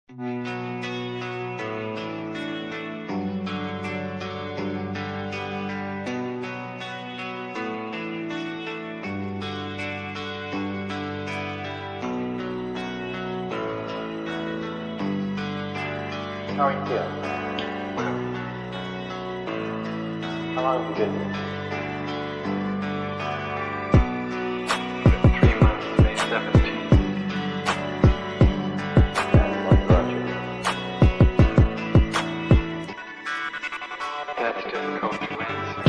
How are you feeling? How long have you been here? 3 months, May 17th. And what brought you here? That's difficult to answer.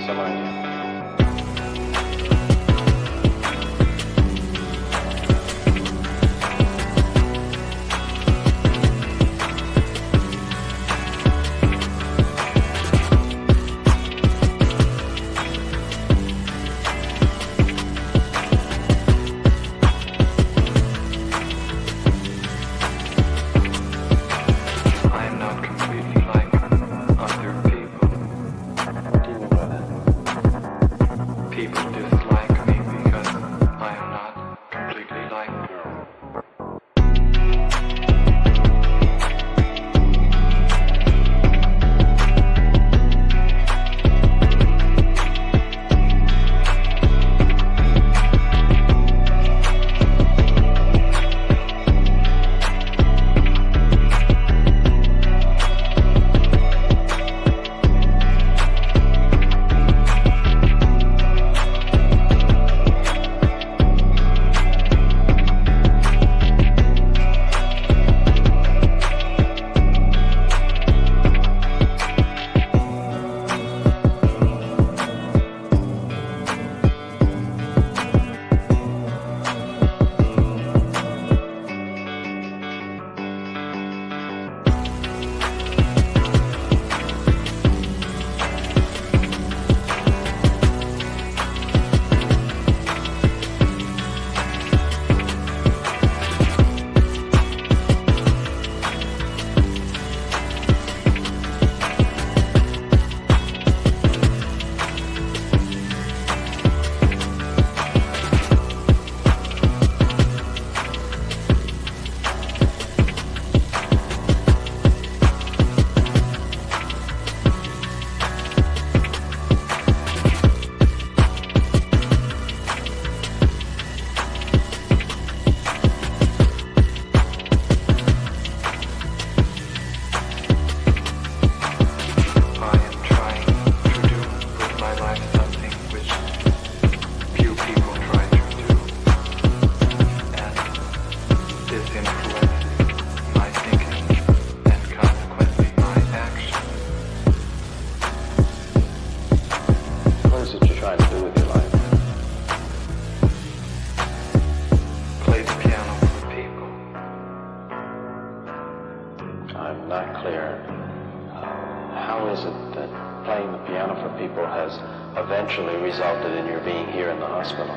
Some idea. I am not completely like other people. What do you mean by that? People dislike me because I am not completely like them. I am trying to do with my life something which few people try to do, and this influences my thinking and consequently my action. What is it you're trying to do with your life? Play the piano for people. I'm not clear. How is it that playing the piano for people has eventually resulted in your being here in the hospital?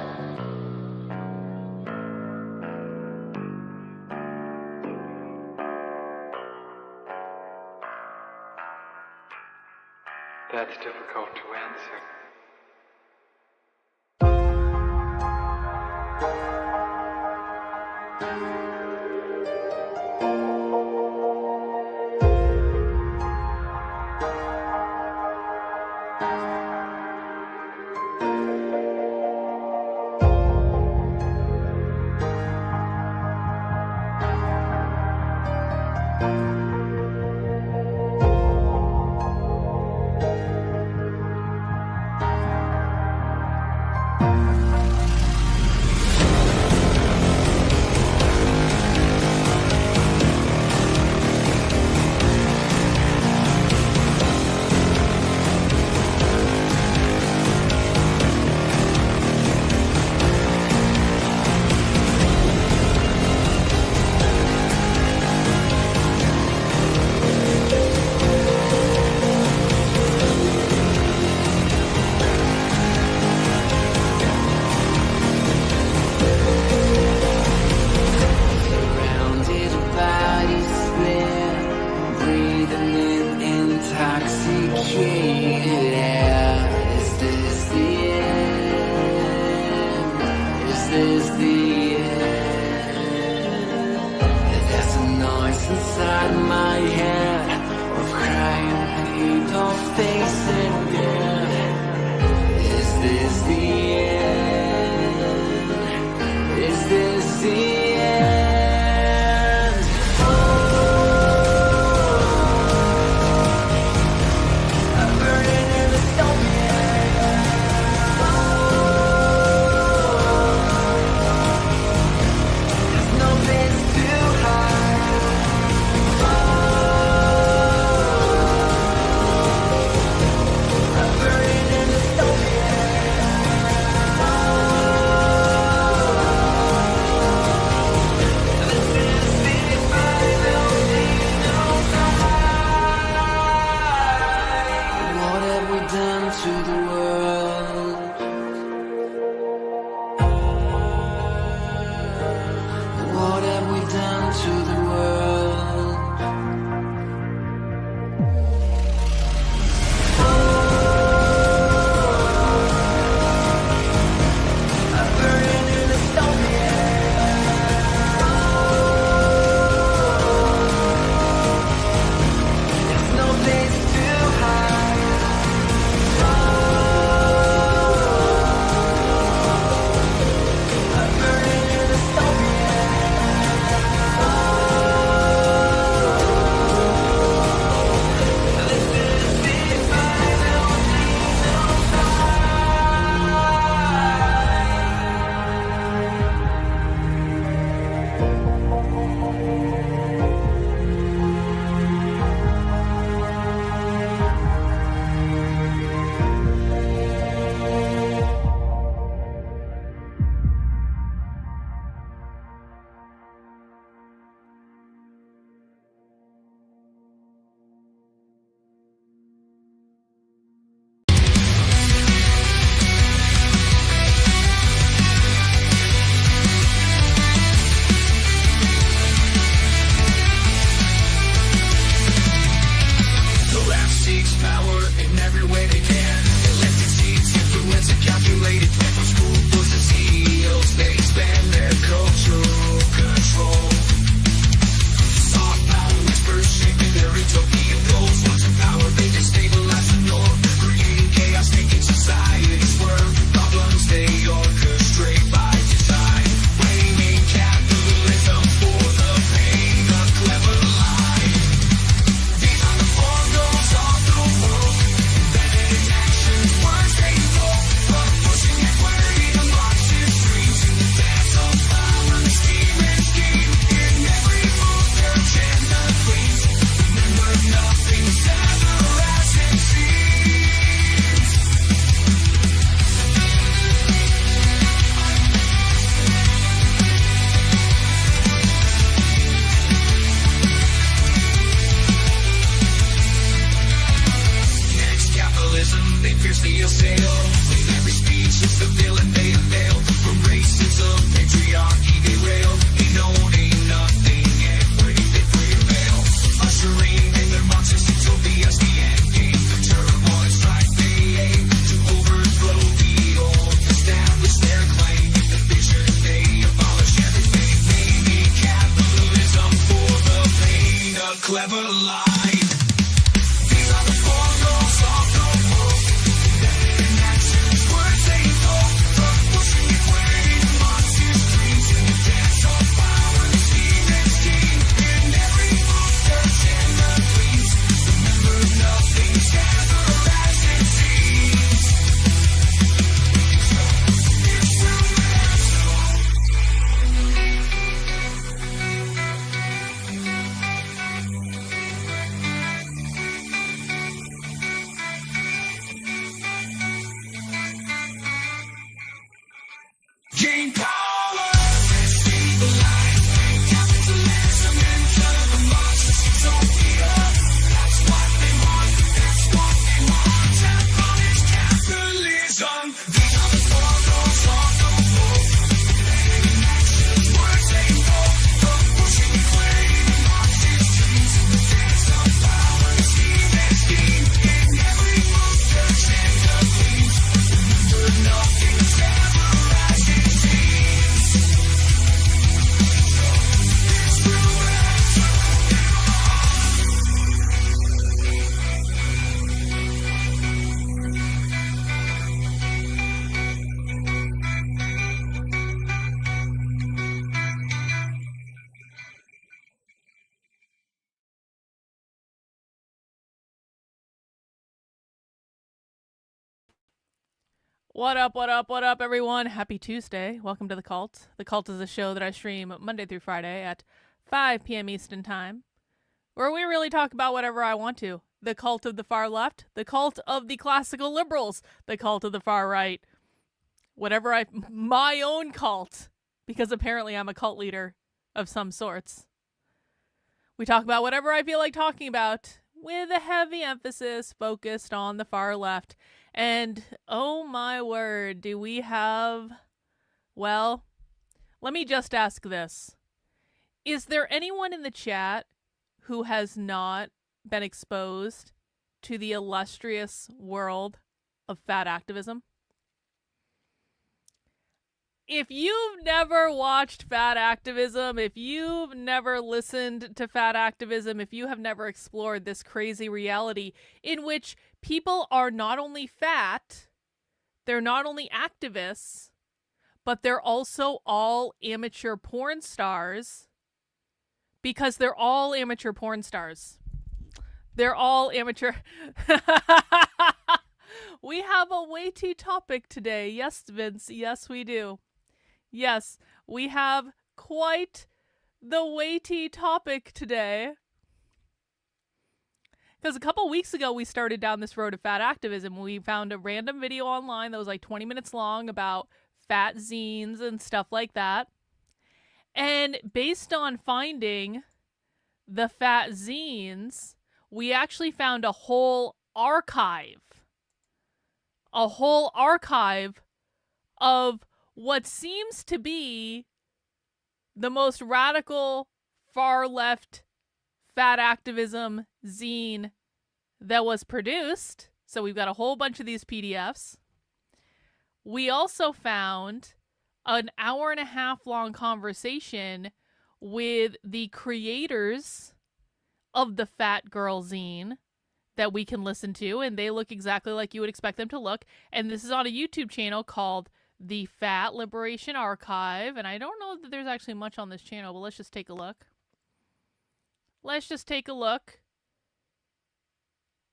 That's difficult to answer. this the end? There's a noise inside my head of crying people facing death. Is this the end? Is this the end? Oh, I'm burning in the stone. There's no place to hide. I'm burning in the stone. What have we done to the world? What have we done to the world? I'm burning in the stone. There's no place to hide. I'm burning in the stone. This is the final The left seeks power in every way they can. Elected seats influence and calculated plan from scruples to CEOs. They expand their cultural control. Soft power whispers shaping their utopian goals. Once in power, they destabilize the norm, creating chaos, making society swerve. Problems they orchestrate by design, blaming capitalism for the pain of clever lies. These are the four goals of the world, embedded in actions, words they invoke, from pushing equity to Marxist dreams, in the dance of power, the scheme and scheme, in every move their agenda cleans. Remember, nothing's ever as it seems. Next capitalism, they fiercely assail. In every speech, it's the villain they unveil. From racism, patriarchy, they rail. Ain't no, ain't nothing, equity, they prevail. Ushering in their Marxist utopias, the end game. The turmoil and strife they aim to overthrow the old, establish their claim. The vision, they abolish everything. Blaming capitalism for the pain of clever life. These are the four goals of the world, embedded in actions, words they invoke, from pushing equity to Marxist dreams, in the dance of power, the scheme and scheme, in every move their agenda cleans. Remember, nothing's ever as it seems. It's a gain power, stabilize, capitalism into the Marxist utopia. That's what they want, that's what they want. Abolish capitalism. These are the four goals of the world, embedded in actions, words they invoke, from pushing equity to Marxist dreams, in the dance of power, the scheme and scheme, in every move their agenda cleans. Remember, nothing's ever as it seems. What up, everyone? Happy Tuesday. Welcome to The Cult. The Cult is a show that I stream Monday through Friday at 5 p.m. Eastern Time, where we really talk about whatever I want to. The cult of the far left, the cult of the classical liberals, the cult of the far right. My own cult, because apparently I'm a cult leader of some sorts. We talk about whatever I feel like talking about, with a heavy emphasis focused on the far left. And oh my word, do we have... Well, let me just ask this. Is there anyone in the chat who has not been exposed to the illustrious world of fat activism? If you've never watched fat activism, if you've never listened to fat activism, if you have never explored this crazy reality in which people are not only fat, they're not only activists, but they're also all amateur porn stars, because they're all amateur porn stars. They're all amateur. We have a weighty topic today. Yes, Vince. Yes, we do. Yes, we have quite the weighty topic today. Because a couple weeks ago, we started down this road of fat activism. We found a random video online that was like 20 minutes long about fat zines and stuff like that. And based on finding the fat zines, we actually found a whole archive of what seems to be the most radical, far-left fat activism zine that was produced. So we've got a whole bunch of these PDFs. We also found an 1.5 hour long conversation with the creators of the Fat Girl zine that we can listen to, and they look exactly like you would expect them to look. And this is on a YouTube channel called The Fat Liberation Archive, and I don't know that there's actually much on this channel, but let's just take a look.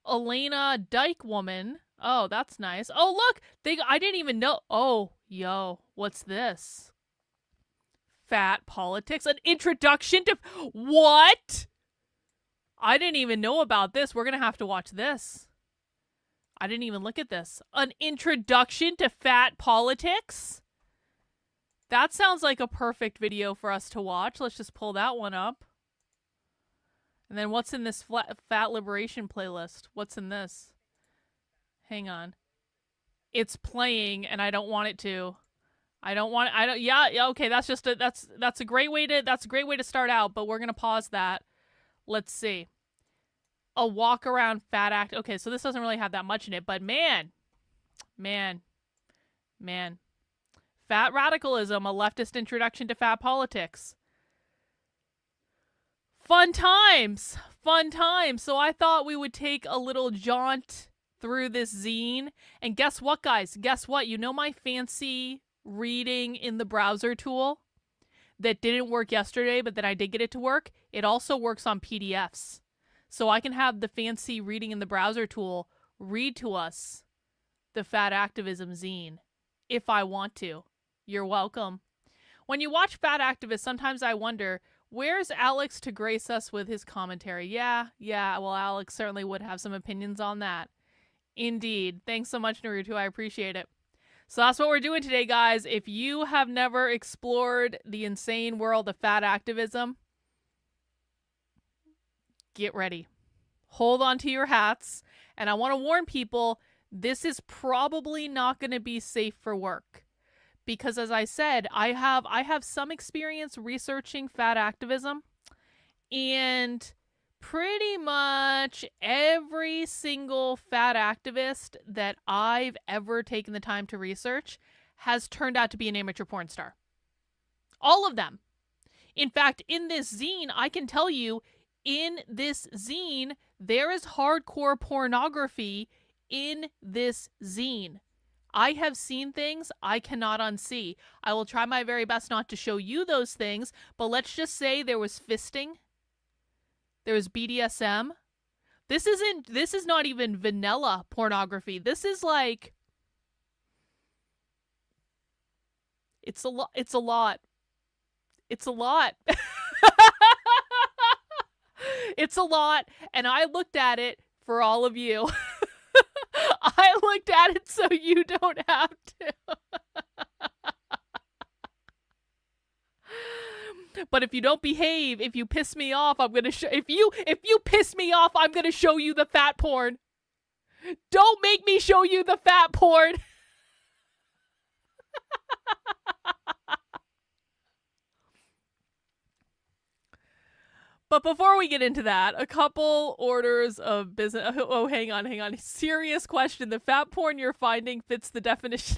Elena Dyke Woman. Oh, that's nice. Oh, look! I didn't even know. Oh, yo, what's this? Fat Politics. An introduction to... What? I didn't even know about this. We're going to have to watch this. I didn't even look at this. An introduction to fat politics? That sounds like a perfect video for us to watch. Let's just pull that one up. And then what's in this fat liberation playlist? What's in this? Hang on. It's playing and I don't want it to. Yeah, okay, that's a great way to start out, but we're going to pause that. Let's see. A walk around fat act. Okay, so this doesn't really have that much in it, but man. Fat radicalism, a leftist introduction to fat politics. Fun times. So I thought we would take a little jaunt through this zine. And guess what, guys? Guess what? You know my fancy reading in the browser tool that didn't work yesterday, but then I did get it to work? It also works on PDFs. So I can have the fancy reading in the browser tool read to us the Fat Activism zine if I want to. You're welcome. When you watch Fat Activists, sometimes I wonder, where's Alex to grace us with his commentary? Yeah, well, Alex certainly would have some opinions on that. Indeed. Thanks so much, Naruto. I appreciate it. So that's what we're doing today, guys. If you have never explored the insane world of fat activism, get ready. Hold on to your hats. And I want to warn people, this is probably not going to be safe for work. Because as I said, I have some experience researching fat activism. And pretty much every single fat activist that I've ever taken the time to research has turned out to be an amateur porn star. All of them. In fact, in this zine, I can tell you, in this zine, there is hardcore pornography in this zine. I have seen things I cannot unsee. I will try my very best not to show you those things, but let's just say there was fisting. There was BDSM. This is not even vanilla pornography. This is like It's a lot. It's a lot. It's a lot. It's a lot. And I looked at it for all of you. I looked at it so you don't have to. But if you don't behave, if you piss me off, I'm gonna show. If you piss me off, I'm gonna show you the fat porn. Don't make me show you the fat porn. But before we get into that, a couple orders of business. Oh, hang on. Serious question. The fat porn you're finding fits the definition.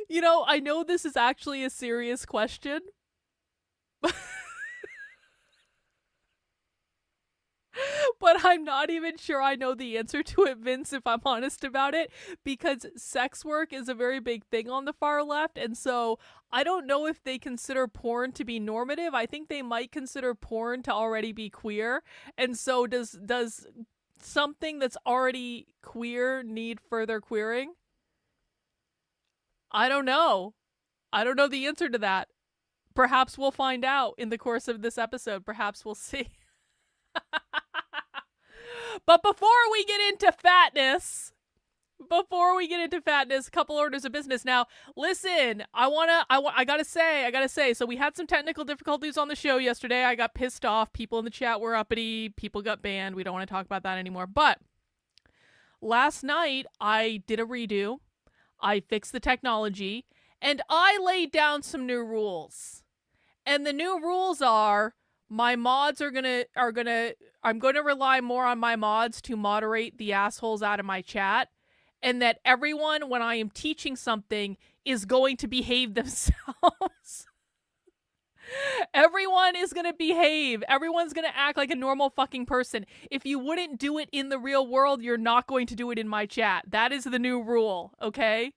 You know, I know this is actually a serious question. But I'm not even sure I know the answer to it, Vince, if I'm honest about it, because sex work is a very big thing on the far left, and so I don't know if they consider porn to be normative. I think they might consider porn to already be queer, and so does something that's already queer need further queering? I don't know. I don't know the answer to that. Perhaps we'll find out in the course of this episode. Perhaps we'll see. But before we get into fatness, a couple orders of business. Now, listen, I gotta say, so we had some technical difficulties on the show yesterday. I got pissed off. People in the chat were uppity. People got banned. We don't want to talk about that anymore. But last night, I did a redo. I fixed the technology, and I laid down some new rules. And the new rules are, my mods I'm going to rely more on my mods to moderate the assholes out of my chat, and that everyone, when I am teaching something, is going to behave themselves. Everyone is going to behave. Everyone's going to act like a normal fucking person. If you wouldn't do it in the real world, you're not going to do it in my chat. That is the new rule, okay?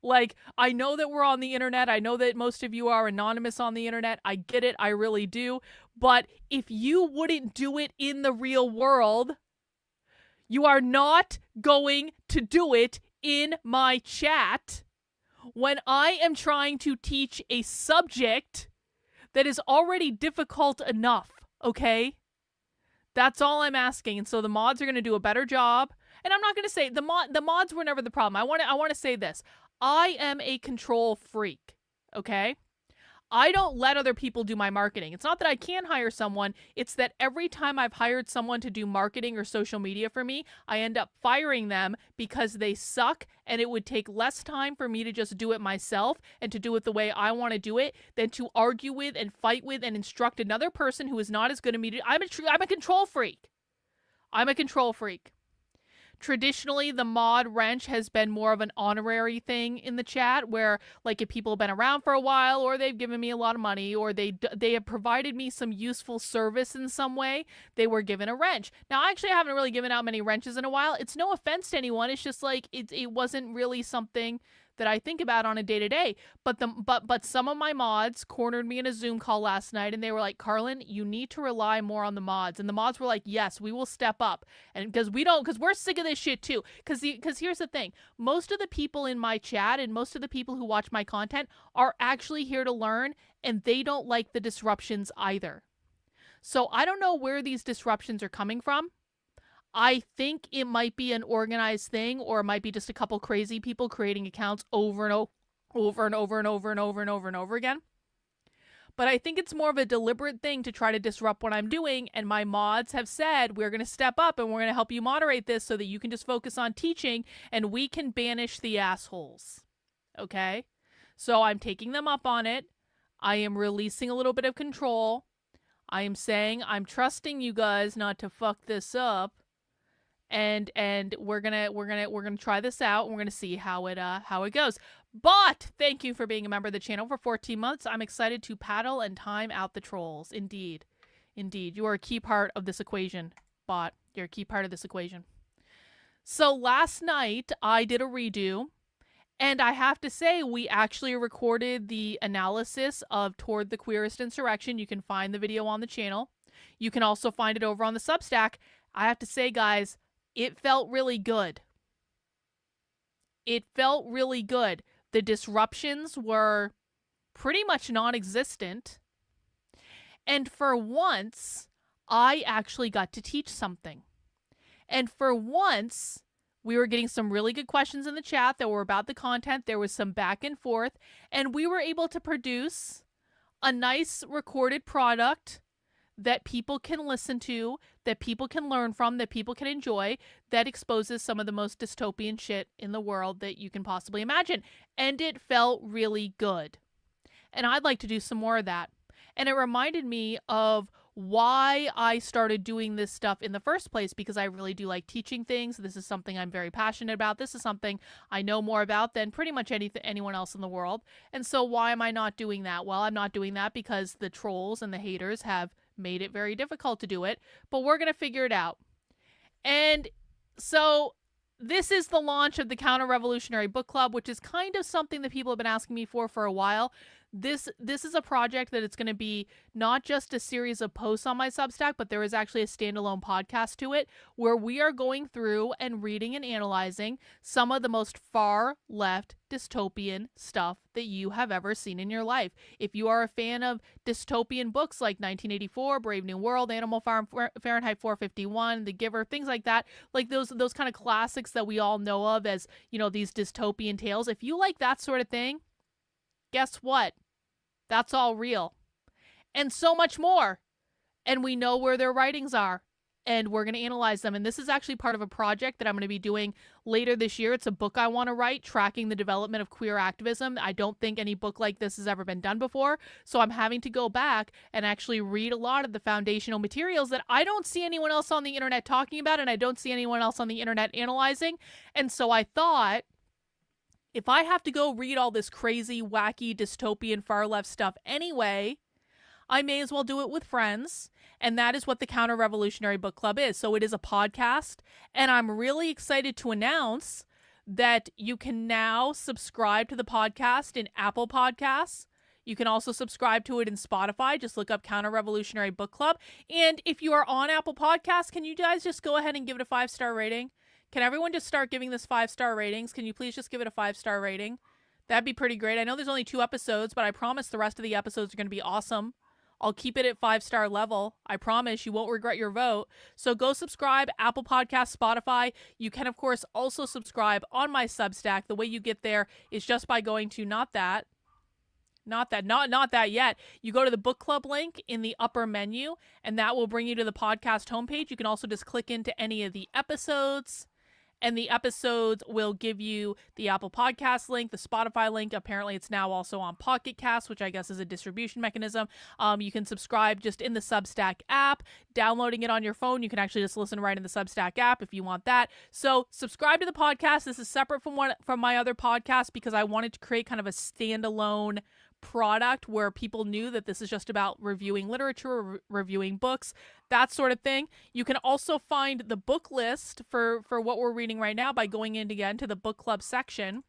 Like, I know that we're on the internet. I know that most of you are anonymous on the internet. I get it. I really do. But if you wouldn't do it in the real world, you are not going to do it in my chat when I am trying to teach a subject that is already difficult enough, okay? That's all I'm asking. And so the mods are going to do a better job. And I'm not going to say the mods were never the problem. I want to say this. I am a control freak, okay? I don't let other people do my marketing. It's not that I can't hire someone. It's that every time I've hired someone to do marketing or social media for me, I end up firing them because they suck, and it would take less time for me to just do it myself and to do it the way I want to do it than to argue with and fight with and instruct another person who is not as good as me. I'm a control freak. I'm a control freak. Traditionally, the mod wrench has been more of an honorary thing in the chat where, like, if people have been around for a while or they've given me a lot of money or they have provided me some useful service in some way, they were given a wrench. Now, I actually haven't really given out many wrenches in a while. It's no offense to anyone. It's just like it wasn't really something that I think about on a day-to-day. But some of my mods cornered me in a Zoom call last night, and they were like, Carlin, you need to rely more on the mods. And the mods were like, yes, we will step up. And because we're sick of this shit too. Because here's the thing. Most of the people in my chat and most of the people who watch my content are actually here to learn, and they don't like the disruptions either. So I don't know where these disruptions are coming from. I think it might be an organized thing, or it might be just a couple crazy people creating accounts over and over again. But I think it's more of a deliberate thing to try to disrupt what I'm doing, and my mods have said, we're going to step up and we're going to help you moderate this so that you can just focus on teaching and we can banish the assholes. Okay? So I'm taking them up on it. I am releasing a little bit of control. I am saying I'm trusting you guys not to fuck this up. And we're gonna try this out, and we're gonna see how it goes. But thank you for being a member of the channel for 14 months. I'm excited to paddle and time out the trolls. Indeed, you are a key part of this equation, bot. You're a key part of this equation. So last night I did a redo, and I have to say we actually recorded the analysis of Toward the Queerest Insurrection. You can find the video on the channel. You can also find it over on the Substack. I have to say, guys, it felt really good. It felt really good. The disruptions were pretty much non-existent. And for once, I actually got to teach something. And for once, we were getting some really good questions in the chat that were about the content. There was some back and forth, and we were able to produce a nice recorded product that people can listen to, that people can learn from, that people can enjoy, that exposes some of the most dystopian shit in the world that you can possibly imagine. And it felt really good. And I'd like to do some more of that. And it reminded me of why I started doing this stuff in the first place, because I really do like teaching things. This is something I'm very passionate about. This is something I know more about than pretty much anyone else in the world. And so why am I not doing that? Well, I'm not doing that because the trolls and the haters have made it very difficult to do it, but we're going to figure it out. And so this is the launch of the Counter-Revolutionary Book Club, which is kind of something that people have been asking me for a while. This is a project that it's going to be not just a series of posts on my Substack, but there is actually a standalone podcast to it where we are going through and reading and analyzing some of the most far left dystopian stuff that you have ever seen in your life. If you are a fan of dystopian books like 1984, Brave New World, Animal Farm, Fahrenheit 451, The Giver, things like that, like those kind of classics that we all know of as, you know, these dystopian tales. If you like that sort of thing, guess what? That's all real. And so much more. And we know where their writings are. And we're going to analyze them. And this is actually part of a project that I'm going to be doing later this year. It's a book I want to write, tracking the development of queer activism. I don't think any book like this has ever been done before. So I'm having to go back and actually read a lot of the foundational materials that I don't see anyone else on the internet talking about, and I don't see anyone else on the internet analyzing. And so I thought, if I have to go read all this crazy, wacky, dystopian, far-left stuff anyway, I may as well do it with friends. And that is what the Counter-Revolutionary Book Club is. So it is a podcast, and I'm really excited to announce that you can now subscribe to the podcast in Apple Podcasts. You can also subscribe to it in Spotify. Just look up Counter-Revolutionary Book Club. And if you are on Apple Podcasts, can you guys just go ahead and give it a 5-star rating? Can everyone just start giving this 5-star ratings? Can you please just give it a 5-star rating? That'd be pretty great. I know there's only 2 episodes, but I promise the rest of the episodes are going to be awesome. I'll keep it at 5-star level. I promise you won't regret your vote. So go subscribe, Apple Podcasts, Spotify. You can, of course, also subscribe on my Substack. The way you get there is just by going to not that yet. You go to the book club link in the upper menu, and that will bring you to the podcast homepage. You can also just click into any of the episodes, and the episodes will give you the Apple Podcast link, the Spotify link. Apparently, it's now also on Pocket Cast, which I guess is a distribution mechanism. You can subscribe just in the Substack app. Downloading it on your phone, you can actually just listen right in the Substack app if you want that. So subscribe to the podcast. This is separate from my other podcast because I wanted to create kind of a standalone product where people knew that this is just about reviewing literature, reviewing books, that sort of thing. You can also find the book list for what we're reading right now by going in again to the book club section.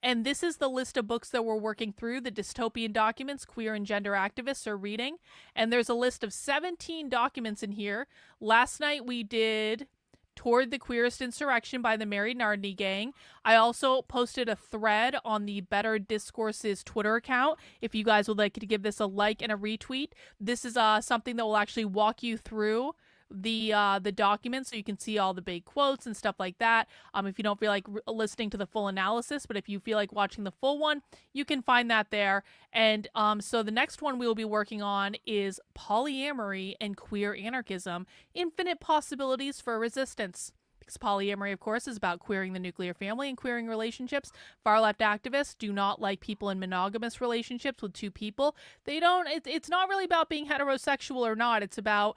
And this is the list of books that we're working through, the dystopian documents queer and gender activists are reading. And there's a list of 17 documents in here. Last night we did Toward the Queerest Insurrection by the Mary Nardini Gang. I also posted a thread on the Better Discourses Twitter account. If you guys would like to give this a like and a retweet, this is something that will actually walk you through the document so you can see all the big quotes and stuff like that. If you don't feel like listening to the full analysis, but if you feel like watching the full one, you can find that there. And so the next one we will be working on is Polyamory and Queer Anarchism, Infinite Possibilities for Resistance. Because polyamory, of course, is about queering the nuclear family and queering relationships. Far-left activists do not like people in monogamous relationships with 2 people. They don't. It's not really about being heterosexual or not. It's about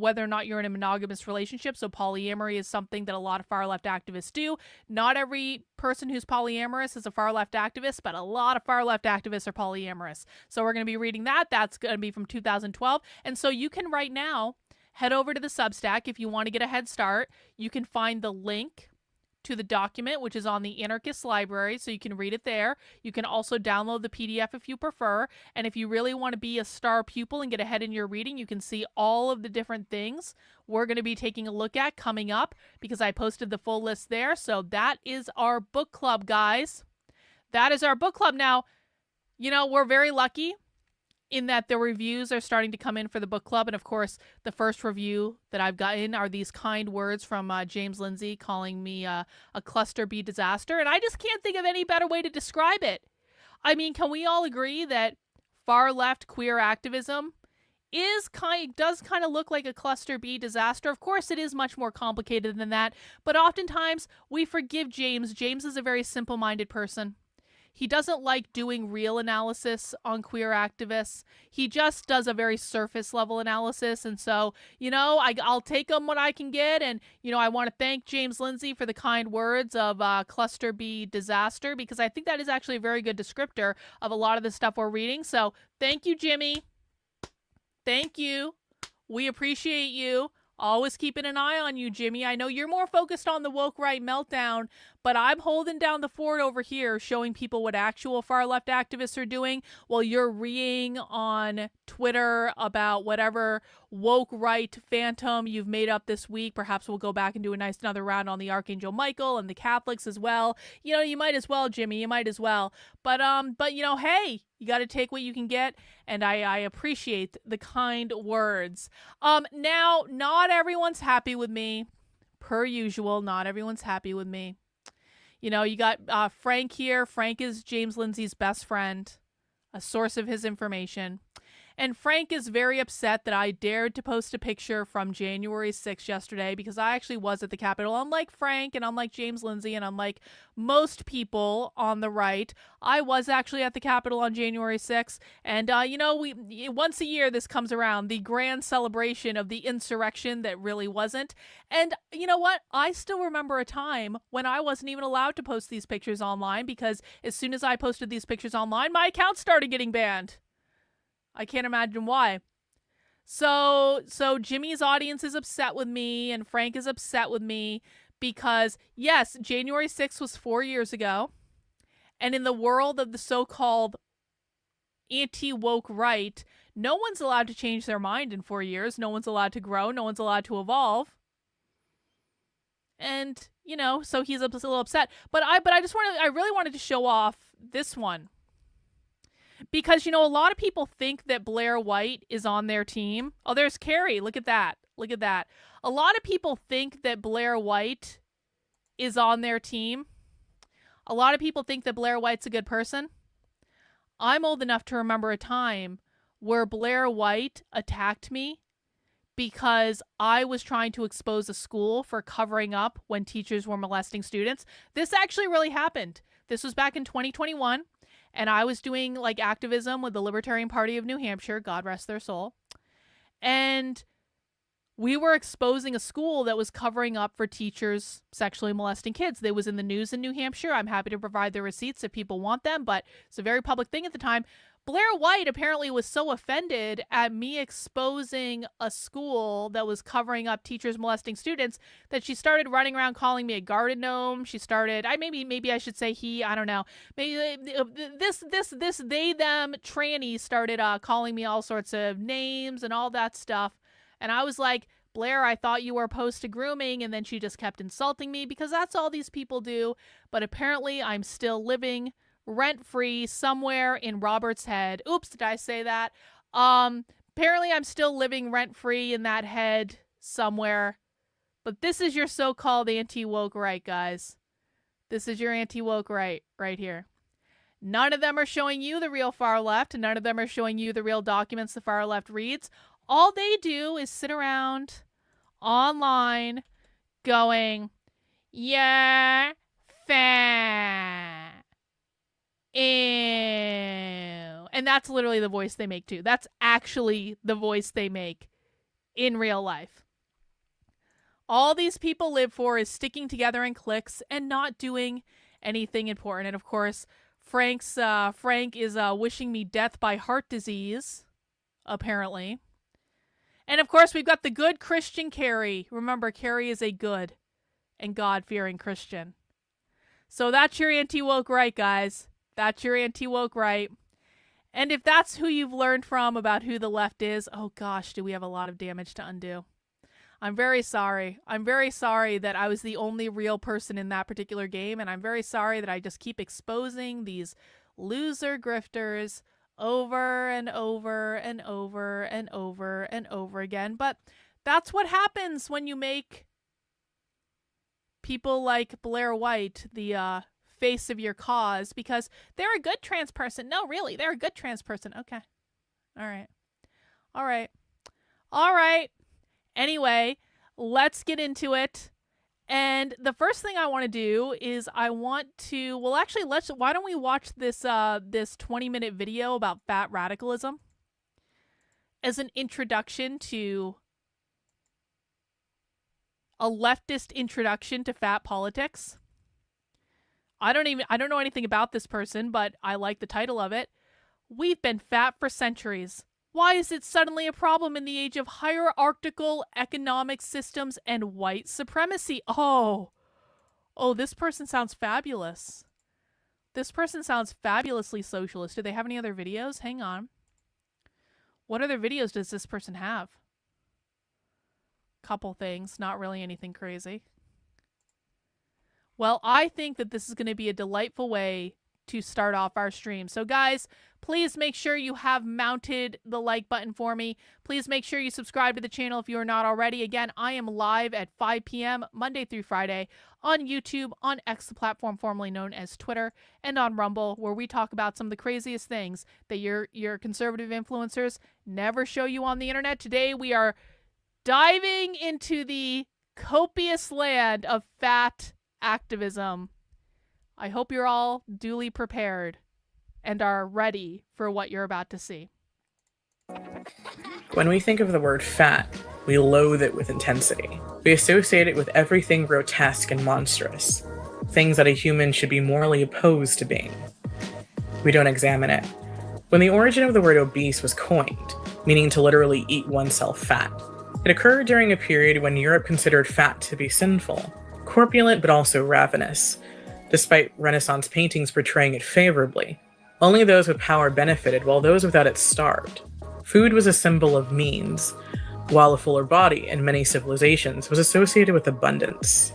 whether or not you're in a monogamous relationship. So polyamory is something that a lot of far-left activists do. Not every person who's polyamorous is a far-left activist, but a lot of far-left activists are polyamorous. So we're going to be reading that. That's going to be from 2012. And so you can right now head over to the Substack if you want to get a head start. You can find the link to the document, which is on the Anarchist Library, so you can read it there. You can also download the PDF if you prefer. And if you really want to be a star pupil and get ahead in your reading, you can see all of the different things we're going to be taking a look at coming up, because I posted the full list there. So that is our book club, guys. That is our book club. Now, we're very lucky in that the reviews are starting to come in for the book club. And of course, the first review that I've gotten are these kind words from James Lindsay calling me a cluster B disaster. And I just can't think of any better way to describe it. I mean, can we all agree that far left queer activism does kind of look like a cluster B disaster? Of course, it is much more complicated than that. But oftentimes we forgive James. James is a very simple-minded person. He doesn't like doing real analysis on queer activists. He just does a very surface level analysis. And so, I'll take him what I can get. And, I want to thank James Lindsay for the kind words of cluster B disaster, because I think that is actually a very good descriptor of a lot of the stuff we're reading. So thank you, Jimmy. Thank you. We appreciate you. Always keeping an eye on you, Jimmy. I know you're more focused on the woke right meltdown, but I'm holding down the fort over here, showing people what actual far-left activists are doing, while you're reeing on Twitter about whatever woke right phantom you've made up this week. Perhaps we'll go back and do another round on the Archangel Michael and the Catholics as well. You might as well, Jimmy. You might as well. But hey, you got to take what you can get, and I appreciate the kind words. Now, not everyone's happy with me. Per usual, not everyone's happy with me. You got Frank here. Frank is James Lindsay's best friend, a source of his information. And Frank is very upset that I dared to post a picture from January 6th yesterday, because I actually was at the Capitol. Unlike Frank and unlike James Lindsay and unlike most people on the right, I was actually at the Capitol on January 6th. And, we once a year this comes around, the grand celebration of the insurrection that really wasn't. And you know what? I still remember a time when I wasn't even allowed to post these pictures online, because as soon as I posted these pictures online, my account started getting banned. I can't imagine why. So Jimmy's audience is upset with me, and Frank is upset with me because, yes, January 6th was 4 years ago. And in the world of the so-called anti-woke right, no one's allowed to change their mind in 4 years. No one's allowed to grow. No one's allowed to evolve. And, so he's a little upset. But I really wanted to show off this one. Because, a lot of people think that Blair White is on their team. Oh, there's Carrie. Look at that. Look at that. A lot of people think that Blair White is on their team. A lot of people think that Blair White's a good person. I'm old enough to remember a time where Blair White attacked me because I was trying to expose a school for covering up when teachers were molesting students. This actually really happened. This was back in 2021. And I was doing activism with the Libertarian Party of New Hampshire, God rest their soul. And we were exposing a school that was covering up for teachers sexually molesting kids. They was in the news in New Hampshire. I'm happy to provide the receipts if people want them, but it's a very public thing at the time. Blair White apparently was so offended at me exposing a school that was covering up teachers molesting students that she started running around calling me a garden gnome. She started, maybe I should say he, I don't know. Maybe this they, them tranny started calling me all sorts of names and all that stuff. And I was like, Blair, I thought you were opposed to grooming. And then she just kept insulting me because that's all these people do. But apparently I'm still rent-free somewhere in Robert's head. Oops, did I say that? Apparently I'm still living rent-free in that head somewhere. But this is your so-called anti-woke right, guys. This is your anti-woke right here. None of them are showing you the real far left, and none of them are showing you the real documents the far left reads. All they do is sit around online going, yeah, fat. Ew. And that's literally the voice they make too. That's actually the voice they make in real life. All these people live for is sticking together in cliques and not doing anything important. And of course, Frank is wishing me death by heart disease, apparently. And of course, we've got the good Christian Carrie. Remember, Carrie is a good and God-fearing Christian. So that's your anti-woke right, guys. That's your anti-woke right. And if that's who you've learned from about who the left is, oh gosh, do we have a lot of damage to undo. I'm very sorry. I'm very sorry that I was the only real person in that particular game, and I'm very sorry that I just keep exposing these loser grifters over and over and over and over and over again. But that's what happens when you make people like Blair White the face of your cause, because they're a good trans person. No, really, they're a good trans person. Okay. All right. All right. All right. Anyway, let's get into it. And the first thing I want to do is I want to, well, actually, why don't we watch this 20-minute video about fat radicalism as an introduction to a leftist introduction to fat politics. I don't know anything about this person, but I like the title of it. We've been fat for centuries. Why is it suddenly a problem in the age of hierarchical economic systems and white supremacy? Oh, this person sounds fabulous. This person sounds fabulously socialist. Do they have any other videos? Hang on. What other videos does this person have? Couple things, not really anything crazy. Well, I think that this is going to be a delightful way to start off our stream. So guys, please make sure you have mounted the like button for me. Please make sure you subscribe to the channel if you are not already. Again, I am live at 5 p.m. Monday through Friday on YouTube, on X, the platform formerly known as Twitter, and on Rumble, where we talk about some of the craziest things that your conservative influencers never show you on the internet. Today, we are diving into the copious land of fat activism. I hope you're all duly prepared and are ready for what you're about to see. When we think of the word fat, we loathe it with intensity. We associate it with everything grotesque and monstrous, things that a human should be morally opposed to being. We don't examine it. When the origin of the word obese was coined, meaning to literally eat oneself fat, it occurred during a period when Europe considered fat to be sinful, corpulent but also ravenous, despite Renaissance paintings portraying it favorably. Only those with power benefited, while those without it starved. Food was a symbol of means, while a fuller body in many civilizations was associated with abundance.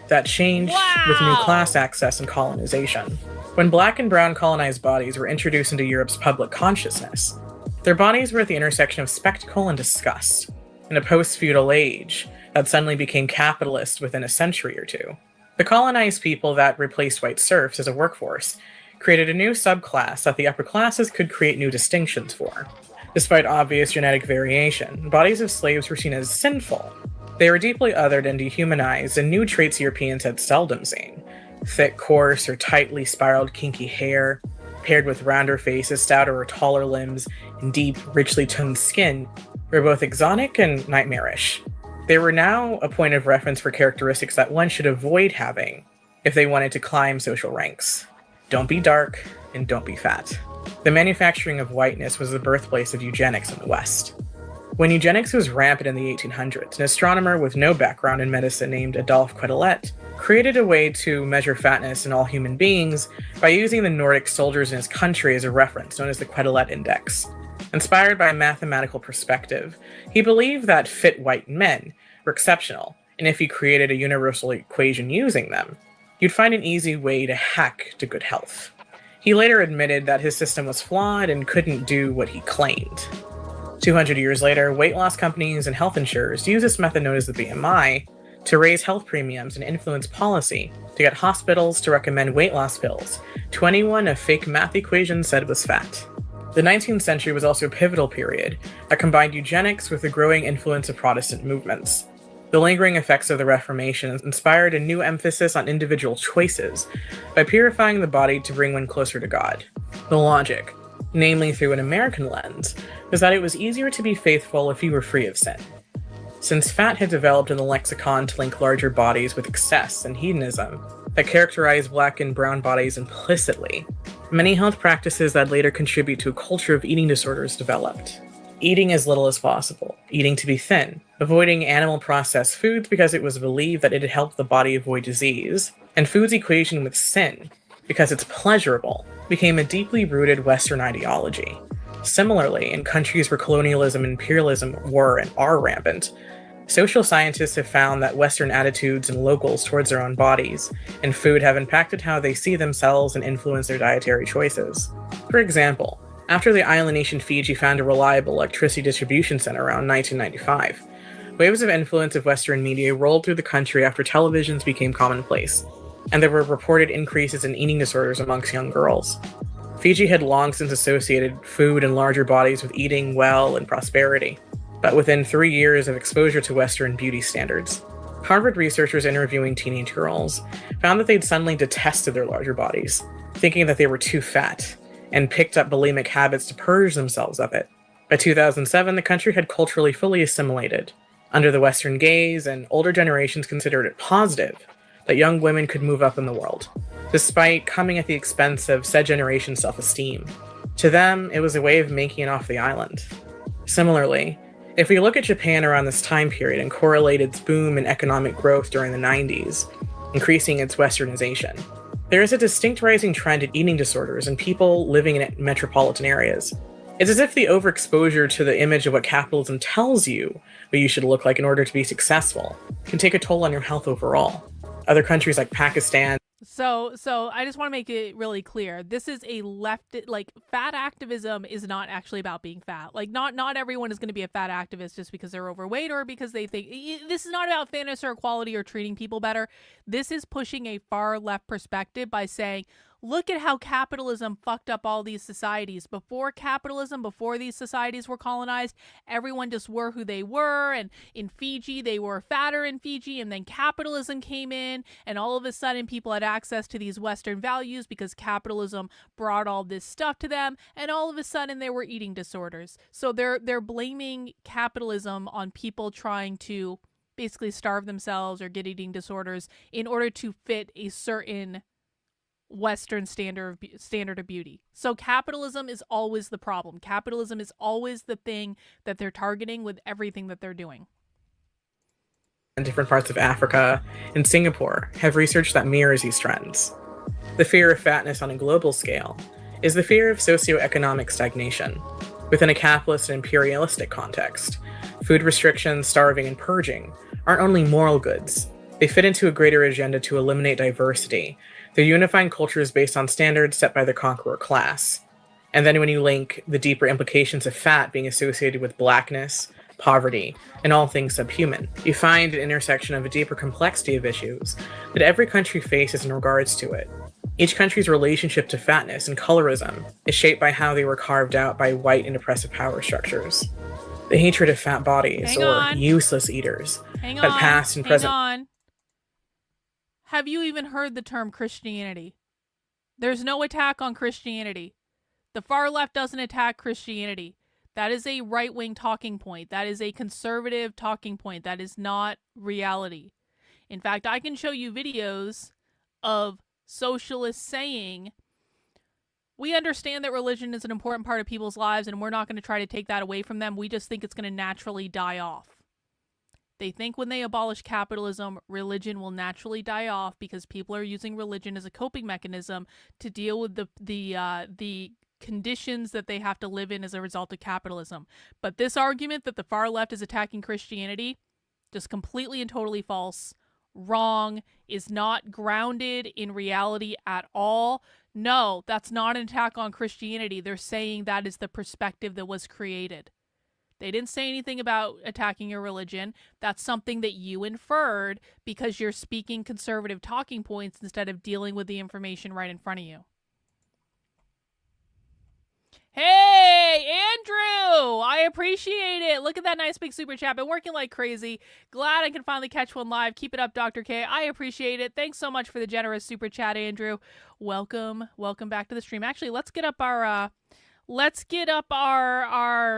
That changed with new class access and colonization. When black and brown colonized bodies were introduced into Europe's public consciousness, their bodies were at the intersection of spectacle and disgust. In a post-feudal age that suddenly became capitalist within a century or two, the colonized people that replaced white serfs as a workforce created a new subclass that the upper classes could create new distinctions for. Despite obvious genetic variation, bodies of slaves were seen as sinful. They were deeply othered and dehumanized, and new traits Europeans had seldom seen. Thick, coarse, or tightly spiraled kinky hair, paired with rounder faces, stouter or taller limbs, and deep, richly toned skin, were both exotic and nightmarish. They were now a point of reference for characteristics that one should avoid having if they wanted to climb social ranks. Don't be dark, and don't be fat. The manufacturing of whiteness was the birthplace of eugenics in the West. When eugenics was rampant in the 1800s, an astronomer with no background in medicine named Adolphe Quetelet created a way to measure fatness in all human beings by using the Nordic soldiers in his country as a reference, known as the Quetelet Index. Inspired by a mathematical perspective, he believed that fit white men were exceptional, and if he created a universal equation using them, you'd find an easy way to hack to good health. He later admitted that his system was flawed and couldn't do what he claimed. 200 years later, weight loss companies and health insurers use this method known as the BMI to raise health premiums and influence policy to get hospitals to recommend weight loss pills to anyone a fake math equation said was fat. The 19th century was also a pivotal period that combined eugenics with the growing influence of Protestant movements. The lingering effects of the Reformation inspired a new emphasis on individual choices by purifying the body to bring one closer to God. The logic, namely through an American lens, was that it was easier to be faithful if you were free of sin. Since fat had developed in the lexicon to link larger bodies with excess and hedonism that characterized black and brown bodies implicitly, many health practices that later contribute to a culture of eating disorders developed. eating as little as possible, eating to be thin, avoiding animal processed foods because it was believed that it had helped the body avoid disease, and food's equation with sin, because it's pleasurable, became a deeply rooted Western ideology. Similarly, in countries where colonialism and imperialism were and are rampant, social scientists have found that Western attitudes and locals towards their own bodies and food have impacted how they see themselves and influence their dietary choices. For example, after the island nation Fiji found a reliable electricity distribution center around 1995, waves of influence of Western media rolled through the country after televisions became commonplace, and there were reported increases in eating disorders amongst young girls. Fiji had long since associated food and larger bodies with eating well and prosperity, but within 3 years of exposure to Western beauty standards, Harvard researchers interviewing teenage girls found that they'd suddenly detested their larger bodies, thinking that they were too fat, and picked up bulimic habits to purge themselves of it. By 2007, the country had culturally fully assimilated. Under the Western gaze, and older generations considered it positive that young women could move up in the world, despite coming at the expense of said generation's self-esteem. To them, it was a way of making it off the island. Similarly, if we look at Japan around this time period and correlate its boom in economic growth during the 90s, increasing its westernization, there is a distinct rising trend in eating disorders in people living in metropolitan areas. It's as if the overexposure to the image of what capitalism tells you what you should look like in order to be successful can take a toll on your health overall. Other countries like Pakistan. So I just want to make it really clear. This is a fat activism is not actually about being fat. Like not everyone is going to be a fat activist just because they're overweight or because they think this is not about fairness or equality or treating people better. This is pushing a far left perspective by saying, look at how capitalism fucked up all these societies. Before capitalism, before these societies were colonized, everyone just were who they were. And in Fiji, they were fatter in Fiji. And then capitalism came in. And all of a sudden, people had access to these Western values because capitalism brought all this stuff to them. And all of a sudden, they were eating disorders. So they're blaming capitalism on people trying to basically starve themselves or get eating disorders in order to fit a certain Western standard of beauty. So capitalism is always the problem. Capitalism is always the thing that they're targeting with everything that they're doing. In different parts of Africa and Singapore have research that mirrors these trends. The fear of fatness on a global scale is the fear of socioeconomic stagnation. Within a capitalist and imperialistic context, food restrictions, starving, and purging aren't only moral goods. They fit into a greater agenda to eliminate diversity. They're unifying cultures based on standards set by the conqueror class. And then when you link the deeper implications of fat being associated with blackness, poverty, and all things subhuman, you find an intersection of a deeper complexity of issues that every country faces in regards to it. Each country's relationship to fatness and colorism is shaped by how they were carved out by white and oppressive power structures. The hatred of fat bodies useless eaters that past and present. Have you even heard the term Christianity? There's no attack on Christianity. The far left doesn't attack Christianity. That is a right-wing talking point. That is a conservative talking point. That is not reality. In fact, I can show you videos of socialists saying, we understand that religion is an important part of people's lives and we're not going to try to take that away from them. We just think it's going to naturally die off. They think when they abolish capitalism, religion will naturally die off because people are using religion as a coping mechanism to deal with the conditions that they have to live in as a result of capitalism. But this argument that the far left is attacking Christianity, just completely and totally false, wrong, is not grounded in reality at all. No, that's not an attack on Christianity. They're saying that is the perspective that was created. They didn't say anything about attacking your religion. That's something that you inferred because you're speaking conservative talking points instead of dealing with the information right in front of you. Hey, Andrew! I appreciate it. Look at that nice big super chat. Been working like crazy. Glad I can finally catch one live. Keep it up, Dr. K. I appreciate it. Thanks so much for the generous super chat, Andrew. Welcome back to the stream. Actually, let's get up our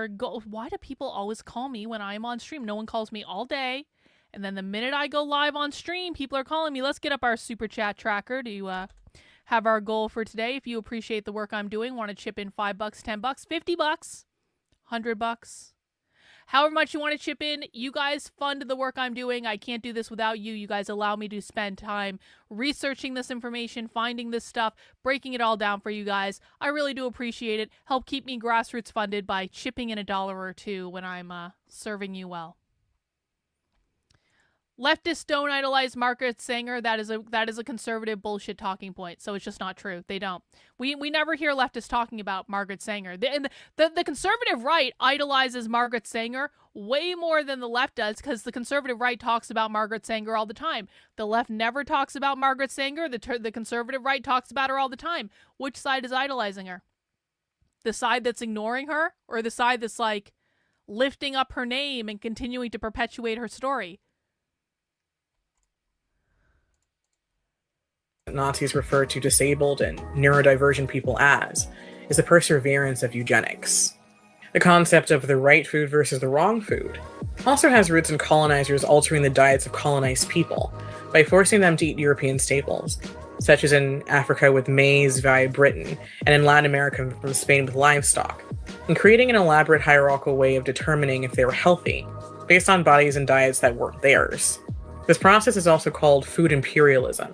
goal. Why do people always call me when I'm on stream? No one calls me all day. And then the minute I go live on stream, people are calling me. Let's get up our super chat tracker to have our goal for today. If you appreciate the work I'm doing, want to chip in $5, $10, $50, $100, However much you want to chip in, you guys fund the work I'm doing. I can't do this without you. You guys allow me to spend time researching this information, finding this stuff, breaking it all down for you guys. I really do appreciate it. Help keep me grassroots funded by chipping in $1 or $2 when I'm serving you well. Leftists don't idolize Margaret Sanger. That is a conservative bullshit talking point. So it's just not true. They don't. We never hear leftists talking about Margaret Sanger. The conservative right idolizes Margaret Sanger way more than the left does, because the conservative right talks about Margaret Sanger all the time. The left never talks about Margaret Sanger. The conservative right talks about her all the time. Which side is idolizing her? The side that's ignoring her, or the side that's like lifting up her name and continuing to perpetuate her story? Nazis refer to disabled and neurodivergent people as is the perseverance of eugenics. The concept of the right food versus the wrong food also has roots in colonizers altering the diets of colonized people by forcing them to eat European staples, such as in Africa with maize via Britain, and in Latin America from Spain with livestock, and creating an elaborate hierarchical way of determining if they were healthy, based on bodies and diets that weren't theirs. This process is also called food imperialism.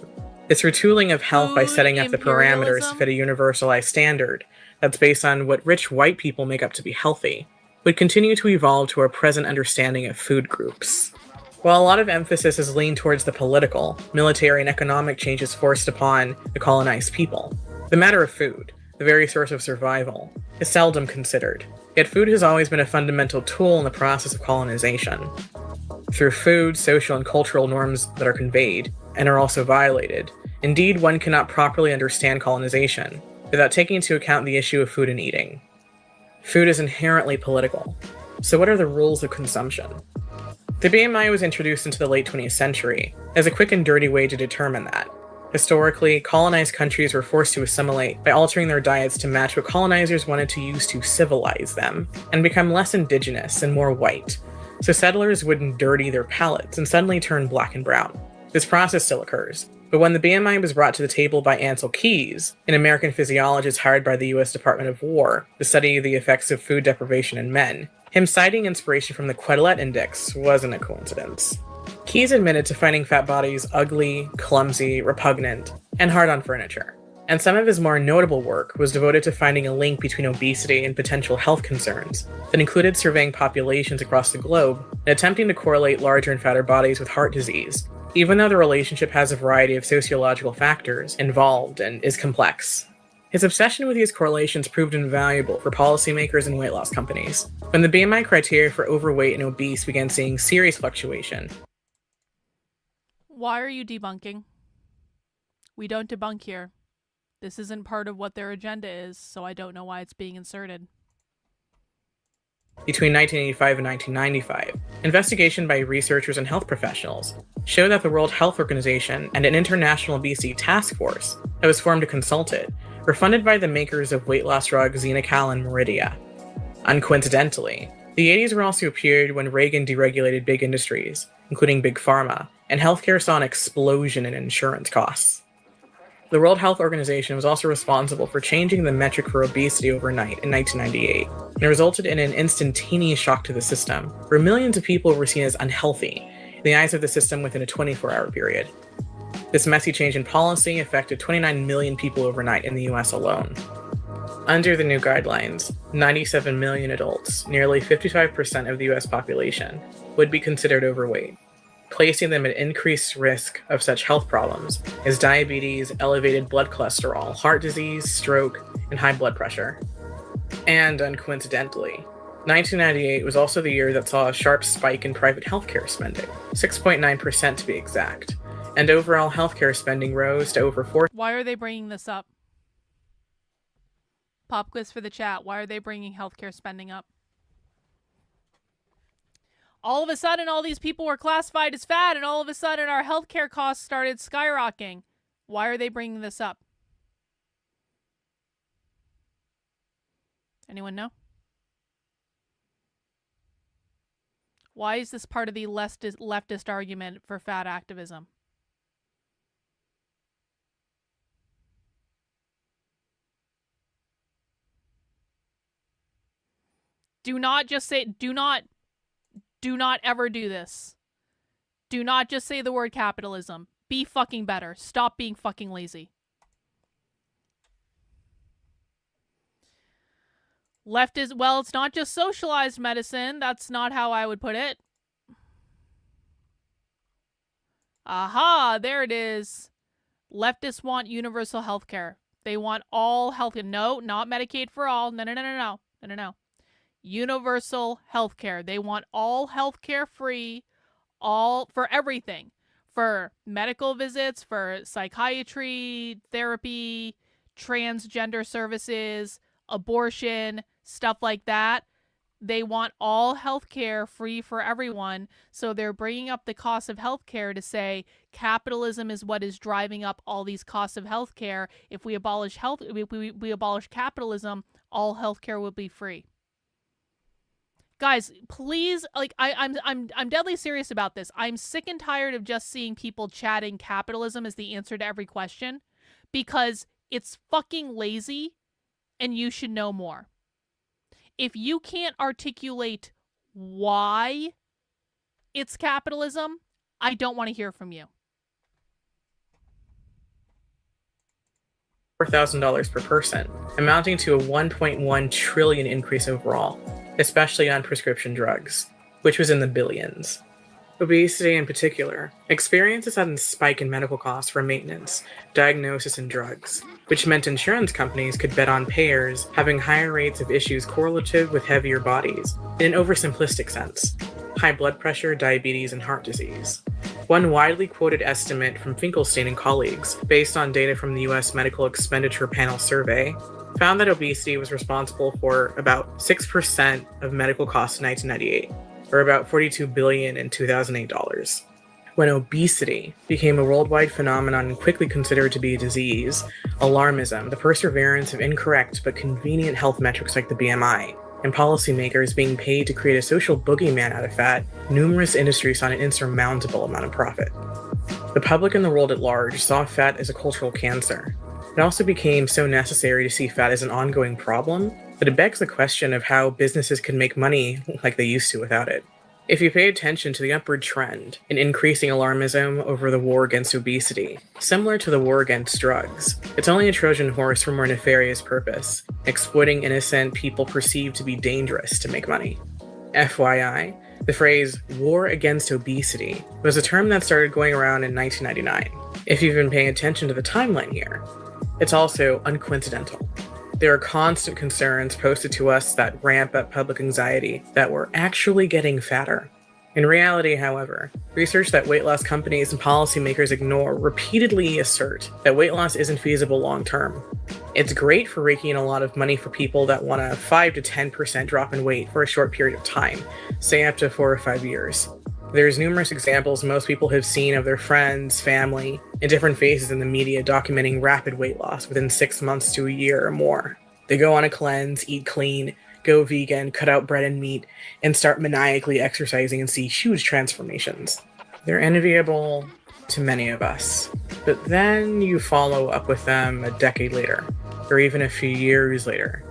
It's retooling of health by setting up the parameters to fit a universalized standard that's based on what rich white people make up to be healthy, would continue to evolve to our present understanding of food groups. While a lot of emphasis is leaned towards the political, military, and economic changes forced upon the colonized people, the matter of food, the very source of survival, is seldom considered. Yet food has always been a fundamental tool in the process of colonization. Through food, social and cultural norms that are conveyed, and are also violated. Indeed, one cannot properly understand colonization without taking into account the issue of food and eating. Food is inherently political. So what are the rules of consumption? The BMI was introduced into the late 20th century as a quick and dirty way to determine that. Historically, colonized countries were forced to assimilate by altering their diets to match what colonizers wanted to use to civilize them and become less indigenous and more white, so settlers wouldn't dirty their palates and suddenly turn black and brown. This process still occurs, but when the BMI was brought to the table by Ansel Keys, an American physiologist hired by the US Department of War to study the effects of food deprivation in men, him citing inspiration from the Quetelet Index wasn't a coincidence. Keys admitted to finding fat bodies ugly, clumsy, repugnant, and hard on furniture, and some of his more notable work was devoted to finding a link between obesity and potential health concerns that included surveying populations across the globe and attempting to correlate larger and fatter bodies with heart disease, even though the relationship has a variety of sociological factors involved and is complex. His obsession with these correlations proved invaluable for policymakers and weight loss companies. When the BMI criteria for overweight and obese began seeing serious fluctuation. Why are you debunking? We don't debunk here. This isn't part of what their agenda is, so I don't know why it's being inserted. Between 1985 and 1995, investigation by researchers and health professionals showed that the World Health Organization and an international obesity task force that was formed to consult it were funded by the makers of weight loss drugs Xenical and Meridia. Uncoincidentally, the 80s were also a period when Reagan deregulated big industries, including Big Pharma, and healthcare saw an explosion in insurance costs. The World Health Organization was also responsible for changing the metric for obesity overnight in 1998, and it resulted in an instantaneous shock to the system, where millions of people were seen as unhealthy in the eyes of the system within a 24-hour period. This messy change in policy affected 29 million people overnight in the US alone. Under the new guidelines, 97 million adults, nearly 55% of the US population, would be considered overweight, placing them at increased risk of such health problems as diabetes, elevated blood cholesterol, heart disease, stroke, and high blood pressure. And uncoincidentally, 1998 was also the year that saw a sharp spike in private healthcare spending, 6.9% to be exact, and overall healthcare spending rose to over 4. Why are they bringing this up? Pop quiz for the chat. Why are they bringing healthcare spending up? All of a sudden, all these people were classified as fat, and all of a sudden, our healthcare costs started skyrocketing. Why are they bringing this up? Anyone know? Why is this part of the leftist argument for fat activism? Do not just say, do not Do not ever do this. Do not just say the word capitalism. Be fucking better. Stop being fucking lazy. Left is, well, it's not just socialized medicine. That's not how I would put it. Aha, there it is. Leftists want universal health care. They want all health. No, not Medicaid for all. No. Universal health care. They want all health care free, all for everything. For medical visits, for psychiatry, therapy, transgender services, abortion, stuff like that. They want all healthcare free for everyone. So they're bringing up the cost of healthcare to say capitalism is what is driving up all these costs of healthcare. If we abolish we abolish capitalism, all healthcare will be free. Guys, please, like, I'm deadly serious about this. I'm sick and tired of just seeing people chatting capitalism as the answer to every question, because it's fucking lazy and you should know more. If you can't articulate why it's capitalism, I don't want to hear from you. $4,000 per person, amounting to a 1.1 trillion increase overall, especially on prescription drugs, which was in the billions. Obesity in particular experienced a sudden spike in medical costs for maintenance, diagnosis, and drugs, which meant insurance companies could bet on payers having higher rates of issues correlative with heavier bodies, in an oversimplistic sense: high blood pressure, diabetes, and heart disease. One widely quoted estimate from Finkelstein and colleagues, based on data from the US Medical Expenditure Panel survey, found that obesity was responsible for about 6% of medical costs in 1998, or about $42 billion in 2008 dollars. When obesity became a worldwide phenomenon and quickly considered to be a disease, alarmism, the perseverance of incorrect but convenient health metrics like the BMI, and policymakers being paid to create a social boogeyman out of fat, numerous industries saw an insurmountable amount of profit. The public and the world at large saw fat as a cultural cancer. It also became so necessary to see fat as an ongoing problem that it begs the question of how businesses can make money like they used to without it. If you pay attention to the upward trend in increasing alarmism over the war against obesity, similar to the war against drugs, it's only a Trojan horse for more nefarious purpose, exploiting innocent people perceived to be dangerous to make money. FYI, the phrase war against obesity was a term that started going around in 1999. If you've been paying attention to the timeline here, it's also uncoincidental. There are constant concerns posted to us that ramp up public anxiety that we're actually getting fatter. In reality, however, research that weight loss companies and policymakers ignore repeatedly assert that weight loss isn't feasible long term. It's great for raking in a lot of money for people that want a 5 to 10% drop in weight for a short period of time, say up to 4 or 5 years. There's numerous examples most people have seen of their friends, family, and different faces in the media documenting rapid weight loss within 6 months to a year or more. They go on a cleanse, eat clean, go vegan, cut out bread and meat, and start maniacally exercising and see huge transformations. They're enviable to many of us. But then you follow up with them a decade later, or even a few years later,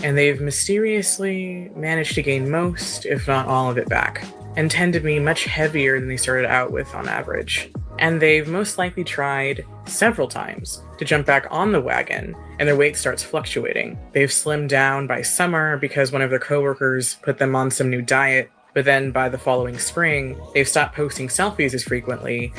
and they've mysteriously managed to gain most, if not all of it back, and tend to be much heavier than they started out with on average. And they've most likely tried several times to jump back on the wagon, and their weight starts fluctuating. They've slimmed down by summer because one of their coworkers put them on some new diet, but then by the following spring, they've stopped posting selfies as frequently,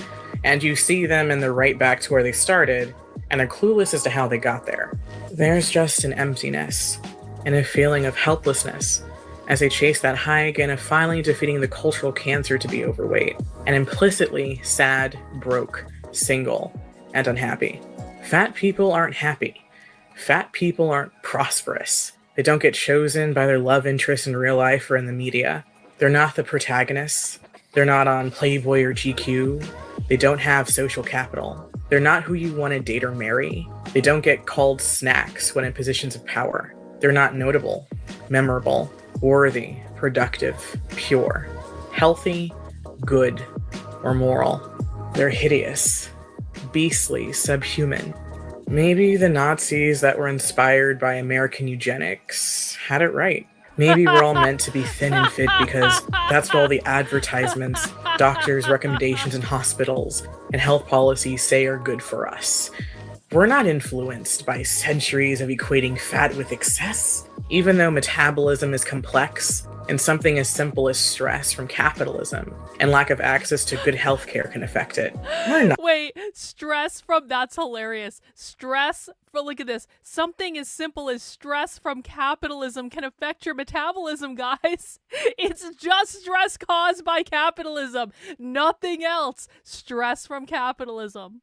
and you see them and they're right back to where they started, and they're clueless as to how they got there. There's just an emptiness and a feeling of helplessness as they chase that high again of finally defeating the cultural cancer to be overweight, and implicitly sad, broke, single, and unhappy. Fat people aren't happy. Fat people aren't prosperous. They don't get chosen by their love interests in real life or in the media. They're not the protagonists. They're not on Playboy or GQ. They don't have social capital. They're not who you want to date or marry. They don't get called snacks when in positions of power. They're not notable, memorable, worthy, productive, pure, healthy, good, or moral. They're hideous, beastly, subhuman. Maybe the Nazis that were inspired by American eugenics had it right. Maybe we're all meant to be thin and fit because that's what all the advertisements, doctors' recommendations in hospitals, and health policies say are good for us. We're not influenced by centuries of equating fat with excess, even though metabolism is complex and something as simple as stress from capitalism and lack of access to good healthcare can affect it. We're not. Wait, stress from, that's hilarious. Stress from, look at this. Something as simple as stress from capitalism can affect your metabolism, guys. It's just stress caused by capitalism. Nothing else. Stress from capitalism.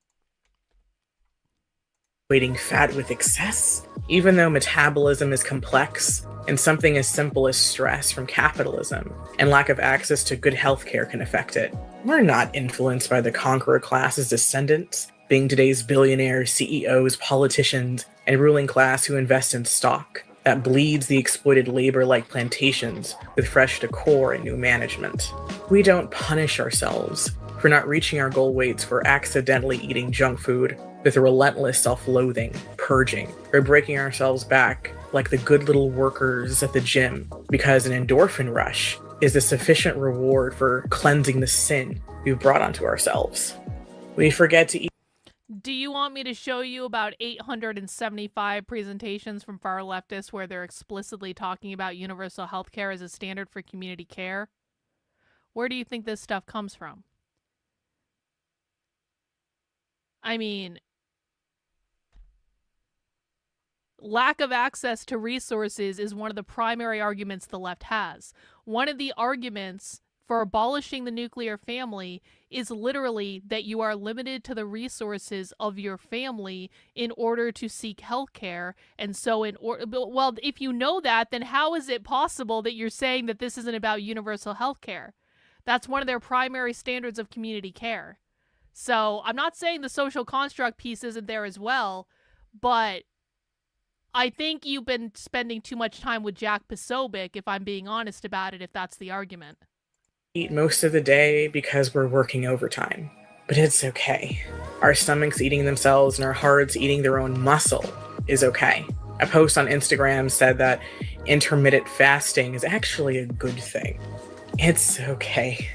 Equating fat with excess, even though metabolism is complex and something as simple as stress from capitalism and lack of access to good healthcare can affect it. We're not influenced by the conqueror class's descendants, being today's billionaires, CEOs, politicians, and ruling class who invest in stock that bleeds the exploited labor like plantations with fresh decor and new management. We don't punish ourselves for not reaching our goal weights for accidentally eating junk food with a relentless self-loathing, purging, or breaking ourselves back like the good little workers at the gym because an endorphin rush is a sufficient reward for cleansing the sin we've brought onto ourselves. We forget to eat. Do you want me to show you about 875 presentations from far leftists where they're explicitly talking about universal health care as a standard for community care? Where do you think this stuff comes from? I mean, lack of access to resources is one of the primary arguments the left has. One of the arguments for abolishing the nuclear family is literally that you are limited to the resources of your family in order to seek health care. And so well, if you know that, then how is it possible that you're saying that this isn't about universal health care? That's one of their primary standards of community care. So I'm not saying the social construct piece isn't there as well, but I think you've been spending too much time with Jack Posobiec, if I'm being honest about it, if that's the argument. Eat most of the day because we're working overtime. But it's okay. Our stomachs eating themselves and our hearts eating their own muscle is okay. A post on Instagram said that intermittent fasting is actually a good thing. It's okay.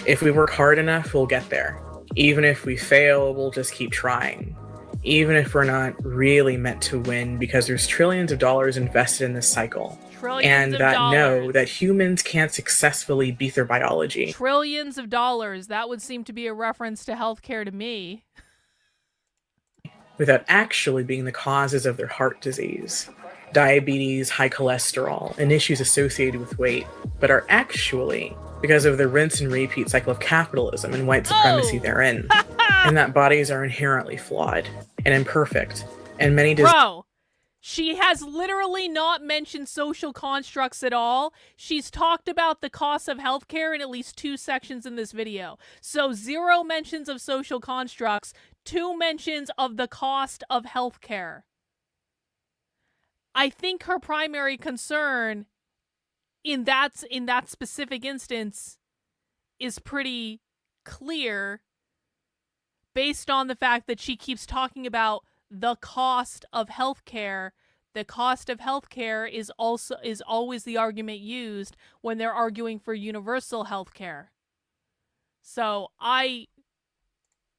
If we work hard enough, we'll get there. Even if we fail, we'll just keep trying. Even if we're not really meant to win because there's trillions of dollars invested in this cycle. Trillions of that dollars. know that humans can't successfully beat their biology. Trillions of dollars. That would seem to be a reference to healthcare to me. Without actually being the causes of their heart disease, diabetes, high cholesterol, and issues associated with weight, but are actually because of the rinse and repeat cycle of capitalism and white supremacy therein. And that bodies are inherently flawed and imperfect, and many Bro, she has literally not mentioned social constructs at all. She's talked about the cost of healthcare in at least 2 sections in this video. So 0 mentions of social constructs, 2 mentions of the cost of healthcare. I think her primary concern in that specific instance is pretty clear based on the fact that she keeps talking about the cost of healthcare. The cost of healthcare is always the argument used when they're arguing for universal healthcare. So I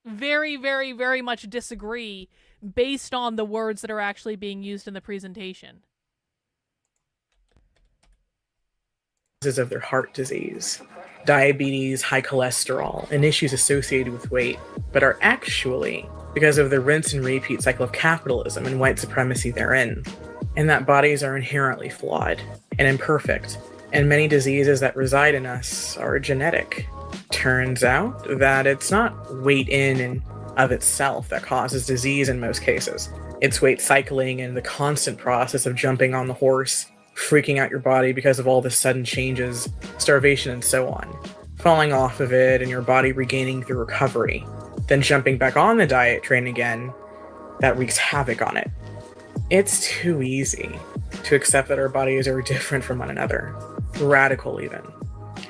very, very, very much disagree based on the words that are actually being used in the presentation. Of their heart disease, diabetes, high cholesterol, and issues associated with weight, but are actually because of the rinse and repeat cycle of capitalism and white supremacy therein. And that bodies are inherently flawed and imperfect, and many diseases that reside in us are genetic. Turns out that it's not weight in and of itself that causes disease in most cases. It's weight cycling and the constant process of jumping on the horse, freaking out your body because of all the sudden changes, starvation, and so on, falling off of it and your body regaining through recovery, then jumping back on the diet train again, that wreaks havoc on it. It's too easy to accept that our bodies are different from one another, radical even.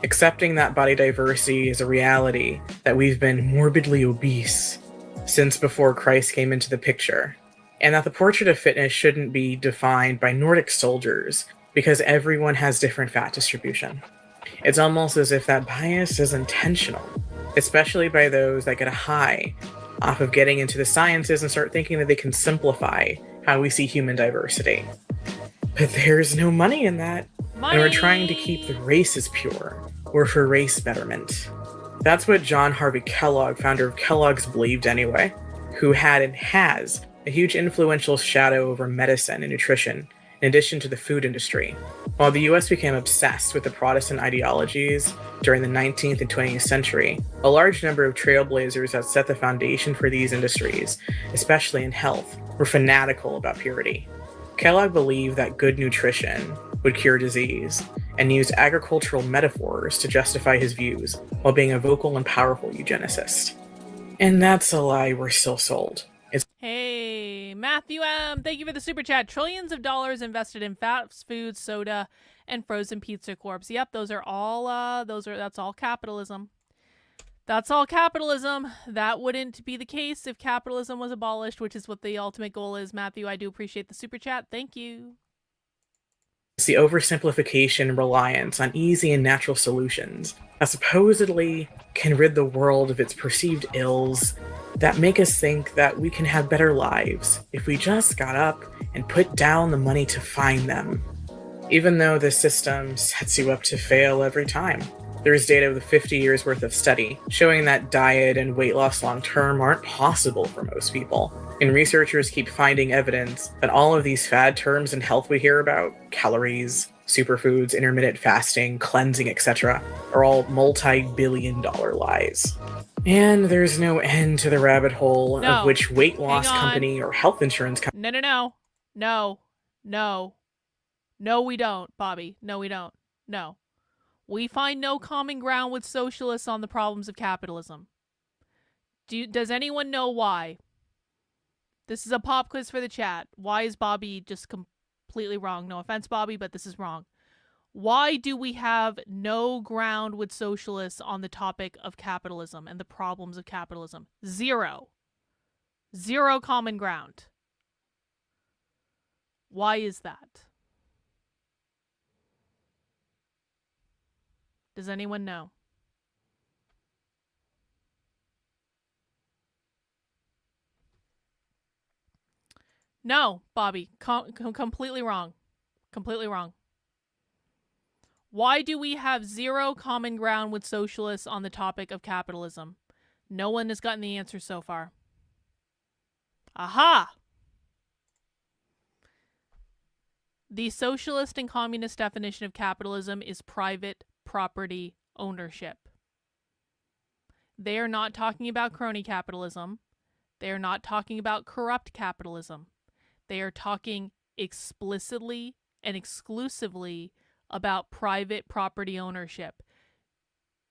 Accepting that body diversity is a reality that we've been morbidly obese since before Christ came into the picture, and that the portrait of fitness shouldn't be defined by Nordic soldiers because everyone has different fat distribution. It's almost as if that bias is intentional, especially by those that get a high off of getting into the sciences and start thinking that they can simplify how we see human diversity. But there's no money in that. Money. And we're trying to keep the races pure, or for race betterment. That's what John Harvey Kellogg, founder of Kellogg's, believed anyway, who had and has a huge influential shadow over medicine and nutrition, in addition to the food industry. While the US became obsessed with the Protestant ideologies during the 19th and 20th century, a large number of trailblazers that set the foundation for these industries, especially in health, were fanatical about purity. Kellogg believed that good nutrition would cure disease, and used agricultural metaphors to justify his views, while being a vocal and powerful eugenicist. And that's a lie we're still sold. Hey, Matthew M., thank you for the super chat. Trillions of dollars invested in fast food, soda, and frozen pizza corps. Yep, those are all, that's all capitalism. That's all capitalism. That wouldn't be the case if capitalism was abolished, which is what the ultimate goal is. Matthew, I do appreciate the super chat. Thank you. It's the oversimplification and reliance on easy and natural solutions that supposedly can rid the world of its perceived ills that make us think that we can have better lives if we just got up and put down the money to find them. Even though the system sets you up to fail every time. There's data with 50 years worth of study showing that diet and weight loss long-term aren't possible for most people. And researchers keep finding evidence that all of these fad terms in health we hear about, calories, superfoods, intermittent fasting, cleansing, etc., are all multi-billion-dollar lies. And there's no end to the rabbit hole of which weight loss company or health insurance company. No, we don't, Bobby. No, we don't. No. We find no common ground with socialists on the problems of capitalism. Does anyone know why? This is a pop quiz for the chat. Why is Bobby just completely wrong? No offense, Bobby, but this is wrong. Why do we have no ground with socialists on the topic of capitalism and the problems of capitalism? Zero. Zero common ground. Why is that? Does anyone know? No, Bobby. Completely wrong. Completely wrong. Why do we have zero common ground with socialists on the topic of capitalism? No one has gotten the answer so far. Aha! The socialist and communist definition of capitalism is private property ownership. They are not talking about crony capitalism. They are not talking about corrupt capitalism. They are talking explicitly and exclusively about private property ownership.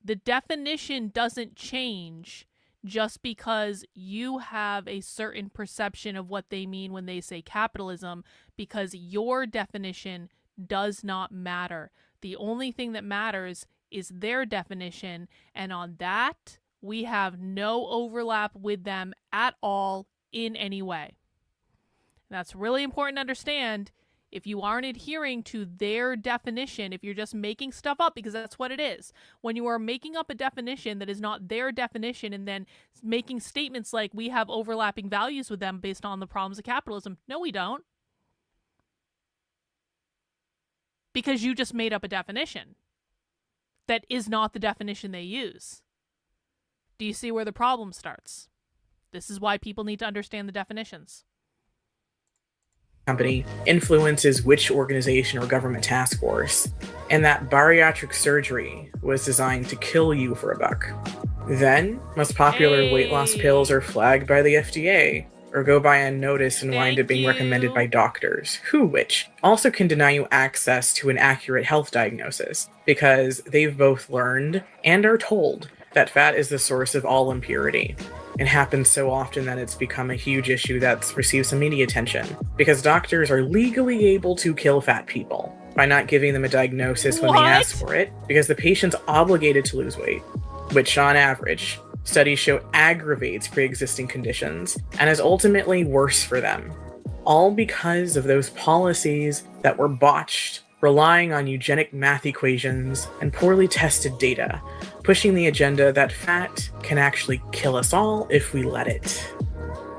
The definition doesn't change just because you have a certain perception of what they mean when they say capitalism, because your definition does not matter. The only thing that matters is their definition, and on that, we have no overlap with them at all in any way. That's really important to understand. If you aren't adhering to their definition, if you're just making stuff up, because that's what it is. When you are making up a definition that is not their definition and then making statements like we have overlapping values with them based on the problems of capitalism. No, we don't. Because you just made up a definition that is not the definition they use. Do you see where the problem starts? This is why people need to understand the definitions. Company influences which organization or government task force, and that bariatric surgery was designed to kill you for a buck. Then, most popular weight loss pills are flagged by the FDA, or go by unnoticed and wind up being recommended by doctors, which also can deny you access to an accurate health diagnosis, because they've both learned and are told that fat is the source of all impurity. It happens so often that it's become a huge issue that's received some media attention, because doctors are legally able to kill fat people by not giving them a diagnosis when they ask for it, because the patient's obligated to lose weight, which on average, studies show aggravates pre-existing conditions and is ultimately worse for them, all because of those policies that were botched relying on eugenic math equations and poorly tested data, pushing the agenda that fat can actually kill us all if we let it.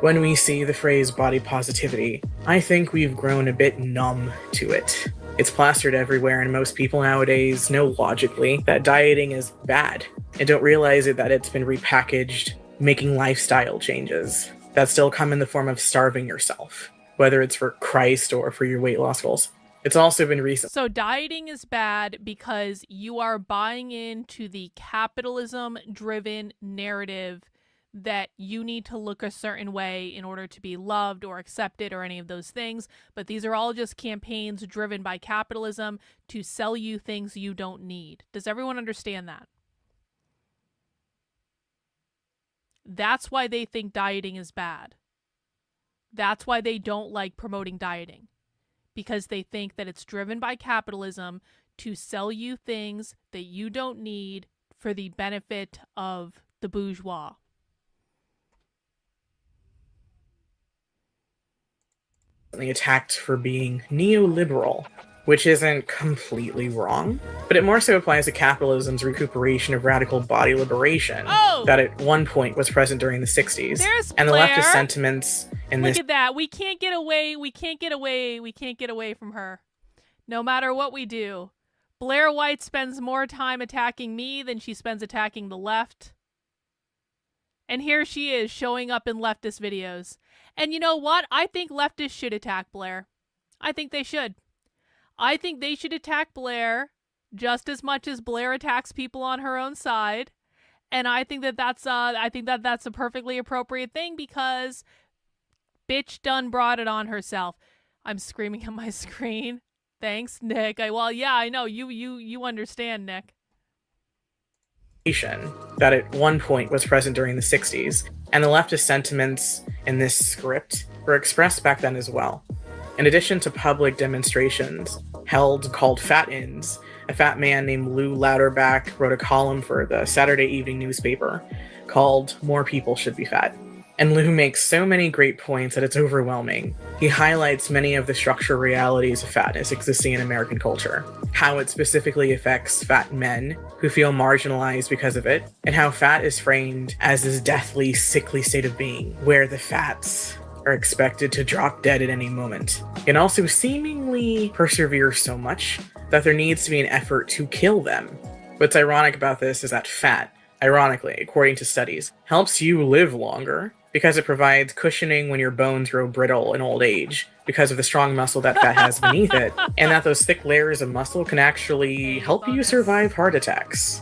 When we see the phrase body positivity, I think we've grown a bit numb to it. It's plastered everywhere, and most people nowadays know logically that dieting is bad, and don't realize that it's been repackaged, making lifestyle changes that still come in the form of starving yourself, whether it's for Christ or for your weight loss goals. It's also been recent. So dieting is bad because you are buying into the capitalism-driven narrative that you need to look a certain way in order to be loved or accepted or any of those things. But these are all just campaigns driven by capitalism to sell you things you don't need. Does everyone understand that? That's why they think dieting is bad. That's why they don't like promoting dieting. Because they think that it's driven by capitalism to sell you things that you don't need for the benefit of the bourgeois. Attacked for being neoliberal, which isn't completely wrong, but it more so applies to capitalism's recuperation of radical body liberation that at one point was present during the 60s. And the leftist sentiments in this— Look at that. We can't get away from her. No matter what we do. Blair White spends more time attacking me than she spends attacking the left. And here she is showing up in leftist videos. And you know what? I think leftists should attack Blair. I think they should. I think they should attack Blair just as much as Blair attacks people on her own side. And I think that that's a perfectly appropriate thing because bitch done brought it on herself. I'm screaming at my screen. Thanks, Nick. Well, yeah, I know. You understand, Nick. That at one point was present during the 60s, and the leftist sentiments in this script were expressed back then as well. In addition to public demonstrations held called Fat-Ins, a fat man named Lou Louderback wrote a column for the Saturday evening newspaper called More People Should Be Fat. And Lou makes so many great points that it's overwhelming. He highlights many of the structural realities of fatness existing in American culture, how it specifically affects fat men who feel marginalized because of it, and how fat is framed as this deathly, sickly state of being, where the fats are expected to drop dead at any moment, and also seemingly persevere so much that there needs to be an effort to kill them. What's ironic about this is that fat, ironically, according to studies, helps you live longer, because it provides cushioning when your bones grow brittle in old age because of the strong muscle that fat has beneath it, and that those thick layers of muscle can actually help you survive heart attacks.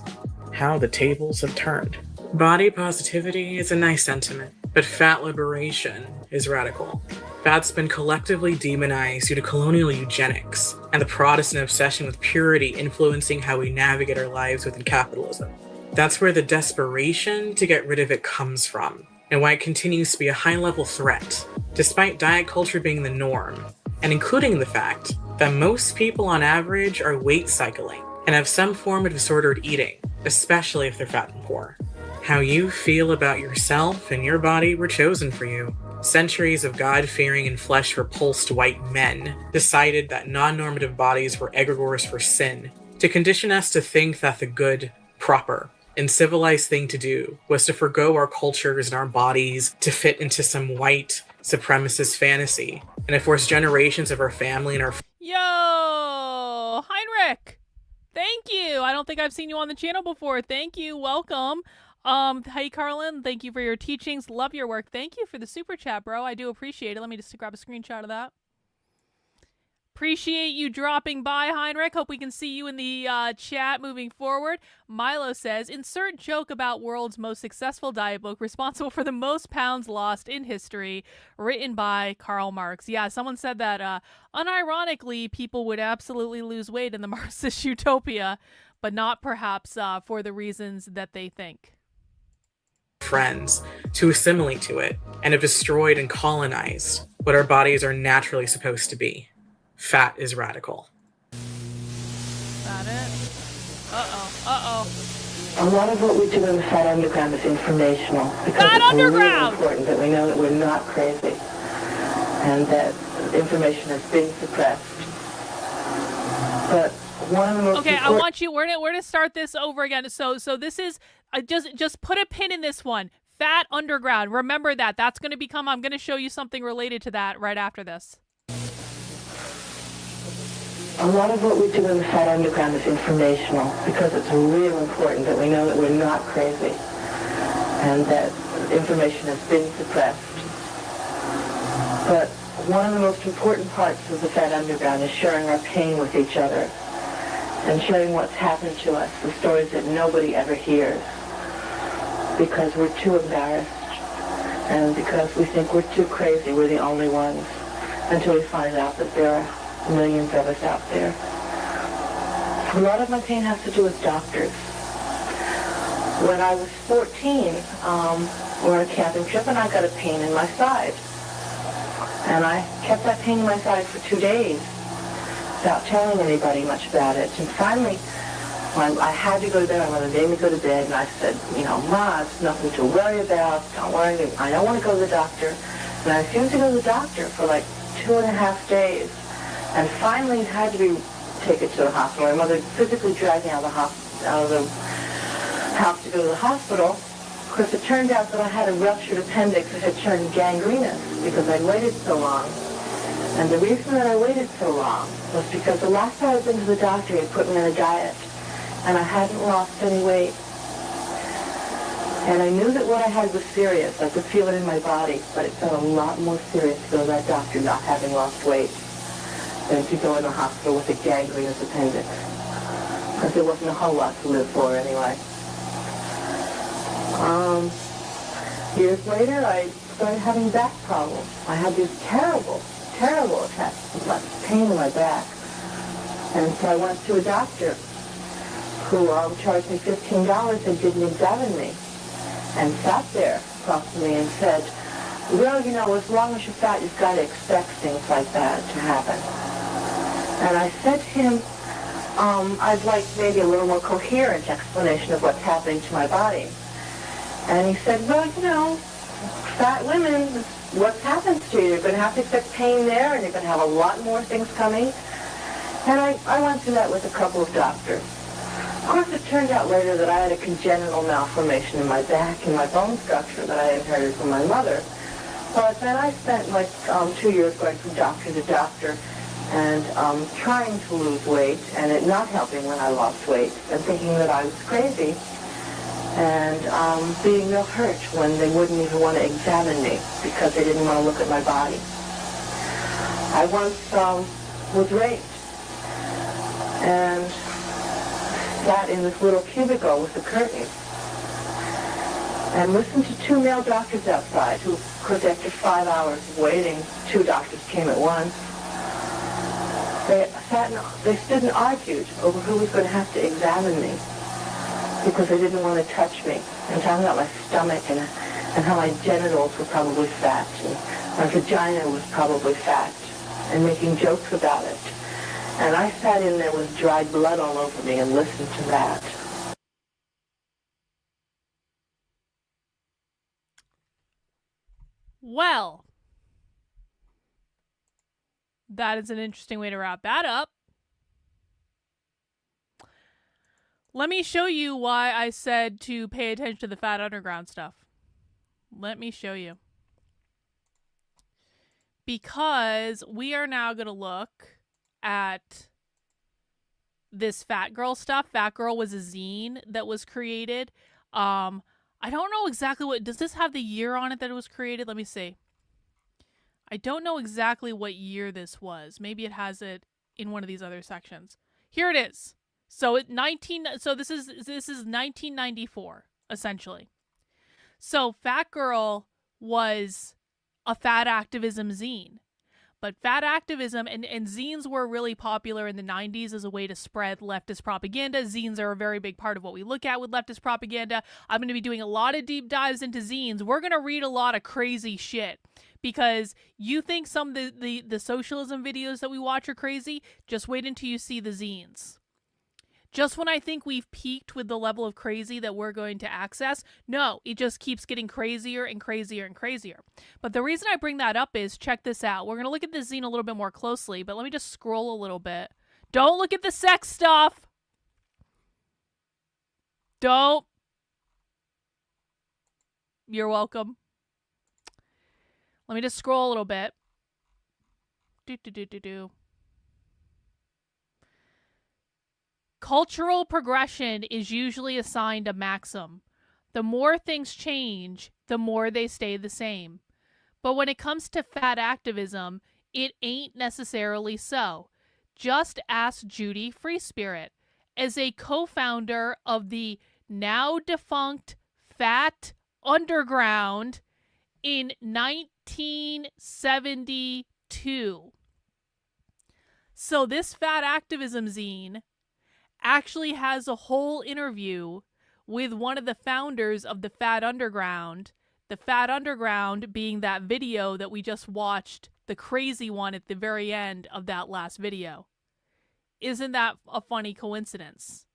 How the tables have turned. Body positivity is a nice sentiment, but fat liberation is radical. Fat's been collectively demonized due to colonial eugenics and the Protestant obsession with purity influencing how we navigate our lives within capitalism. That's where the desperation to get rid of it comes from, and why it continues to be a high-level threat, despite diet culture being the norm, and including the fact that most people on average are weight cycling and have some form of disordered eating, especially if they're fat and poor. How you feel about yourself and your body were chosen for you. Centuries of God-fearing and flesh-repulsed white men decided that non-normative bodies were egregores for sin, to condition us to think that the good, proper, and civilized thing to do was to forgo our cultures and our bodies to fit into some white supremacist fantasy, and to force generations of our family and our— Yo, Heinrich, thank you. I don't think I've seen you on the channel before. Thank you. Welcome. Hey, Carlin, thank you for your teachings. Love your work. Thank you for the super chat, bro. I do appreciate it. Let me just grab a screenshot of that. Appreciate you dropping by, Heinrich. Hope we can see you in the chat moving forward. Milo says, insert joke about world's most successful diet book responsible for the most pounds lost in history, written by Karl Marx. Yeah, someone said that unironically, people would absolutely lose weight in the Marxist utopia, but not perhaps for the reasons that they think. Friends to assimilate to it and have destroyed and colonized what our bodies are naturally supposed to be. Fat is radical. That it? Uh-oh. A lot of what we do in the Fat Underground is informational because Fat it's Underground! really important that we know that we're not crazy and that information is being suppressed. But one of the most Okay, I important... want you. We're gonna start this over again. So this is just put a pin in this one. Fat Underground. Remember that. That's gonna become. I'm gonna show you something related to that right after this. A lot of what we do in the Fat Underground is informational because it's real important that we know that we're not crazy and that information has been suppressed. But one of the most important parts of the Fat Underground is sharing our pain with each other and sharing what's happened to us, the stories that nobody ever hears because we're too embarrassed and because we think we're too crazy, we're the only ones, until we find out that there are millions of us out there. A lot of my pain has to do with doctors. When I was 14, we were on a camping trip and I got a pain in my side. And I kept that pain in my side for 2 days without telling anybody much about it. And finally, when I had to go to bed, my mother made me go to bed, and I said, Ma, it's nothing to worry about. Don't worry. I don't want to go to the doctor. And I refused to go to the doctor for like 2.5 days. And finally had to be taken to the hospital. My mother physically dragged me out of the house to go to the hospital. Of course, it turned out that I had a ruptured appendix that had turned gangrenous because I'd waited so long. And the reason that I waited so long was because the last time I'd been to the doctor, he put me on a diet, and I hadn't lost any weight. And I knew that what I had was serious. I could feel it in my body, but it felt a lot more serious to go to that doctor not having lost weight than to go in the hospital with a gangrenous appendix. Because there wasn't a whole lot to live for anyway. Years later, I started having back problems. I had these terrible, terrible attacks of pain in my back. And so I went to a doctor who charged me $15 and didn't examine me. And sat there across from me and said, well, as long as you're fat, you've got to expect things like that to happen. And I said to him, I'd like maybe a little more coherent explanation of what's happening to my body. And he said, well, fat women, what happens to you? You're going to have to expect pain there, and you're going to have a lot more things coming. And I went through that with a couple of doctors. Of course, it turned out later that I had a congenital malformation in my back and my bone structure that I inherited from my mother. But then I spent 2 years going from doctor to doctor and trying to lose weight and it not helping when I lost weight and thinking that I was crazy and being real hurt when they wouldn't even want to examine me because they didn't want to look at my body. I once was raped and sat in this little cubicle with a curtain and listened to 2 male doctors outside who, of course, after 5 hours of waiting, 2 doctors came at once. They stood and argued over who was going to have to examine me because they didn't want to touch me and talking about my stomach and how my genitals were probably fat and my vagina was probably fat and making jokes about it. And I sat in there with dried blood all over me and listened to that. Well, that is an interesting way to wrap that up. Let me show you why I said to pay attention to the Fat Underground stuff. Let me show you. Because we are now going to look at this Fat Girl stuff. Fat Girl was a zine that was created. I don't know exactly what... Does this have the year on it that it was created? Let me see. I don't know exactly what year this was. Maybe it has it in one of these other sections. Here it is. So this is 1994 essentially. So Fat Girl was a fat activism zine. But fat activism and zines were really popular in the 90s as a way to spread leftist propaganda. Zines are a very big part of what we look at with leftist propaganda. I'm going to be doing a lot of deep dives into zines. We're going to read a lot of crazy shit because you think some of the socialism videos that we watch are crazy. Just wait until you see the zines. Just when I think we've peaked with the level of crazy that we're going to access, no, it just keeps getting crazier and crazier and crazier. But the reason I bring that up is, check this out. We're going to look at this zine a little bit more closely, but let me just scroll a little bit Don't look at the sex stuff. Don't. You're welcome. Let me just scroll a little bit. Do. Cultural progression is usually assigned a maxim. The more things change, the more they stay the same. But when it comes to fat activism, it ain't necessarily so. Just ask Judy Freespirit. As a co-founder of the now defunct Fat Underground in 1972. So this fat activism zine actually has a whole interview with one of the founders of the Fat Underground. The Fat Underground being that video that we just watched, the crazy one at the very end of that last video. Isn't that a funny coincidence?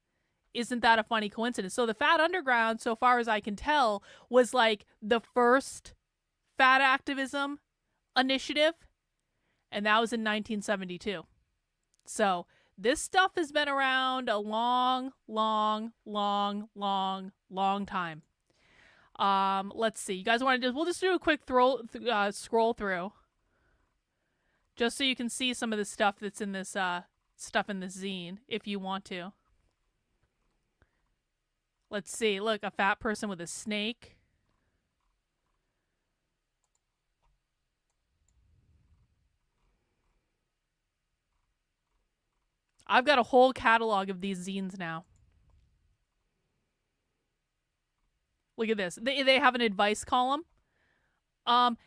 Isn't that a funny coincidence? So the Fat Underground, so far as I can tell, was like the first fat activism initiative, and that was in 1972. So this stuff has been around a long time. Let's see. You guys want to we'll just do a quick scroll through, just so you can see some of the stuff that's in this zine, if you want to. Let's see. Look, a fat person with a snake. I've got a whole catalog of these zines now. Look at this. They have an advice column.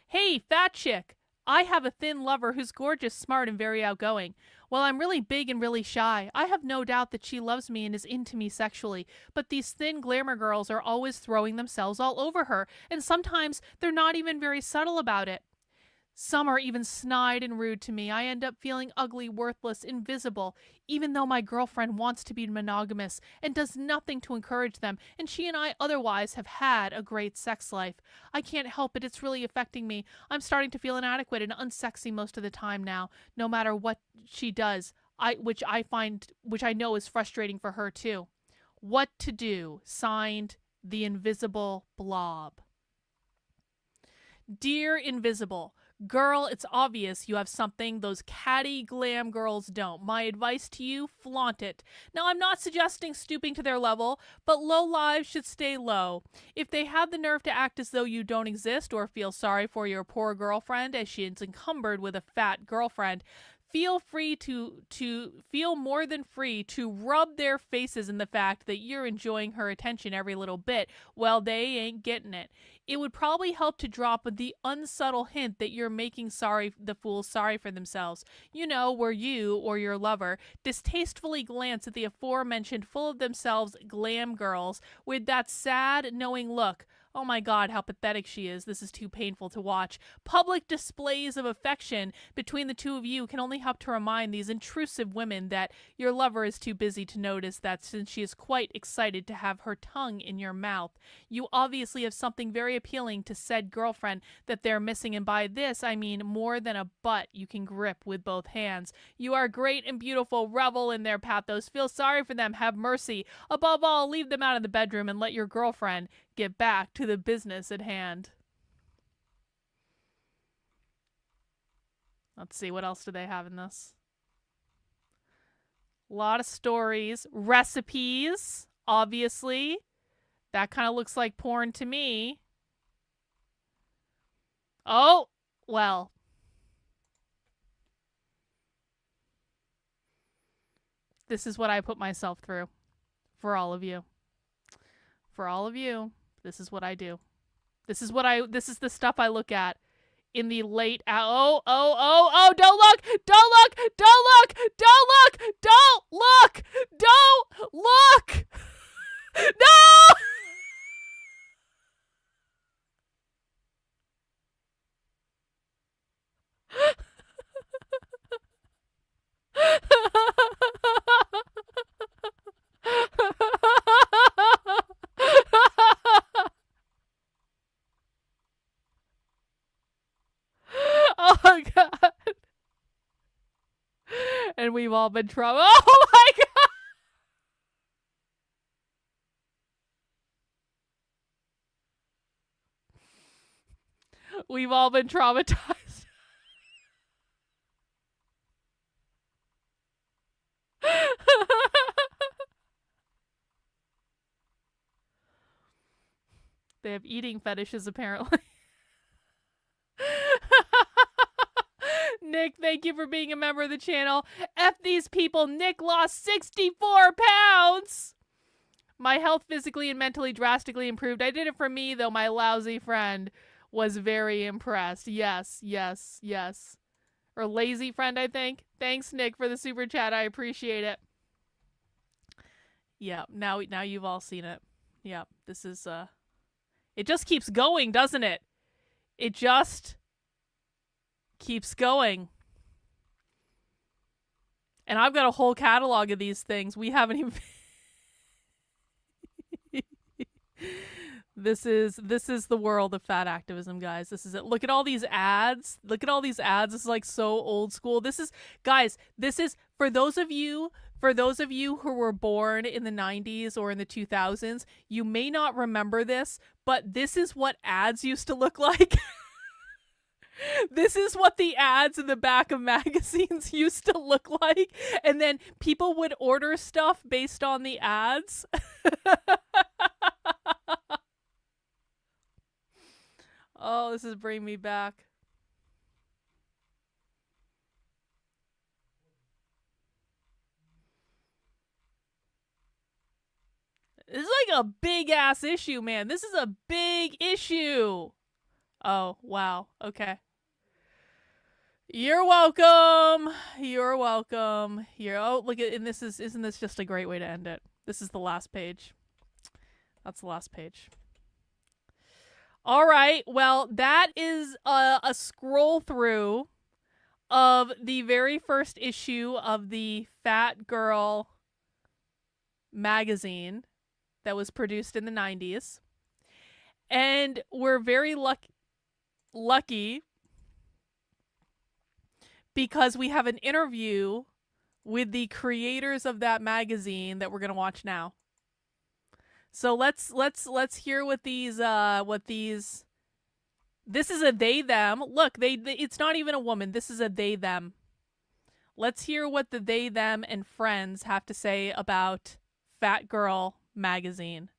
Hey, fat chick. I have a thin lover who's gorgeous, smart, and very outgoing. While I'm really big and really shy, I have no doubt that she loves me and is into me sexually, but these thin glamour girls are always throwing themselves all over her, and sometimes they're not even very subtle about it. Some are even snide and rude to me. I end up feeling ugly, worthless, invisible, even though my girlfriend wants to be monogamous and does nothing to encourage them, and she and I otherwise have had a great sex life. I can't help it. It's really affecting me. I'm starting to feel inadequate and unsexy most of the time now, no matter what she does, which I know is frustrating for her too. What to do? Signed, The Invisible Blob. Dear Invisible, girl, it's obvious you have something those catty glam girls don't. My advice to you, flaunt it. Now, I'm not suggesting stooping to their level, but low lives should stay low. If they have the nerve to act as though you don't exist or feel sorry for your poor girlfriend as she is encumbered with a fat girlfriend, feel more than free to rub their faces in the fact that you're enjoying her attention every little bit while they ain't getting it. It would probably help to drop the unsubtle hint that you're making the fools sorry for themselves. You know, where you or your lover distastefully glance at the aforementioned full of themselves glam girls with that sad, knowing look. Oh my God, how pathetic she is. This is too painful to watch. Public displays of affection between the two of you can only help to remind these intrusive women that your lover is too busy to notice that since she is quite excited to have her tongue in your mouth. You obviously have something very appealing to said girlfriend that they're missing, and by this I mean more than a butt you can grip with both hands. You are great and beautiful. Revel in their pathos. Feel sorry for them. Have mercy. Above all, leave them out of the bedroom and let your girlfriend get back to the business at hand. Let's see, what else do they have in this? A lot of stories. Recipes, obviously. That kind of looks like porn to me. Oh, well. This is what I put myself through. For all of you. For all of you. This is what I do. This is the stuff I look at in the late don't look! Don't look! Don't look! Don't look! Don't look! Don't look! Don't look! No! we've all been traumatized. Oh my God. We've all been traumatized. They have eating fetishes, apparently. Nick, thank you for being a member of the channel. F these people. Nick lost 64 pounds. My health physically and mentally drastically improved. I did it for me, though my lousy friend was very impressed. Yes, yes, yes. Or lazy friend, I think. Thanks, Nick, for the super chat. I appreciate it. Yeah, now you've all seen it. Yeah, this is, it just keeps going, doesn't it? It just keeps going. And I've got a whole catalog of these things. We haven't even... This is the world of fat activism, guys. This is it. Look at all these ads. Look at all these ads. This is like so old school. This is, guys, this is for those of you who were born in the 90s or in the 2000s, you may not remember this, but this is what ads used to look like. This is what the ads in the back of magazines used to look like. And then people would order stuff based on the ads. Oh, this is bringing me back. This is like a big ass issue, man. This is a big issue. Oh, wow. Okay. You're welcome. You're welcome. Here. Oh, look at, and isn't this just a great way to end it? This is the last page. That's the last page. All right. Well, that is a scroll through of the very first issue of the Fat Girl magazine that was produced in the 90s. And we're very lucky because we have an interview with the creators of that magazine that we're going to watch now. So let's hear what these this is a they them. Look, it's not even a woman. This is a they them. Let's hear what the they them and friends have to say about Fat Girl magazine.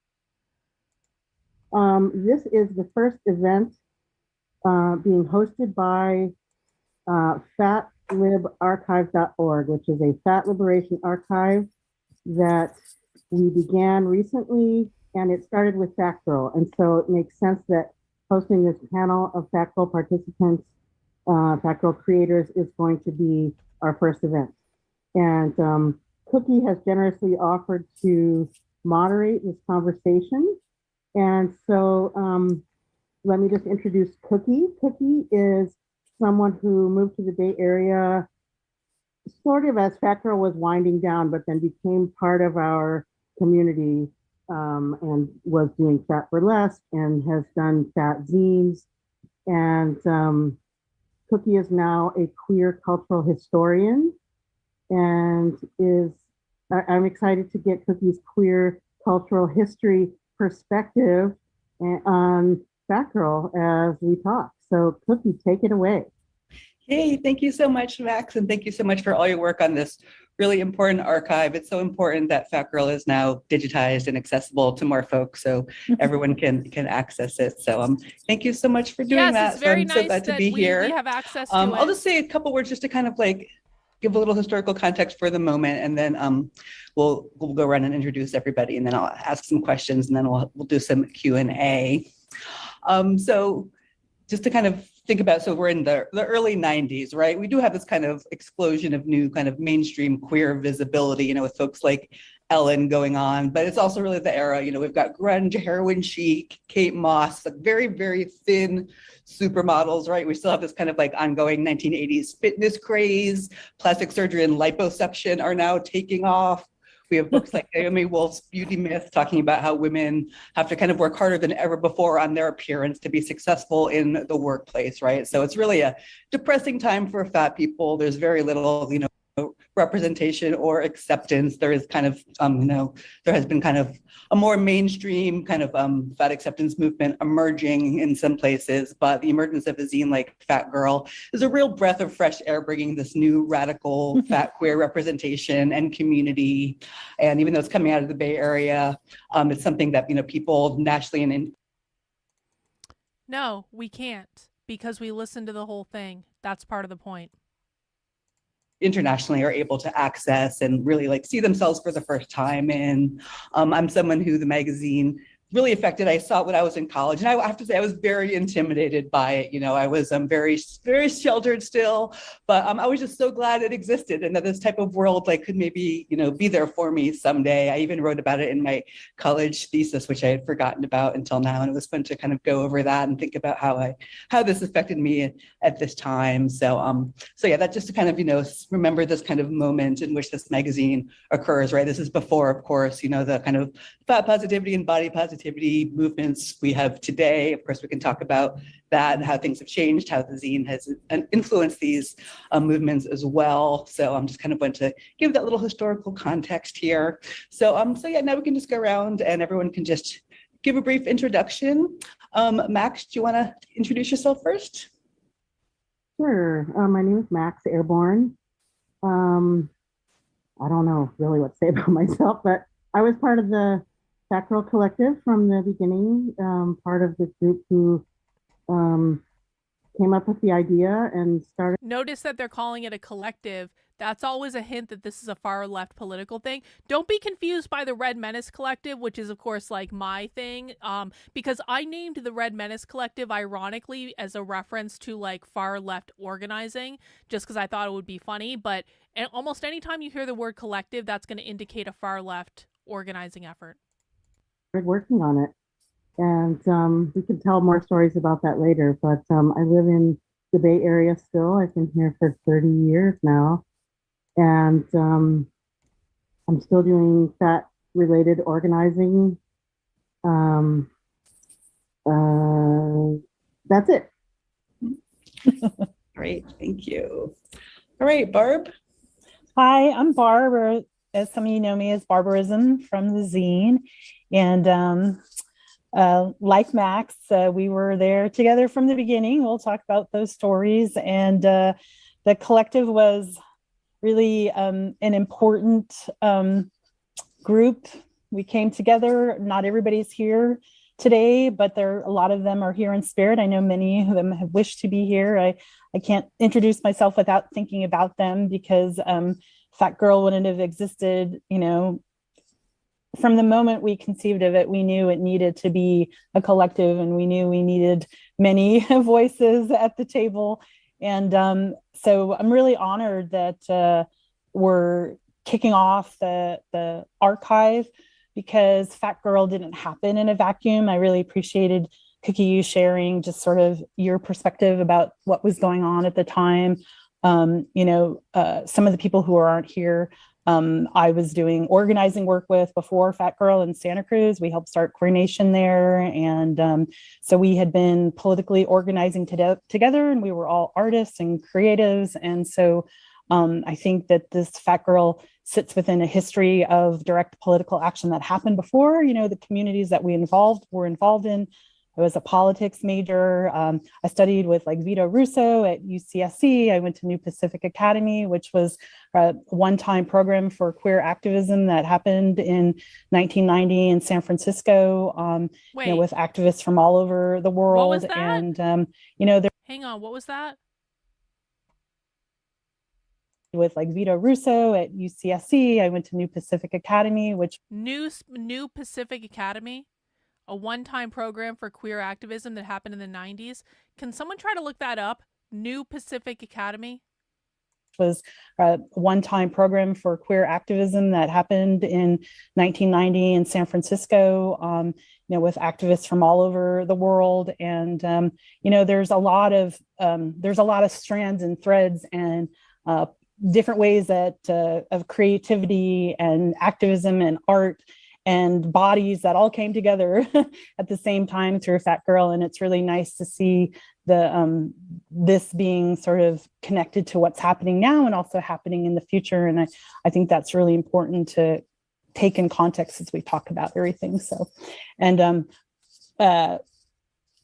This is the first event being hosted by fatlibarchive.org, which is a fat liberation archive that we began recently, and it started with Fat Girl. And so it makes sense that hosting this panel of Fat Girl participants, Fat Girl creators, is going to be our first event. And Cookie has generously offered to moderate this conversation. And so let me just introduce Cookie. Cookie is someone who moved to the Bay Area sort of as Fat Girl was winding down, but then became part of our community and was doing fat burlesque and has done fat zines. And Cookie is now a queer cultural historian and I'm excited to get Cookie's queer cultural history perspective on Fat Girl as we talk. So Cookie, take it away. Hey, thank you so much, Max, and thank you so much for all your work on this really important archive. It's so important that Fat Girl is now digitized and accessible to more folks so everyone can access it. So thank you so much for doing that. It's very I'm nice so glad to be here. We have access to I'll it. just say a couple words just to kind of like give a little historical context for the moment, and then we'll go around and introduce everybody, and then I'll ask some questions, and then we'll do some Q&A. So just to kind of think about, so we're in the early 90s, right? We do have this kind of explosion of new kind of mainstream queer visibility, you know, with folks like Ellen going on, but it's also really the era, you know, we've got grunge, heroin chic, Kate Moss, like very, very thin supermodels, right? We still have this kind of like ongoing 1980s fitness craze, plastic surgery and liposuction are now taking off. We have books like Naomi Wolf's Beauty Myth talking about how women have to kind of work harder than ever before on their appearance to be successful in the workplace, right? So it's really a depressing time for fat people. There's very little, you know, representation or acceptance. There is kind of, there has been kind of a more mainstream kind of fat acceptance movement emerging in some places, but the emergence of a zine like Fat Girl is a real breath of fresh air, bringing this new radical fat queer representation and community. And even though it's coming out of the Bay Area, it's something that, people nationally and No, we can't, because we listened to the whole thing. That's part of the point. Internationally are able to access and really like see themselves for the first time. And I'm someone who the magazine really affected. I saw it when I was in college, and I have to say I was very intimidated by it. I was very, very sheltered still, but I was just so glad it existed and that this type of world could maybe, be there for me someday. I even wrote about it in my college thesis, which I had forgotten about until now. And it was fun to kind of go over that and think about how this affected me at this time. So yeah, that just to kind of, remember this kind of moment in which this magazine occurs, right? This is before, of course, the kind of fat positivity and body positivity movements we have today. Of course, we can talk about that and how things have changed, how the zine has influenced these movements as well. So I'm just kind of want to give that little historical context here. So yeah, now we can just go around and everyone can just give a brief introduction. Max, do you want to introduce yourself first? Sure. My name is Max Airborne. I don't know really what to say about myself, but I was part of the Fat Girl Collective from the beginning, part of this group who came up with the idea and started. Notice that they're calling it a collective. That's always a hint that this is a far left political thing. Don't be confused by the Red Menace Collective, which is of course like my thing, because I named the Red Menace Collective ironically as a reference to like far left organizing, just because I thought it would be funny. But almost anytime you hear the word collective, that's going to indicate a far left organizing effort. Working on it, and we can tell more stories about that later, but I live in the Bay Area still. I've been here for 30 years now, and I'm still doing fat related organizing. That's it. Great, thank you. All right, Barb. Hi, I'm Barb, or as some of you know me as Barbarism from the zine. And like Max, we were there together from the beginning. We'll talk about those stories. And the collective was really an important group. We came together. Not everybody's here today, but a lot of them are here in spirit. I know many of them have wished to be here. I can't introduce myself without thinking about them, because Fat Girl wouldn't have existed, from the moment we conceived of it. We knew it needed to be a collective, and we knew we needed many voices at the table. And so I'm really honored that we're kicking off the archive, because Fat Girl didn't happen in a vacuum. I really appreciated Cookie, you sharing just sort of your perspective about what was going on at the time. Some of the people who aren't here, I was doing organizing work with before Fat Girl in Santa Cruz. We helped start Queer Nation there. And so we had been politically organizing together, and we were all artists and creatives. And so I think that this Fat Girl sits within a history of direct political action that happened before, the communities that we were involved in. I was a politics major. I studied with Vito Russo at UCSC. I went to New Pacific Academy, which was a one-time program for queer activism that happened in 1990 in San Francisco, with activists from all over the world. What was that? And, hang on, what was that? With Vito Russo at UCSC. I went to New Pacific Academy, which New Pacific Academy? A one-time program for queer activism that happened in the 90s. Can someone try to look that up? New Pacific Academy? Was a one-time program for queer activism that happened in 1990 in San Francisco, with activists from all over the world. And, there's a lot of strands and threads and different ways that of creativity and activism and art and bodies that all came together at the same time through Fat Girl. And it's really nice to see this being sort of connected to what's happening now and also happening in the future. And I think that's really important to take in context as we talk about everything. So, and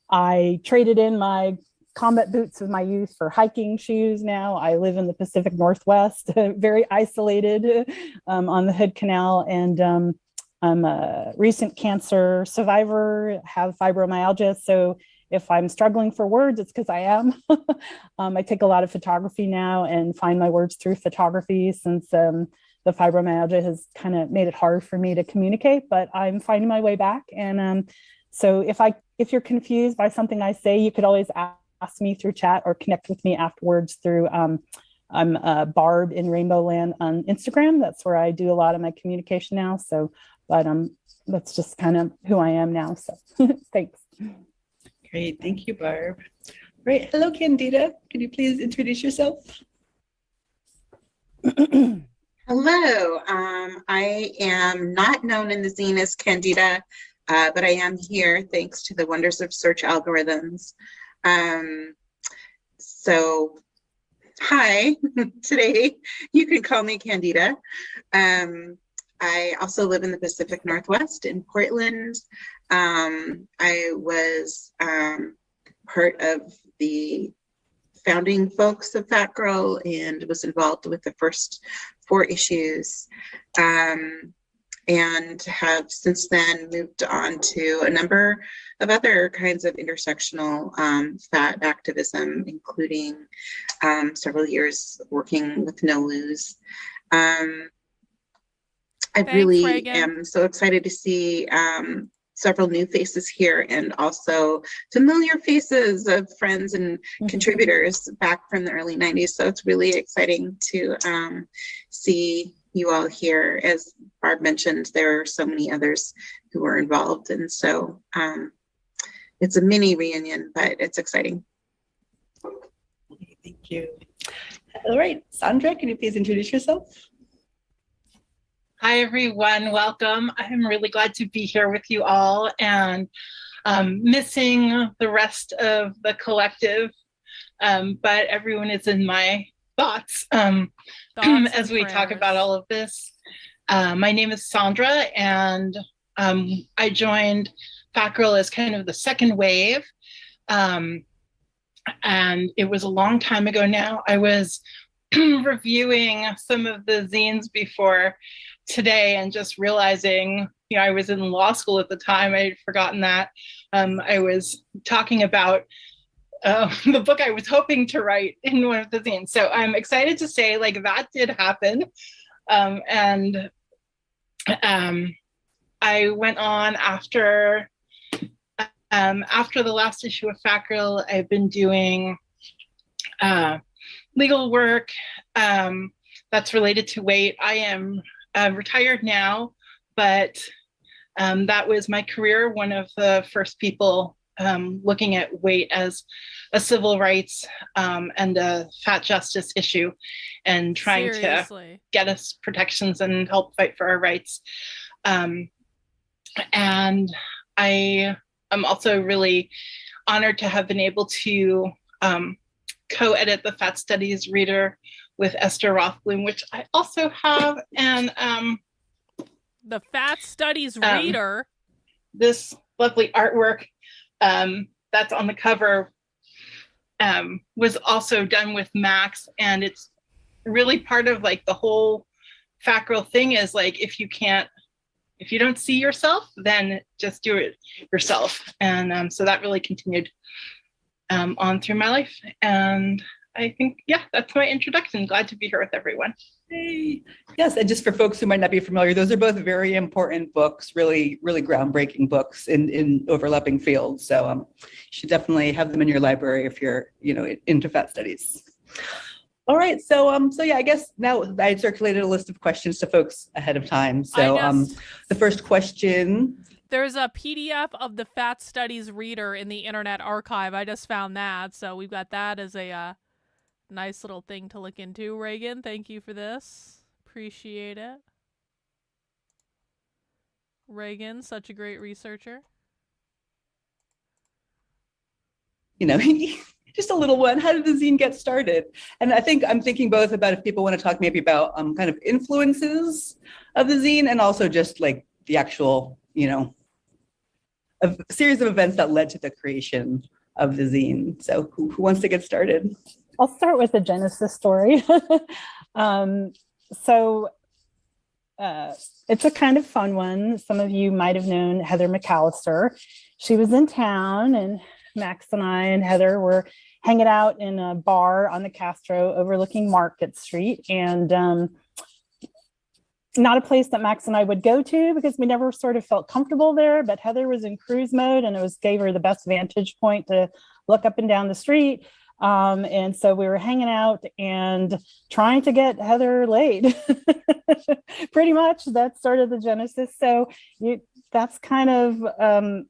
I traded in my combat boots of my youth for hiking shoes now. I live in the Pacific Northwest, very isolated on the Hood Canal. And I'm a recent cancer survivor, have fibromyalgia. So if I'm struggling for words, it's because I am. I take a lot of photography now and find my words through photography, since the fibromyalgia has kind of made it hard for me to communicate, but I'm finding my way back. And so if you're confused by something I say, you could always ask me through chat or connect with me afterwards through, I'm Barb in Rainbow Land on Instagram. That's where I do a lot of my communication now. So, but that's just kind of who I am now. So thanks. Great, thank you, Barb. Right, hello, Candida. Could you please introduce yourself? Hello, I am not known in the zine as Candida, but I am here thanks to the wonders of search algorithms. So, hi, today you can call me Candida. I also live in the Pacific Northwest in Portland. I was part of the founding folks of Fat Girl and was involved with the first 4 issues, and have since then moved on to a number of other kinds of intersectional fat activism, including several years working with No Lose. I really Reagan. am so excited to see several new faces here, and also familiar faces of friends and contributors back from the early 90s. So it's really exciting to see you all here. As Barb mentioned, there are so many others who were involved. And so it's a mini reunion, but it's exciting. Thank you. All right, Sandra, can you please introduce yourself? Hi, everyone. Welcome. I'm really glad to be here with you all, and missing the rest of the collective, but everyone is in my thoughts as we talk about all of this. My name is Sandra, and I joined Fat Girl as kind of the second wave, and it was a long time ago now. I was reviewing some of the zines before today and just realizing, I was in law school at the time. I had forgotten that. I was talking about the book I was hoping to write in one of the zines. So I'm excited to say, like, that did happen. And I went on after the last issue of Fat Girl. I've been doing legal work that's related to weight. I am retired now, but that was my career. One of the first people looking at weight as a civil rights and a fat justice issue, and trying to get us protections and help fight for our rights. And I am also really honored to have been able to co-edit the Fat Studies Reader with Esther Rothblum, which I also have. And the Fat Studies Reader, this lovely artwork that's on the cover was also done with Max, and it's really part of like the whole Fat Girl thing is like, if you don't see yourself, then just do it yourself. And so that really continued on through my life. And I think, that's my introduction. Glad to be here with everyone. Hey. Yes, and just for folks who might not be familiar, those are both very important books, really, really groundbreaking books in overlapping fields. So you should definitely have them in your library if you're, into fat studies. All right, so I guess now I circulated a list of questions to folks ahead of time. So the first question. There's a PDF of the Fat Studies Reader in the Internet Archive. I just found that, so we've got that as a nice little thing to look into. Reagan, thank you for this. Appreciate it. Reagan, such a great researcher. just a little one. How did the zine get started? And I think I'm thinking both about if people want to talk maybe about kind of influences of the zine and also just like the actual, a series of events that led to the creation of the zine. So who wants to get started? I'll start with the genesis story. It's a kind of fun one. Some of you might have known Heather McAllister. She was in town, and Max and I and Heather were hanging out in a bar on the Castro overlooking Market Street, and not a place that Max and I would go to because we never sort of felt comfortable there, but Heather was in cruise mode and gave her the best vantage point to look up and down the street. And so we were hanging out and trying to get Heather laid. Pretty much that's sort of the genesis. So that's kind of,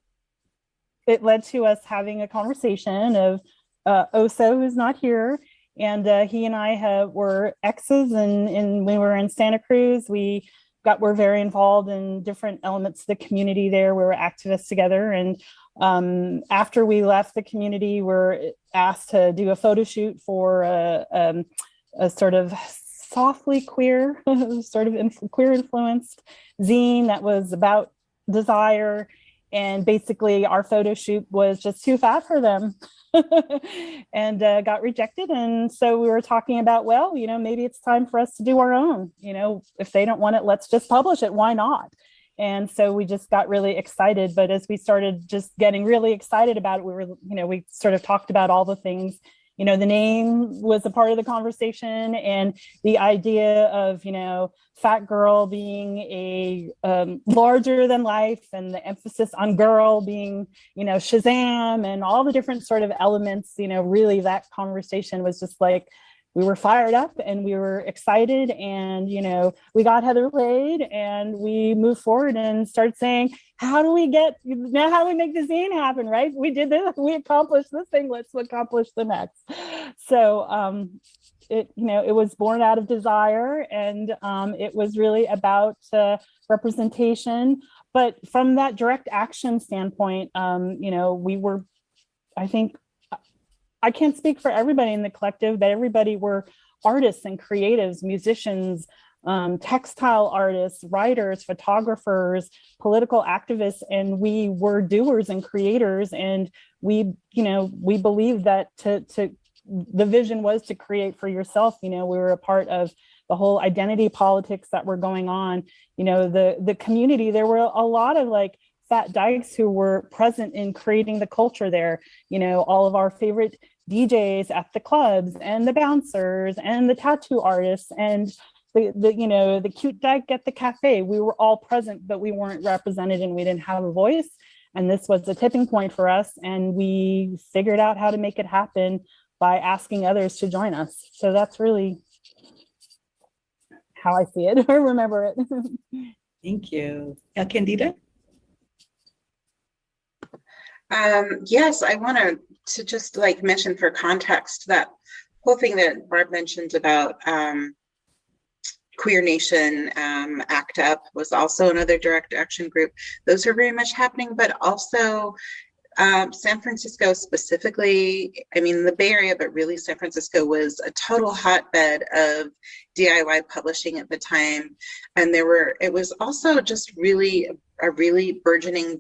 it led to us having a conversation of Oso, who's not here. And he and I were exes, and when we were in Santa Cruz, were very involved in different elements of the community there. We were activists together. And after we left the community, we're asked to do a photo shoot for a sort of softly queer, sort of queer influenced zine that was about desire. And basically our photo shoot was just too fat for them and got rejected. And so we were talking about, well, maybe it's time for us to do our own. If they don't want it, let's just publish it. Why not? And so we just got really excited. But as we started just getting really excited about it, we sort of talked about all the things. The name was a part of the conversation, and the idea of, fat girl being a larger than life, and the emphasis on girl being, Shazam, and all the different sort of elements, really that conversation was just like, we were fired up and we were excited, and, we got Heather laid, and we moved forward and started saying, how do we make the zine happen, right? We did this, we accomplished this thing, let's accomplish the next. So it was born out of desire, and it was really about representation. But from that direct action standpoint, we were, I think, I can't speak for everybody in the collective, but everybody were artists and creatives, musicians, textile artists, writers, photographers, political activists, and we were doers and creators. And we believed that the vision was to create for yourself. We were a part of the whole identity politics that were going on. The community, there were a lot of fat dykes who were present in creating the culture there. All of our favorite DJs at the clubs, and the bouncers, and the tattoo artists, and the cute dyke at the cafe. We were all present, but we weren't represented, and we didn't have a voice. And this was a tipping point for us, and we figured out how to make it happen by asking others to join us. So that's really how I see it or remember it. Thank you. Candida? Yes, I want to just mention for context that whole thing that Barb mentioned about Queer Nation, ACT UP was also another direct action group. Those are very much happening, but also San Francisco specifically, the Bay Area, but really San Francisco was a total hotbed of DIY publishing at the time. And it was also just really a really burgeoning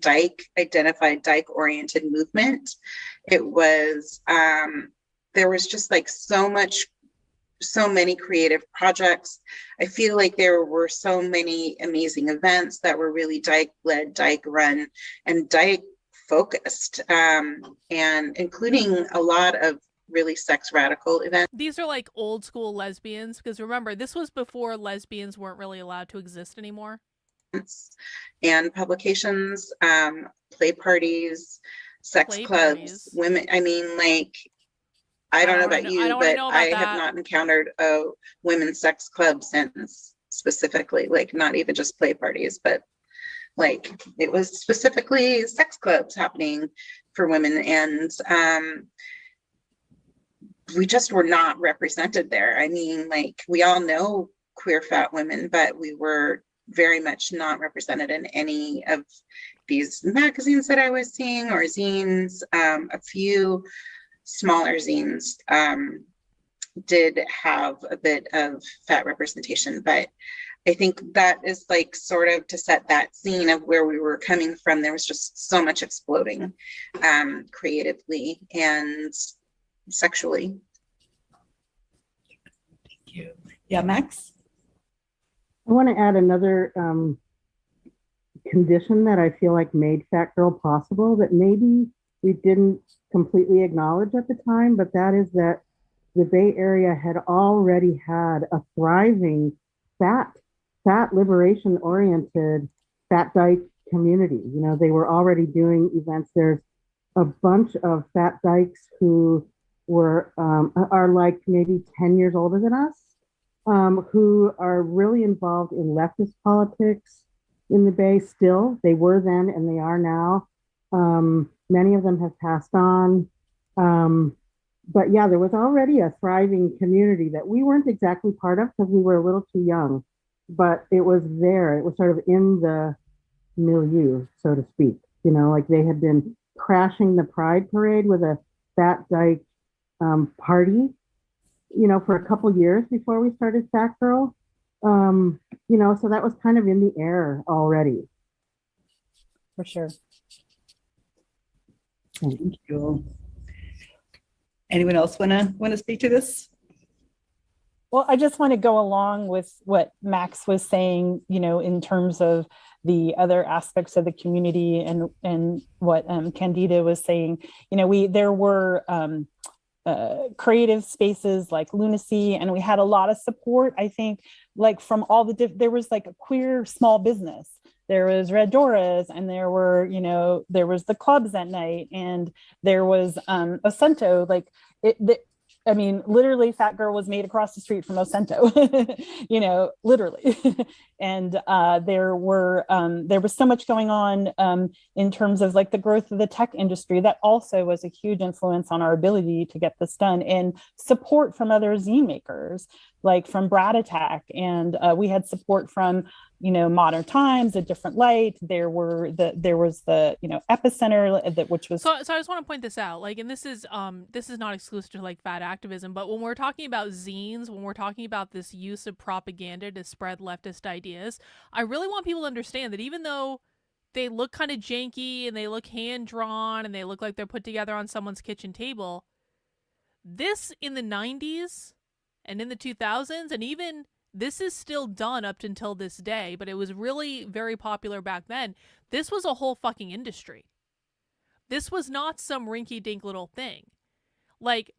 identified dyke-oriented movement. It was, there was just so many creative projects. I feel like there were so many amazing events that were really dyke-led, dyke-run, and dyke-focused, and including a lot of really sex radical events. These are old school lesbians, because remember, this was before lesbians weren't really allowed to exist anymore. And publications, play parties, sex clubs, women. I don't know about you, but I have not encountered a women's sex club since, specifically, not even just play parties, but it was specifically sex clubs happening for women. And we just were not represented there. We all know queer fat women, but we were very much not represented in any of these magazines that I was seeing or zines. A few smaller zines did have a bit of fat representation, but I think that is like sort of to set that scene of where we were coming from. There was just so much exploding creatively and sexually. Thank you. Yeah, Max? I want to add another condition that I feel like made Fat Girl possible that maybe we didn't completely acknowledge at the time, but that is that the Bay Area had already had a thriving fat liberation oriented fat dyke community. You know, they were already doing events. There's a bunch of fat dykes who are like maybe 10 years older than us, who are really involved in leftist politics in the Bay still. They were then and they are now. Many of them have passed on. But yeah, there was already a thriving community that we weren't exactly part of because we were a little too young, but it was there. It was sort of in the milieu, so to speak. You know, like they had been crashing the Pride Parade with a fat dyke party, you know, for a couple years before we started Fat Girl. You know, so that was kind of in the air already. For sure. Thank you. Anyone else want to speak to this? Well, I just want to go along with what Max was saying, you know, in terms of the other aspects of the community and what Candida was saying. You know, there were creative spaces like Lunacy, and we had a lot of support, I think, like from all there was like a queer small business. There was Red Doras, and there were, you know, there was the clubs at night, and there was Osento. Like I mean, literally, Fat Girl was made across the street from Osento, you know, literally. And there was so much going on in terms of like the growth of the tech industry that also was a huge influence on our ability to get this done, and support from other zine makers, like from Brad Attack. And we had support from, you know, Modern Times, A Different Light. There was the, you know, Epicenter, which was. So I just want to point this out, like, and this is not exclusive to like fat activism, but when we're talking about zines, when we're talking about this use of propaganda to spread leftist ideas, I really want people to understand that even though they look kind of janky and they look hand drawn and they look like they're put together on someone's kitchen table, this in the 90s and in the 2000s, and even this is still done up until this day, but it was really very popular back then. This was a whole fucking industry. This was not some rinky-dink little thing. Like,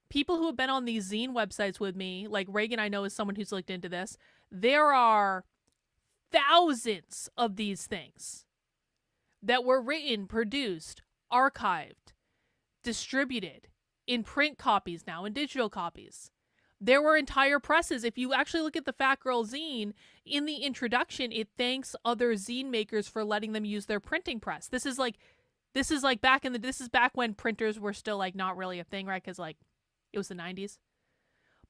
people who have been on these zine websites with me, like Reagan I know is someone who's looked into this, there are thousands of these things that were written, produced, archived, distributed in print copies now, in digital copies. There were entire presses. If you actually look at the Fat Girl zine, in the introduction, it thanks other zine makers for letting them use their printing press. This is back when printers were still like not really a thing, right? Because like it was the 90s.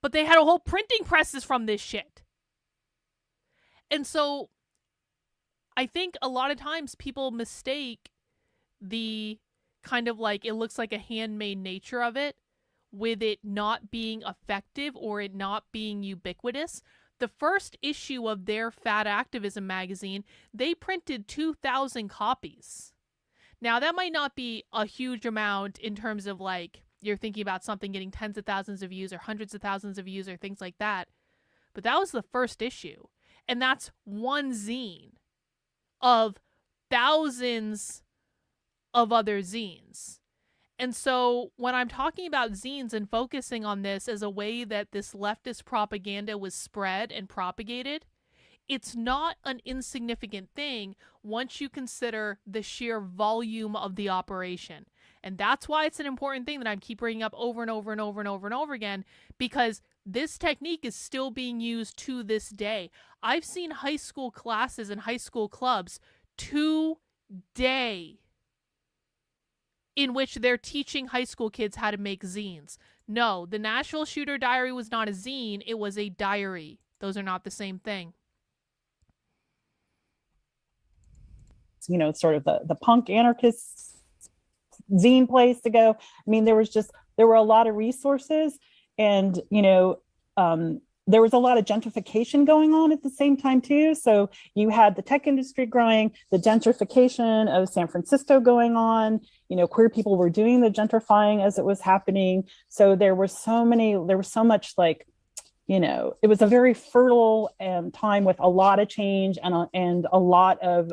But they had a whole printing presses from this shit. And so I think a lot of times people mistake the kind of like it looks like a handmade nature of it with it not being effective or it not being ubiquitous. The first issue of their Fat Activism magazine, they printed 2,000 copies. Now, that might not be a huge amount in terms of like you're thinking about something getting tens of thousands of views or hundreds of thousands of views or things like that. But that was the first issue. And that's one zine of thousands of other zines. And so when I'm talking about zines and focusing on this as a way that this leftist propaganda was spread and propagated, it's not an insignificant thing once you consider the sheer volume of the operation. And that's why it's an important thing that I keep bringing up over and over and over and over and over again, because this technique is still being used to this day. I've seen high school classes and high school clubs today in which they're teaching high school kids how to make zines. No, the Nashville Shooter Diary was not a zine, it was a diary. Those are not the same thing. You know, sort of the punk anarchist zine place to go. I mean, there was just there were a lot of resources, and there was a lot of gentrification going on at the same time too. So you had the tech industry growing, the gentrification of San Francisco going on. Queer people were doing the gentrifying as it was happening. So there was so much like, it was a very fertile time with a lot of change and a lot of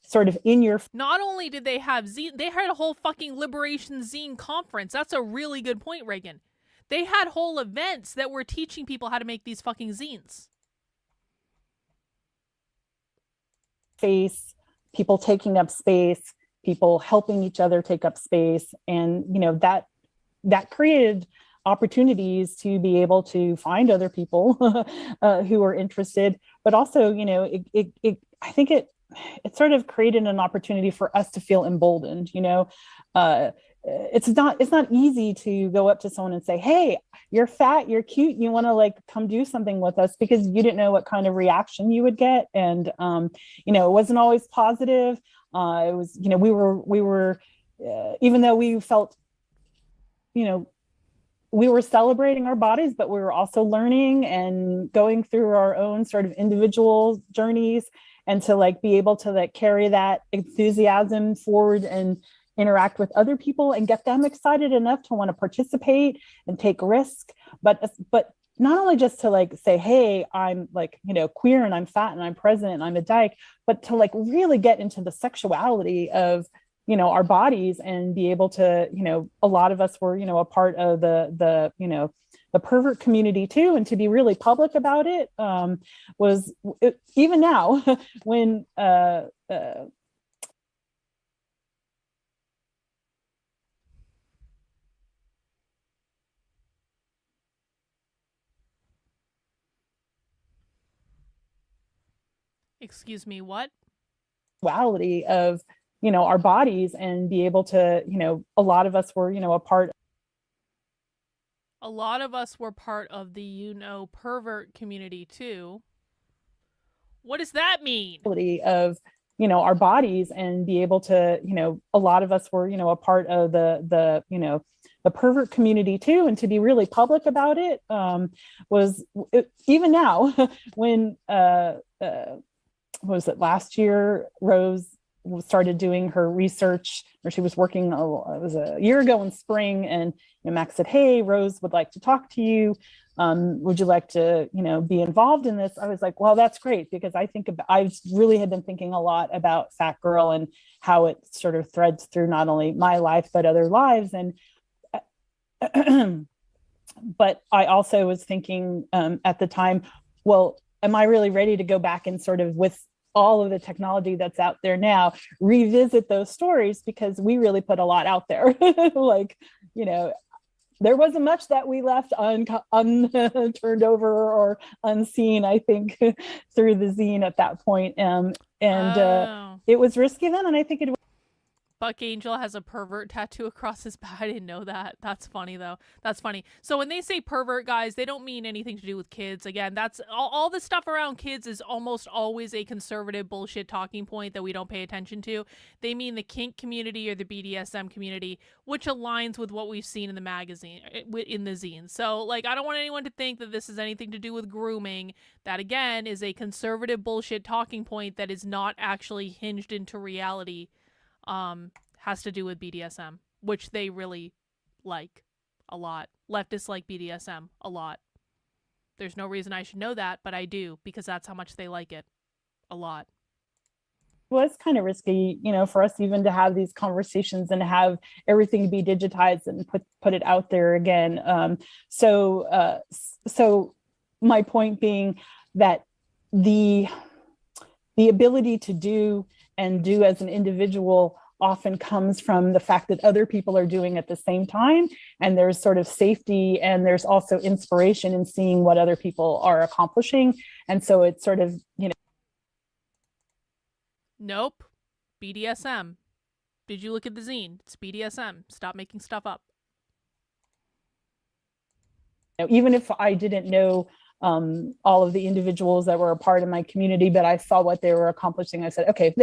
sort of in your. Not only did they have zine, they had a whole fucking Liberation Zine conference. That's a really good point, Reagan. They had whole events that were teaching people how to make these fucking zines. Space, people taking up space, people helping each other take up space, and that created opportunities to be able to find other people who are interested, but also I think it sort of created an opportunity for us to feel emboldened. It's not easy to go up to someone and say, hey, you're fat, you're cute, you want to like come do something with us, because you didn't know what kind of reaction you would get. And it wasn't always positive. It was, we were even though we felt, we were celebrating our bodies, but we were also learning and going through our own sort of individual journeys, and to like be able to like carry that enthusiasm forward and interact with other people and get them excited enough to want to participate and take risk. But not only just to like say, hey, I'm like, queer and I'm fat and I'm present and I'm a dyke, but to like really get into the sexuality of, our bodies and be able to, a lot of us were, a part of the pervert community too. And to be really public about it was even now when, excuse me, what? Sexuality of, our bodies, and be able to, a lot of us were, a part of the, pervert community too. What does that mean? Of, our bodies, and be able to, a lot of us were, a part of the pervert community too. And to be really public about it was even now when, what was it, last year, Rose started doing her research, or she was working, it was a year ago in spring, and Max said, hey, Rose would like to talk to you. Would you like to, be involved in this? I was like, well, that's great, because I really had been thinking a lot about Fat Girl and how it sort of threads through not only my life, but other lives. And, but I also was thinking at the time, well, am I really ready to go back and sort of, with all of the technology that's out there now, revisit those stories, because we really put a lot out there. Like, there wasn't much that we left unturned over or unseen, I think, through the zine at that point. It was risky then, and I think it was. Buck Angel has a pervert tattoo across his back. I didn't know that. That's funny, though. That's funny. So when they say pervert, guys, they don't mean anything to do with kids. Again, that's all the stuff around kids is almost always a conservative bullshit talking point that we don't pay attention to. They mean the kink community or the BDSM community, which aligns with what we've seen in the magazine, in the zine. So, like, I don't want anyone to think that this is anything to do with grooming. That, again, is a conservative bullshit talking point that is not actually hinged into reality. Has to do with BDSM, which they really like a lot. Leftists like BDSM a lot. There's no reason I should know that, but I do, because that's how much they like it a lot. It was kind of risky, for us even to have these conversations and have everything be digitized and put it out there again. So my point being that the ability to do as an individual often comes from the fact that other people are doing at the same time, and there's sort of safety, and there's also inspiration in seeing what other people are accomplishing. And so it's sort of, Nope. BDSM. Did you look at the zine? It's BDSM. Stop making stuff up. Even if I didn't know all of the individuals that were a part of my community, but I saw what they were accomplishing, I said, okay,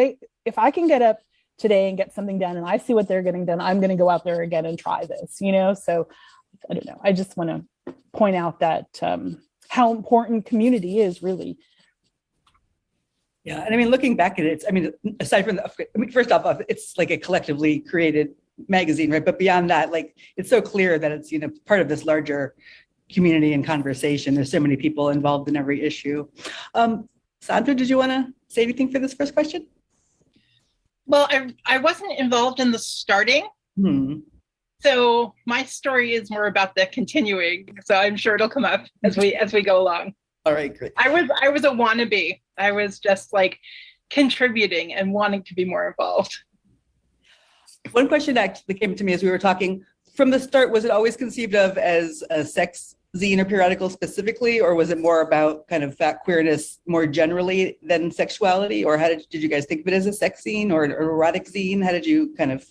if I can get up today and get something done and I see what they're getting done, I'm going to go out there again and try this, you know? So I don't know. I just want to point out that how important community is really. Yeah, and I mean, looking back at it, I mean, aside from first off, it's like a collectively created magazine, right? But beyond that, like, it's so clear that it's, you know, part of this larger community and conversation. There's so many people involved in every issue. Sandra, did you want to say anything for this first question? Well, I wasn't involved in the starting. So my story is more about the continuing. So I'm sure it'll come up as we go along. All right, great. I was a wannabe. I was just like contributing and wanting to be more involved. One question that actually came to me as we were talking, from the start, was it always conceived of as a sex zine or periodical specifically, or was it more about kind of fat queerness more generally than sexuality? Or how did you guys think of it as a sex zine or an erotic zine? How did you kind of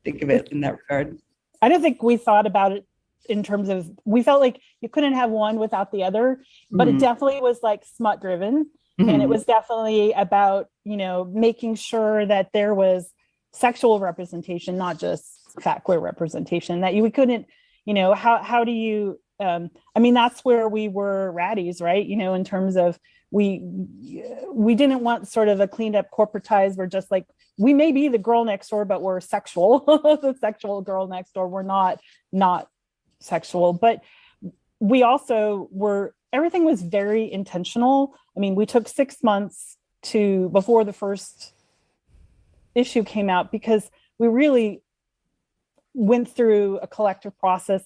think of it in that regard? I don't think we thought about it in terms of, we felt like you couldn't have one without the other, but it definitely was like smut driven. And it was definitely about, you know, making sure that there was sexual representation, not just fat queer representation, that we couldn't, you know, how do you, I mean, that's where we were ratties, right? You know, in terms of we didn't want sort of a cleaned up corporatized, we're just like, we may be the girl next door, but we're sexual, the sexual girl next door. We're not sexual, but we also were, everything was very intentional. I mean, we took 6 months before the first issue came out, because we really went through a collective process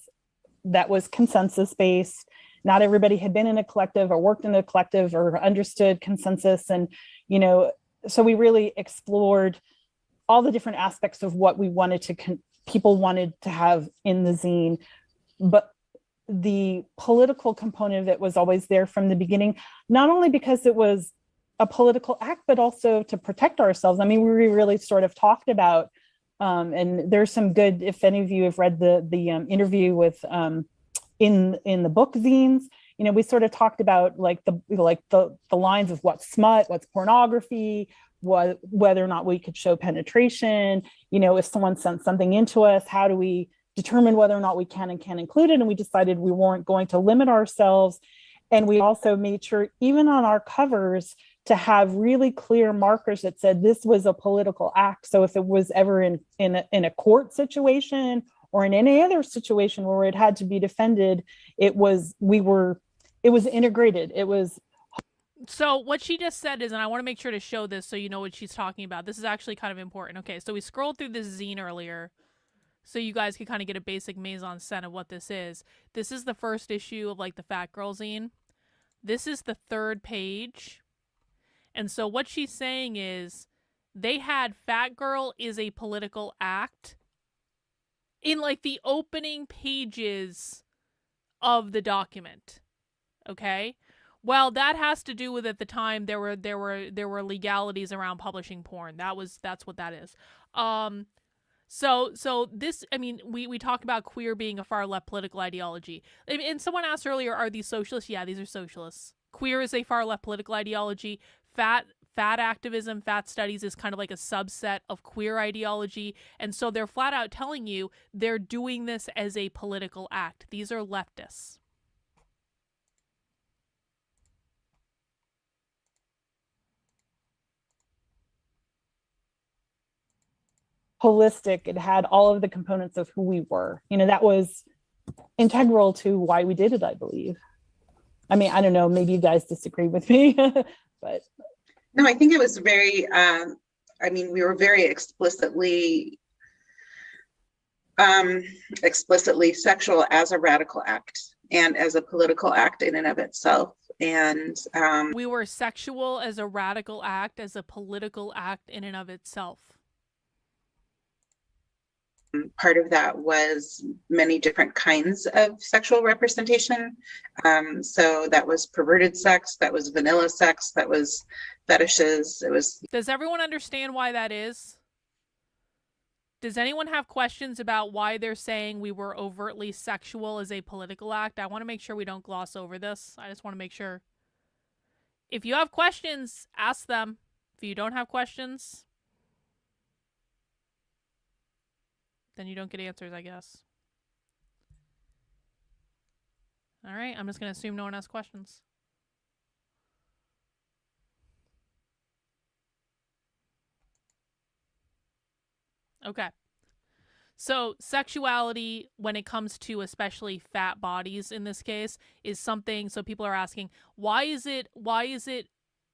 that was consensus based. Not everybody had been in a collective or worked in a collective or understood consensus. And, you know, so we really explored all the different aspects of what we wanted to, people wanted to have in the zine. But the political component of it was always there from the beginning, not only because it was a political act, but also to protect ourselves. I mean, we really sort of talked about, and there's some good, if any of you have read the interview with in the book zines, you know, we sort of talked about like the lines of what's smut, what's pornography, whether or not we could show penetration. You know, if someone sent something into us, how do we determine whether or not we can and can't include it? And we decided we weren't going to limit ourselves. And we also made sure, even on our covers, to have really clear markers that said this was a political act. So if it was ever in a court situation or in any other situation where it had to be defended, it was integrated. It was. So what she just said is, and I want to make sure to show this so you know what she's talking about. This is actually kind of important. Okay, so we scrolled through this zine earlier, so you guys can kind of get a basic mise en scène of what this is. This is the first issue of like the Fat Girl zine. This is the third page. And so what she's saying is they had Fat Girl is a political act in like the opening pages of the document. Okay? Well, that has to do with, at the time there were legalities around publishing porn. That's what that is. So this, I mean, we talk about queer being a far left political ideology. And someone asked earlier, are these socialists? Yeah, these are socialists. Queer is a far left political ideology. Fat activism, fat studies is kind of like a subset of queer ideology. And so they're flat out telling you they're doing this as a political act. These are leftists. Holistic. It had all of the components of who we were. You know, that was integral to why we did it, I believe. I mean, I don't know, maybe you guys disagree with me, but. No, I think it was very, we were very explicitly sexual as a radical act and as a political act in and of itself. And we were sexual as a radical act, as a political act in and of itself. Part of that was many different kinds of sexual representation. So that was perverted sex, that was vanilla sex, that was fetishes. It was. Does everyone understand why that is? Does anyone have questions about why they're saying we were overtly sexual as a political act? I want to make sure we don't gloss over this. I just want to make sure. If you have questions, ask them. If you don't have questions, Then you don't get answers, I guess. All right, I'm just going to assume no one has questions. Okay. So sexuality, when it comes to especially fat bodies in this case, is something, so people are asking, why is it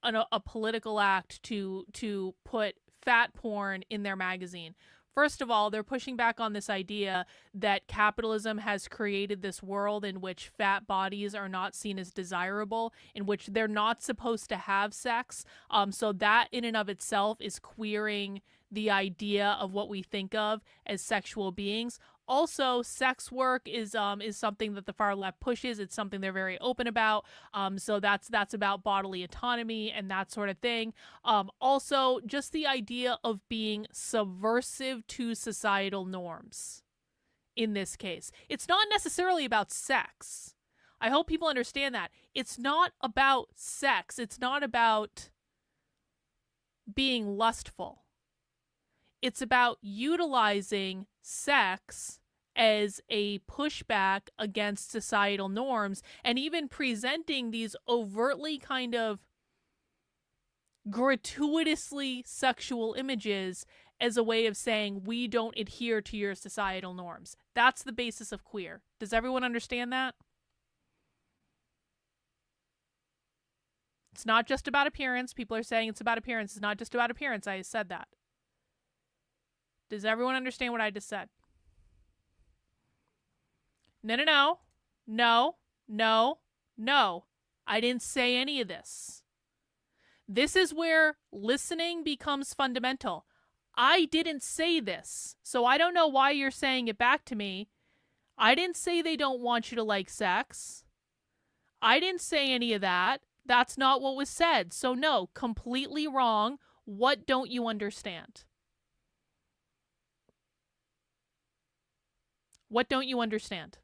a political act to put fat porn in their magazine? First of all, they're pushing back on this idea that capitalism has created this world in which fat bodies are not seen as desirable, in which they're not supposed to have sex. So that in and of itself is queering the idea of what we think of as sexual beings. Also, sex work is something that the far left pushes. It's something they're very open about. So that's about bodily autonomy and that sort of thing. Also, just the idea of being subversive to societal norms. In this case, it's not necessarily about sex. I hope people understand that. It's not about sex. It's not about being lustful. It's about utilizing sex as a pushback against societal norms, and even presenting these overtly kind of gratuitously sexual images as a way of saying we don't adhere to your societal norms. That's the basis of queer. Does everyone understand that? It's not just about appearance. People are saying it's about appearance. It's not just about appearance. I said that. Does everyone understand what I just said? No. I didn't say any of this. This is where listening becomes fundamental. I didn't say this, so I don't know why you're saying it back to me. I didn't say they don't want you to like sex. I didn't say any of that. That's not what was said. So no, completely wrong. What don't you understand? What don't you understand?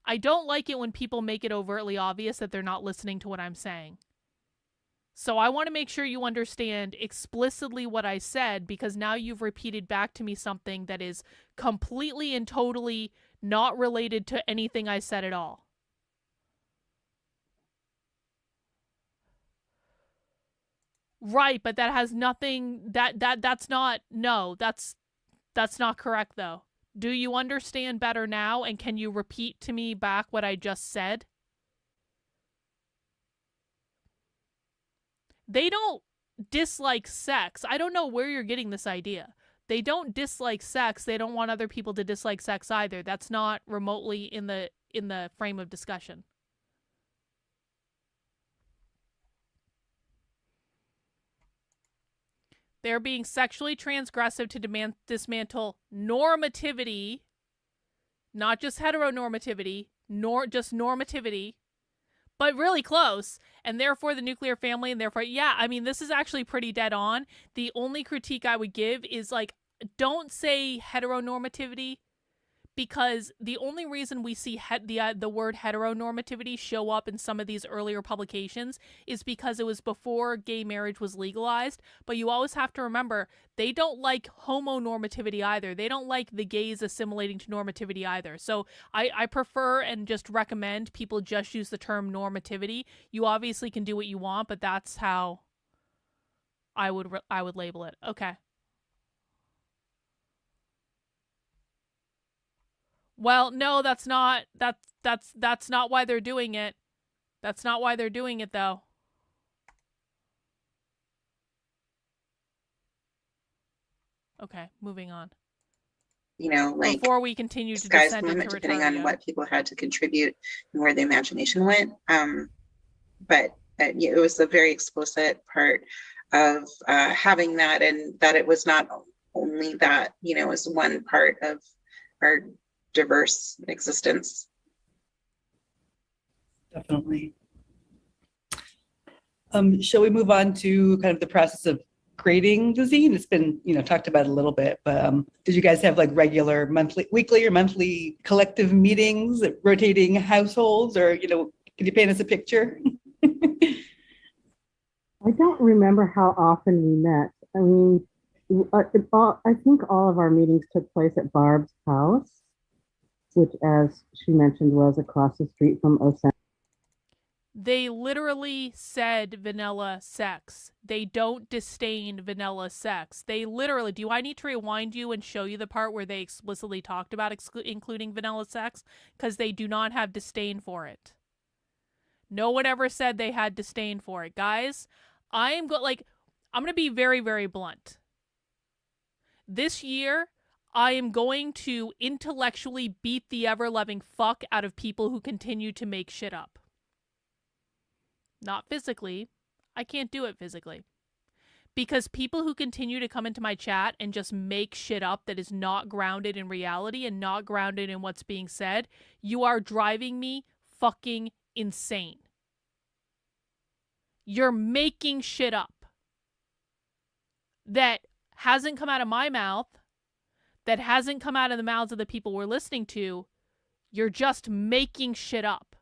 I don't like it when people make it overtly obvious that they're not listening to what I'm saying. So I want to make sure you understand explicitly what I said, because now you've repeated back to me something that is completely and totally not related to anything I said at all. Right, but that has nothing, that's not correct though. Do you understand better now, and can you repeat to me back what I just said? They don't dislike sex. I don't know where you're getting this idea. They don't dislike sex. They don't want other people to dislike sex either. That's not remotely in the frame of discussion. They're being sexually transgressive to dismantle normativity, not just heteronormativity, nor just normativity, but really close, and therefore the nuclear family, and therefore, yeah, I mean, this is actually pretty dead on. The only critique I would give is, like, don't say heteronormativity, because the only reason we see the word heteronormativity show up in some of these earlier publications is because it was before gay marriage was legalized. But you always have to remember, they don't like homonormativity either. They don't like the gays assimilating to normativity either. So I prefer and just recommend people just use the term normativity. You obviously can do what you want, but that's how I would label it. Okay. Well, no, that's not why they're doing it. That's not why they're doing it, though. Okay, moving on. You know, like, before we continue to sky's descend the limit, into depending on Retardia. what people had to contribute and where the imagination went. But it was a very explicit part of having that, and that it was not only that, you know, as one part of our diverse existence. Definitely. Shall we move on to kind of the process of creating the zine? It's been, you know, talked about a little bit, but did you guys have like regular weekly or monthly collective meetings, rotating households, or, you know, can you paint us a picture? I don't remember how often we met. I mean, I think all of our meetings took place at Barb's house, which, as she mentioned, was across the street from OSAN. They literally said vanilla sex. They don't disdain vanilla sex. They literally, do I need to rewind you and show you the part where they explicitly talked about including vanilla sex? Because they do not have disdain for it. No one ever said they had disdain for it. Guys, I'm going to be very, very blunt. This year, I am going to intellectually beat the ever-loving fuck out of people who continue to make shit up. Not physically. I can't do it physically. Because people who continue to come into my chat and just make shit up that is not grounded in reality and not grounded in what's being said, you are driving me fucking insane. You're making shit up that hasn't come out of my mouth, that hasn't come out of the mouths of the people we're listening to. You're just making shit up.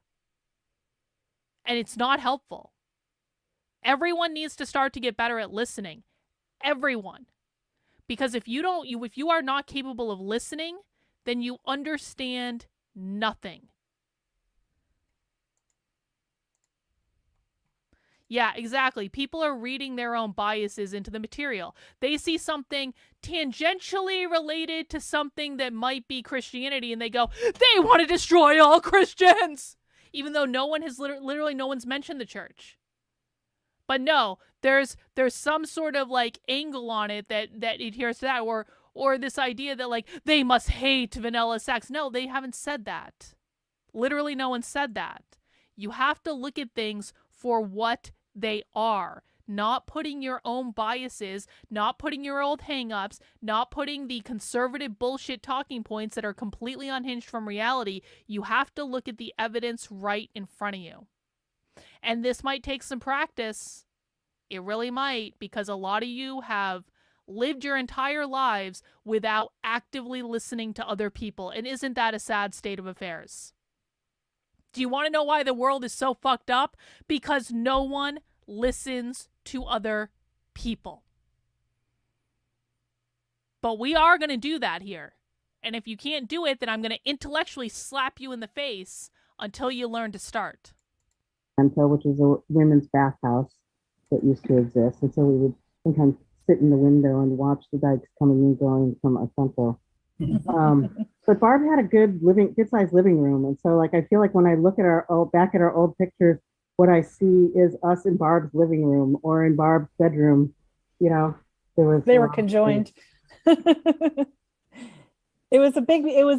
And it's not helpful. Everyone needs to start to get better at listening. Everyone. Because if you are not capable of listening, then you understand nothing. Yeah, exactly. People are reading their own biases into the material. They see something tangentially related to something that might be Christianity and they go, they want to destroy all Christians! Even though no one has literally no one's mentioned the church. But no, there's some sort of angle on it that adheres to that, or this idea that they must hate vanilla sex. No, they haven't said that. Literally no one said that. You have to look at things for what they are. Not putting your own biases, not putting your old hang-ups, not putting the conservative bullshit talking points that are completely unhinged from reality. You have to look at the evidence right in front of you. And this might take some practice. It really might, because a lot of you have lived your entire lives without actively listening to other people. And isn't that a sad state of affairs? Do you want to know why the world is so fucked up? Because no one listens to other people. But we are going to do that here. And if you can't do it, then I'm going to intellectually slap you in the face until you learn to start. Which is a women's bathhouse that used to exist. And so we would sometimes sit in the window and watch the dikes coming and going from Central. But Barb had a good sized living room. And so I feel like when I look at our old pictures, what I see is us in Barb's living room or in Barb's bedroom. They were conjoined. It was a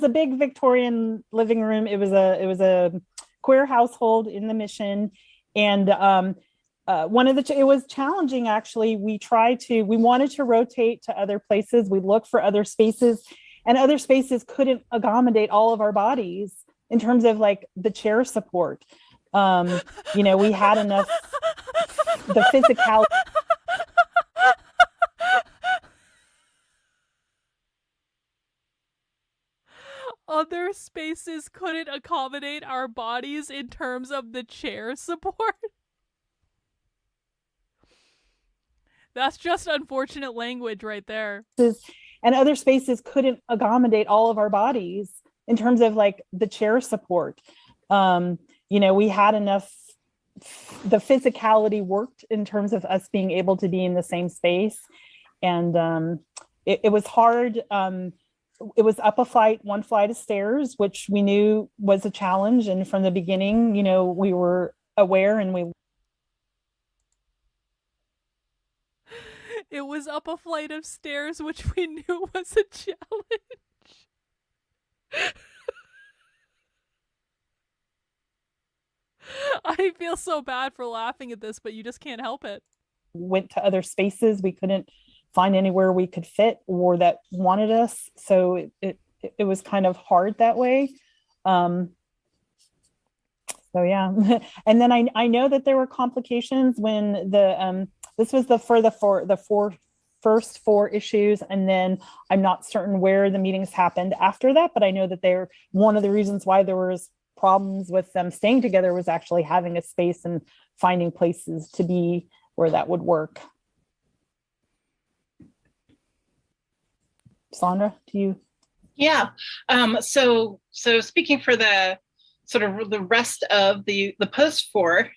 big Victorian living room. It was a queer household in the Mission. And it was challenging, actually. We wanted to rotate to other places. We looked for other spaces, and other spaces couldn't accommodate all of our bodies in terms of the chair support. We had enough, the physicality. Other spaces couldn't accommodate our bodies in terms of the chair support. That's just unfortunate language right there. And other spaces couldn't accommodate all of our bodies in terms of the chair support. We had enough, the physicality worked in terms of us being able to be in the same space. And it was hard. It was up one flight of stairs, which we knew was a challenge. And from the beginning, we were aware and it was up a flight of stairs, which we knew was a challenge. I feel so bad for laughing at this, but you just can't help it. Went to other spaces. We couldn't find anywhere we could fit or that wanted us. So it was kind of hard that way. So yeah. And then I know that there were complications when this was for the first 4 issues. And then I'm not certain where the meetings happened after that, but I know that one of the reasons why there was problems with them staying together was actually having a space and finding places to be where that would work. Sandra, do you? Yeah. So speaking for the sort of the rest of the post 4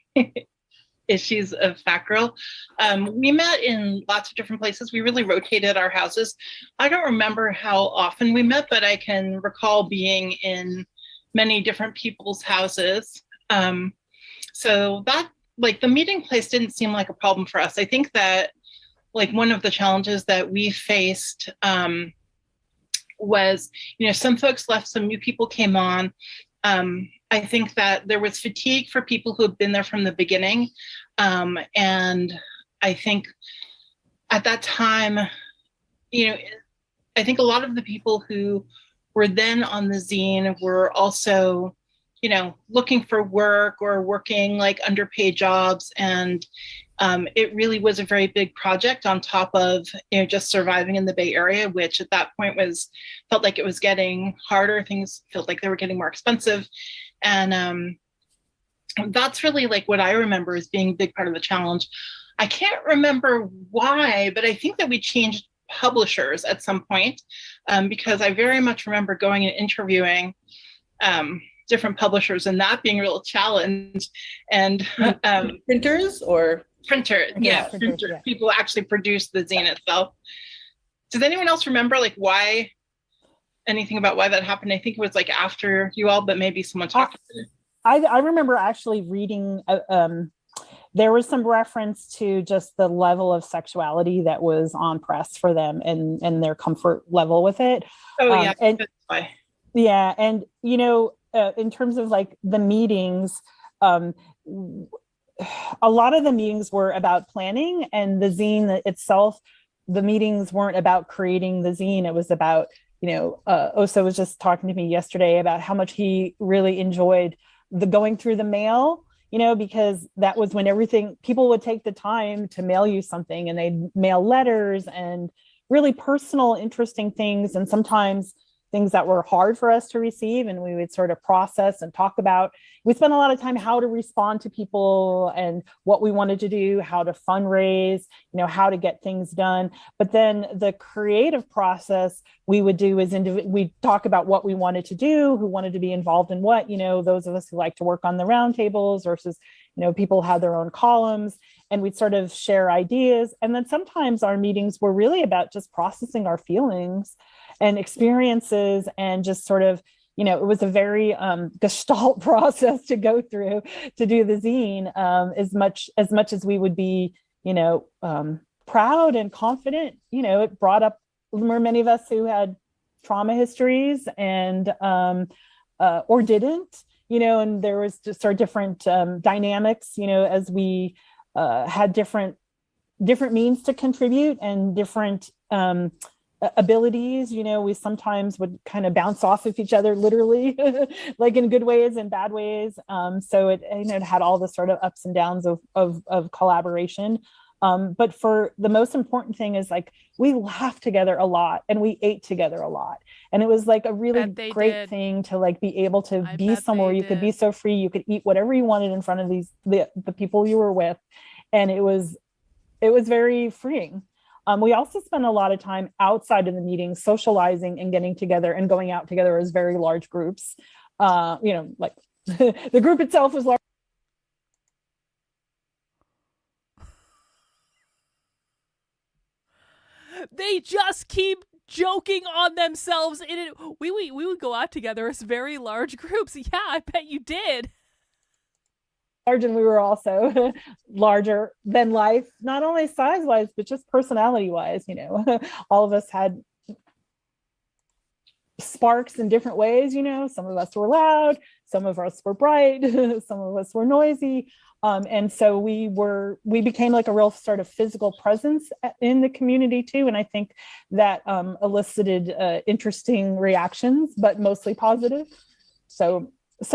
issues of Fat Girl, we met in lots of different places. We really rotated our houses. I don't remember how often we met, but I can recall being in many different people's houses. So that, like, the meeting place didn't seem like a problem for us. I think that, like, one of the challenges that we faced was, some folks left, some new people came on. I think that there was fatigue for people who had been there from the beginning. And I think at that time, I think a lot of the people who were then on the zine were also, looking for work or working like underpaid jobs. And it really was a very big project on top of, just surviving in the Bay Area, which at that point felt like it was getting harder. Things felt like they were getting more expensive. And that's really like what I remember as being a big part of the challenge. I can't remember why, but I think that we changed publishers at some point, because I very much remember going and interviewing different publishers and that being a real challenge. And Printers or? Printer, yeah, printer. Yeah. People actually produce the zine itself. Does anyone else remember like anything about why that happened? I think it was like after you all, but maybe someone talked about it. I remember actually reading, there was some reference to just the level of sexuality that was on press for them and their comfort level with it. Oh yeah, and that's why. Yeah, and in terms of like the meetings, a lot of the meetings were about planning, and the zine itself, the meetings weren't about creating the zine. It was about, Osa was just talking to me yesterday about how much he really enjoyed the going through the mail, because that was when people would take the time to mail you something, and they'd mail letters and really personal, interesting things. And sometimes things that were hard for us to receive, and we would sort of process and talk about. We spent a lot of time how to respond to people and what we wanted to do, how to fundraise, how to get things done. But then the creative process we would do is we'd talk about what we wanted to do, who wanted to be involved in what, those of us who like to work on the roundtables versus, people had their own columns, and we'd sort of share ideas. And then sometimes our meetings were really about just processing our feelings and experiences, and just sort of, it was a very gestalt process to go through to do the zine, as much as we would be, proud and confident. It brought up many of us who had trauma histories and or didn't, and there was just our different dynamics, as we had different means to contribute and different abilities. We sometimes would kind of bounce off of each other, literally, like in good ways and bad ways. So it had all the sort of ups and downs of collaboration. But for the most important thing is, like, we laughed together a lot and we ate together a lot. And it was like a really great thing to like be able to be somewhere you could be so free, you could eat whatever you wanted in front of the people you were with. And it was very freeing. We also spent a lot of time outside of the meetings, socializing and getting together and going out together as very large groups. Like the group itself was large. They just keep joking on themselves in it. We would go out together as very large groups. Yeah, I bet you did. Large, and we were also larger than life, not only size wise, but just personality wise. All of us had sparks in different ways. Some of us were loud, some of us were bright, some of us were noisy. And so we became like a real sort of physical presence in the community too. And I think that elicited interesting reactions, but mostly positive. So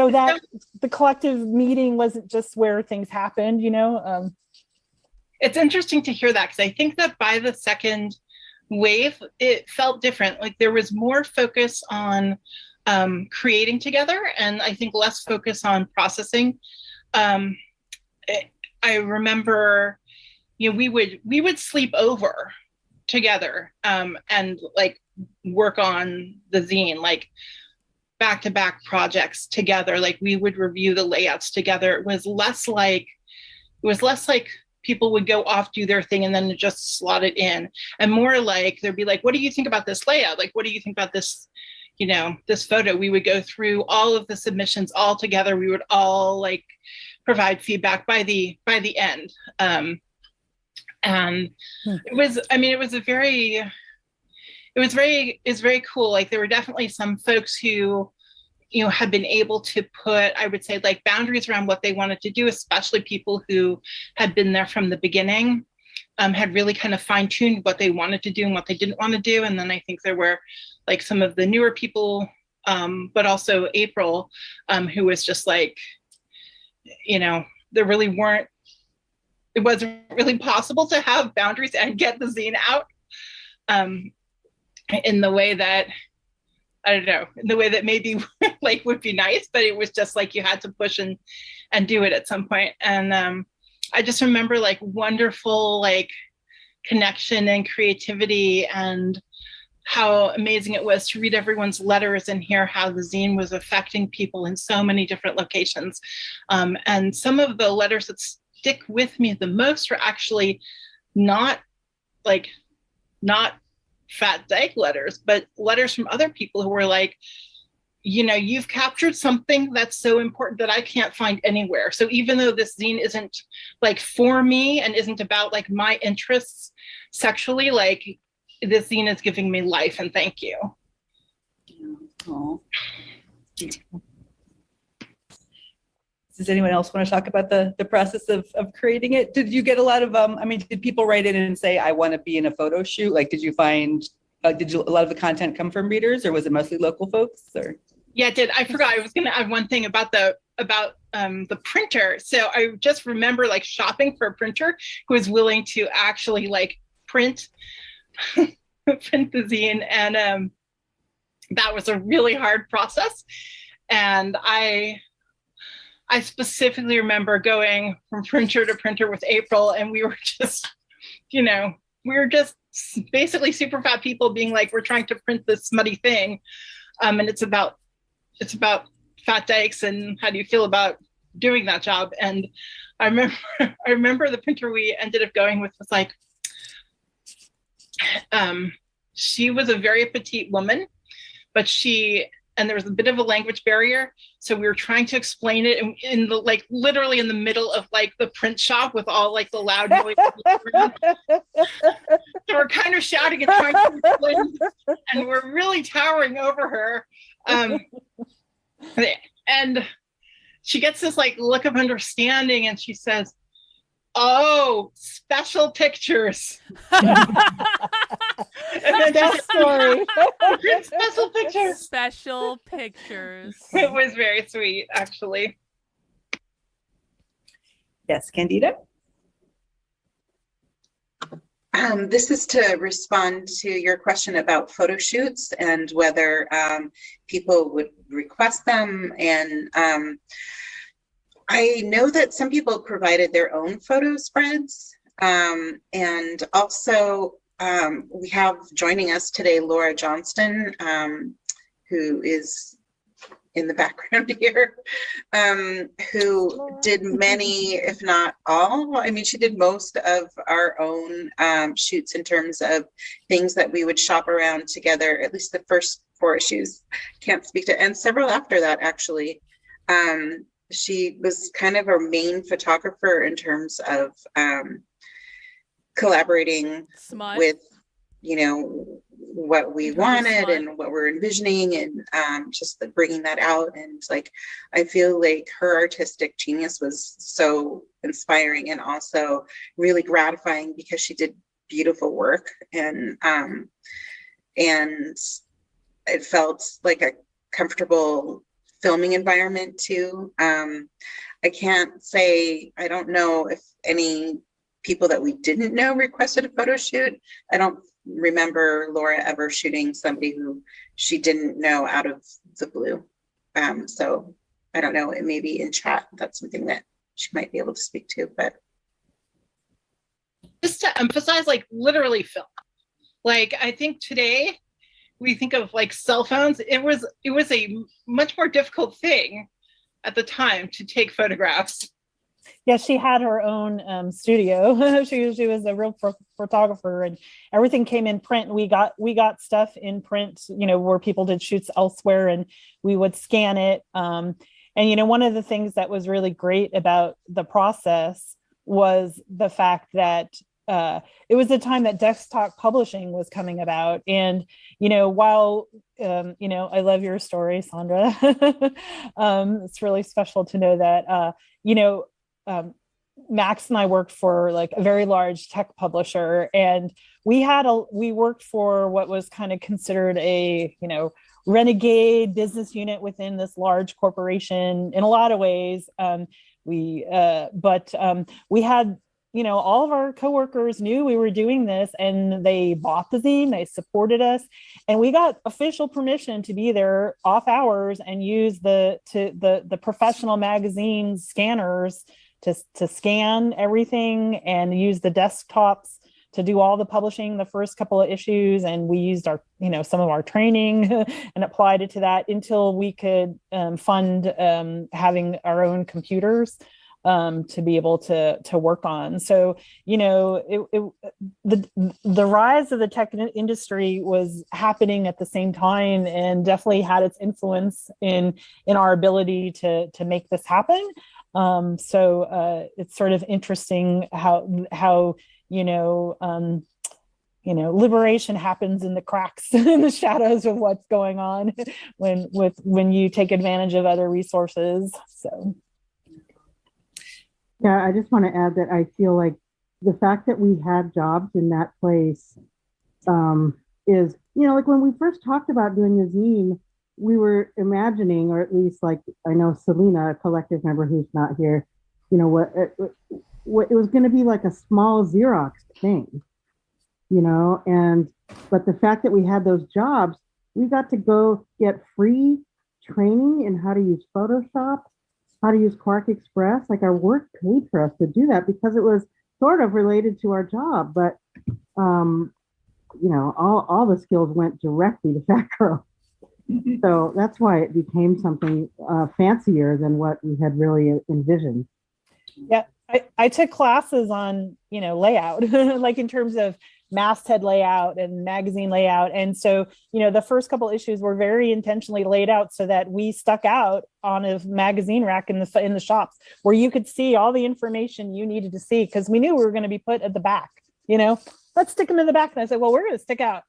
that the collective meeting wasn't just where things happened, It's interesting to hear that, because I think that by the second wave, it felt different. Like there was more focus on creating together, and I think less focus on processing. I remember we would sleep over together, and like work on the zine, like back-to-back projects together. Like we would review the layouts together. It was less like people would go off, do their thing, and then just slot it in, and more like there'd be like, what do you think about this layout? Like, what do you think about this, this photo? We would go through all of the submissions all together. We would all like provide feedback by the end. And it was very cool. Like there were definitely some folks who, had been able to put, I would say, like boundaries around what they wanted to do, especially people who had been there from the beginning, had really kind of fine-tuned what they wanted to do and what they didn't want to do. And then I think there were like some of the newer people, but also April, who was just like, there really weren't, it wasn't really possible to have boundaries and get the zine out in the way that, I don't know, in the way that maybe like would be nice, but it was just like you had to push and do it at some point. And I just remember like wonderful like connection and creativity, and how amazing it was to read everyone's letters and hear how the zine was affecting people in so many different locations. And some of the letters that stick with me the most were actually not Fat Dyke letters, but letters from other people who were like, you've captured something that's so important that I can't find anywhere. So even though this zine isn't like for me and isn't about like my interests sexually, like this zine is giving me life, and thank you. Oh. Does anyone else want to talk about the process of creating it? Did you get a lot of, did people write in and say, I want to be in a photo shoot? Like, did you find, a lot of the content come from readers, or was it mostly local folks? Or? Yeah, it did. I forgot. I was going to add one thing about the printer. So I just remember like shopping for a printer who was willing to actually like print the zine. And that was a really hard process. And I specifically remember going from printer to printer with April, and we were just, basically super fat people being like, we're trying to print this smutty thing. And it's about fat dykes, and how do you feel about doing that job? And I remember the printer we ended up going with was like, she was a very petite woman, but and there was a bit of a language barrier. So we were trying to explain it in the, like, literally in the middle of like the print shop with all like the loud noise. So we're kind of shouting and trying to explain, and we're really towering over her. And she gets this like look of understanding, and she says, "Oh, special pictures." And then story. Special pictures. Special pictures. It was very sweet, actually. Yes, Candida. This is to respond to your question about photo shoots and whether people would request them. And I know that some people provided their own photo spreads. And also we have joining us today Laura Johnston, who is in the background here, who did many, if not all, she did most of our own shoots in terms of things that we would shop around together, at least the first 4 issues, can't speak to, and several after that, actually. She was kind of our main photographer in terms of collaborating with, what we wanted and what we're envisioning, and just bringing that out. And like, I feel like her artistic genius was so inspiring and also really gratifying, because she did beautiful work, and it felt like a comfortable filming environment too. I can't say, I don't know if any people that we didn't know requested a photo shoot. I don't remember Laura ever shooting somebody who she didn't know out of the blue. So I don't know, it may be in chat, that's something that she might be able to speak to, but. just to emphasize, like literally film. Like I think today we think of like cell phones. It was a much more difficult thing at the time to take photographs. Yeah, she had her own studio. she was a real photographer, and everything came in print. We got stuff in print, where people did shoots elsewhere, and we would scan it. And one of the things that was really great about the process was the fact that it was the time that desktop publishing was coming about. And while I love your story, Sandra. It's really special to know that Max and I worked for like a very large tech publisher, and we worked for what was kind of considered a renegade business unit within this large corporation in a lot of ways. We had all of our coworkers knew we were doing this, and they bought the zine, they supported us, and we got official permission to be there off hours and use the professional magazine scanners to scan everything, and use the desktops to do all the publishing the first couple of issues. And we used our some of our training and applied it to that until we could fund having our own computers to be able to work on. So the rise of the tech industry was happening at the same time, and definitely had its influence in our ability to make this happen. So it's sort of interesting how liberation happens in the cracks, in the shadows of what's going on when you take advantage of other resources. So. Yeah, I just want to add that I feel like the fact that we had jobs in that place is, like when we first talked about doing the zine, we were imagining, or at least like I know Selena, a collective member who's not here, what it was going to be like a small Xerox thing, but the fact that we had those jobs, we got to go get free training in how to use Photoshop, how to use Quark Express. Like our work paid for us to do that because it was sort of related to our job, but all the skills went directly to Fat Girl. So that's why it became something fancier than what we had really envisioned. Yeah, I took classes on, layout, like in terms of masthead layout and magazine layout. And so, the first couple issues were very intentionally laid out so that we stuck out on a magazine rack in the shops where you could see all the information you needed to see, because we knew we were going to be put at the back, let's stick them in the back. And I said, well, we're going to stick out.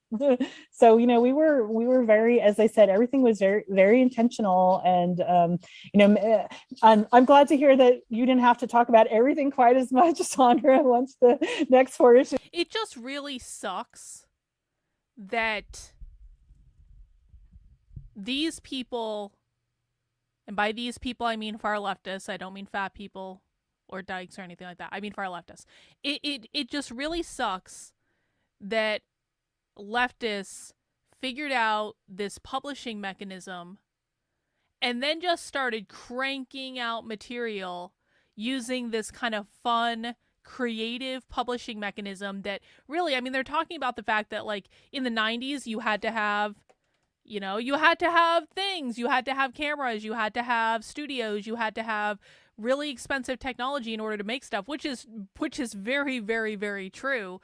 So, we were very, as I said, everything was very, very intentional. And, I'm glad to hear that you didn't have to talk about everything quite as much, Sandra, once the next 4 issues. It just really sucks that these people, and by these people, I mean far leftists, I don't mean fat people or dykes or anything like that. I mean far leftists. It just really sucks that leftists figured out this publishing mechanism and then just started cranking out material using this kind of fun, creative publishing mechanism that really, I mean, they're talking about the fact that like in the 90s you had to have things, you had to have cameras, you had to have studios, you had to have really expensive technology in order to make stuff, which is very, very, very true.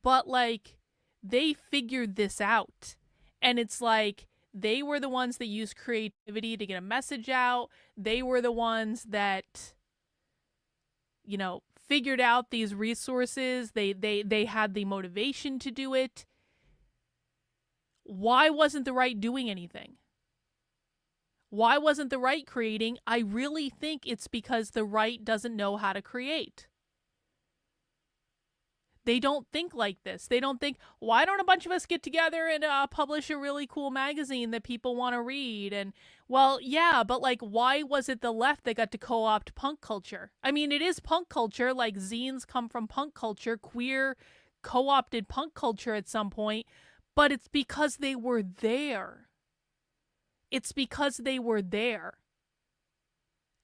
But like they figured this out, and it's like they were the ones that used creativity to get a message out. They were the ones that figured out these resources. They had the motivation to do it. Why wasn't the right doing anything? Why wasn't the right creating? I really think it's because the right doesn't know how to create. They don't think like this. They don't think, why don't a bunch of us get together and publish a really cool magazine that people want to read? And, well, yeah, but like, why was it the left that got to co-opt punk culture? I mean, it is punk culture. Like, zines come from punk culture. Queer co-opted punk culture at some point. But it's because they were there. It's because they were there.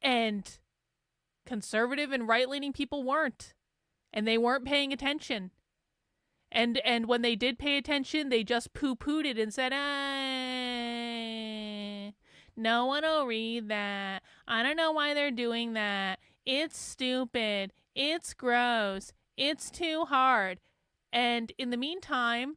And conservative and right-leaning people weren't. and they weren't paying attention. And when they did pay attention, they just poo-pooed it and said, no one will read that. I don't know why they're doing that. It's stupid. It's gross. It's too hard. And in the meantime,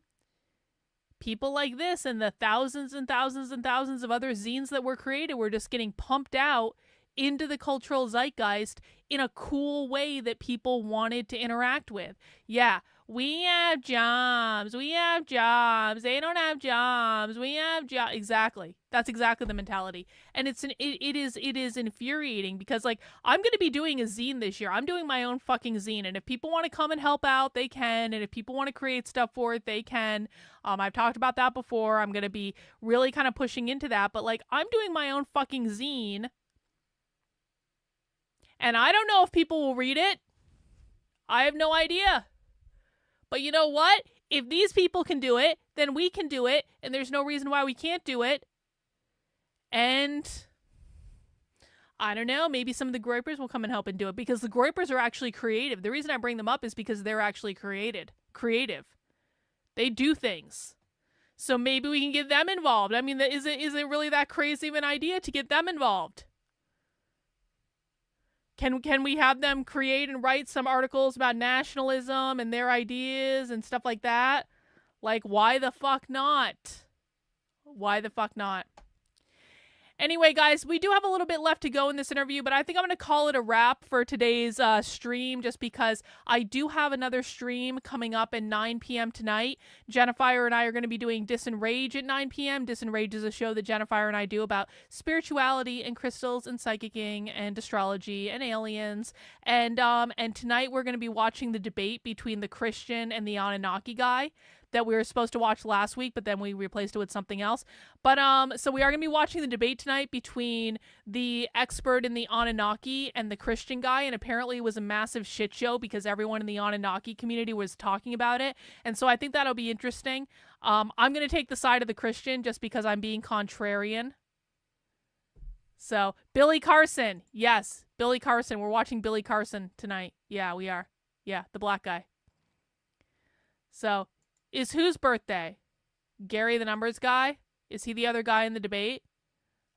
people like this and the thousands and thousands and thousands of other zines that were created were just getting pumped out into the cultural zeitgeist in a cool way that people wanted to interact with. Yeah, we have jobs. We have jobs. They don't have jobs. We have jobs. Exactly. That's exactly the mentality. And it is infuriating because, like, I'm going to be doing a zine this year. I'm doing my own fucking zine. And if people want to come and help out, they can. And if people want to create stuff for it, they can. I've talked about that before. I'm going to be really kind of pushing into that. But, like, I'm doing my own fucking zine. And I don't know if people will read it. I have no idea. But you know what? If these people can do it, then we can do it. And there's no reason why we can't do it. And I don't know, maybe some of the Groypers will come and help and do it because the Groypers are actually creative. The reason I bring them up is because they're actually creative. They do things. So maybe we can get them involved. I mean, is it really that crazy of an idea to get them involved? Can we have them create and write some articles about nationalism and their ideas and stuff like that? Like, why the fuck not? Why the fuck not? Anyway, guys, we do have a little bit left to go in this interview, but I think I'm going to call it a wrap for today's stream just because I do have another stream coming up at 9 p.m. tonight. Jennifer and I are going to be doing Disenrage at 9 p.m. Disenrage is a show that Jennifer and I do about spirituality and crystals and psychicking and astrology and aliens. And tonight we're going to be watching the debate between the Christian and the Anunnaki guy that we were supposed to watch last week, but then we replaced it with something else. But so we are going to be watching the debate tonight between the expert in the Anunnaki and the Christian guy, and apparently it was a massive shit show because everyone in the Anunnaki community was talking about it, and so I think that'll be interesting. I'm going to take the side of the Christian just because I'm being contrarian. So, Billy Carson. Yes, Billy Carson. We're watching Billy Carson tonight. Yeah, we are. Yeah, the black guy. So, is whose birthday? Gary the numbers guy? Is he the other guy in the debate?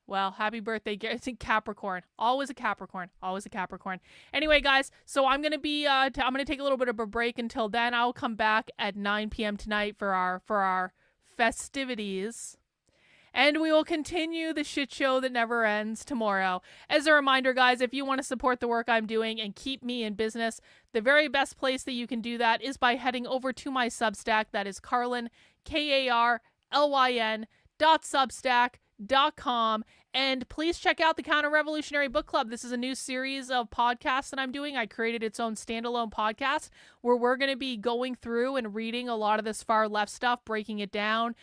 Well, happy birthday, Gary. It's a Capricorn. Always a Capricorn. Always a Capricorn. Anyway, guys, so I'm going to be, I'm going to take a little bit of a break until then. I'll come back at 9 p.m. tonight for our festivities. And we will continue the shit show that never ends tomorrow. As a reminder, guys, if you want to support the work I'm doing and keep me in business, the very best place that you can do that is by heading over to my Substack. That is Carlyn, KARLYN.substack.com. And please check out the Counter-Revolutionary Book Club. This is a new series of podcasts that I'm doing. I created its own standalone podcast where we're going to be going through and reading a lot of this far left stuff, breaking it down,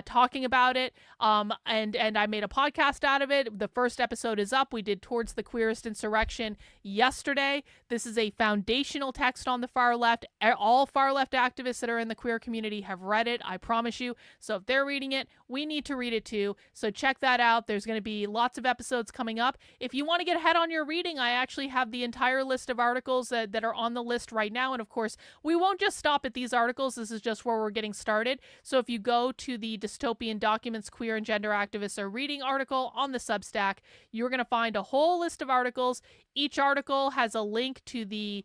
talking about it. And I made a podcast out of it. The first episode is up. We did Towards the Queerest Insurrection yesterday. This is a foundational text on the far left. All far left activists that are in the queer community have read it, I promise you. So if they're reading it, we need to read it too. So check that out. There's going to be lots of episodes coming up. If you want to get ahead on your reading, I actually have the entire list of articles that are on the list right now. And of course, we won't just stop at these articles. This is just where we're getting started. So if you go to the Dystopian Documents Queer and Gender Activists Are Reading article on the Substack, you're going to find a whole list of articles. Each article has a link to the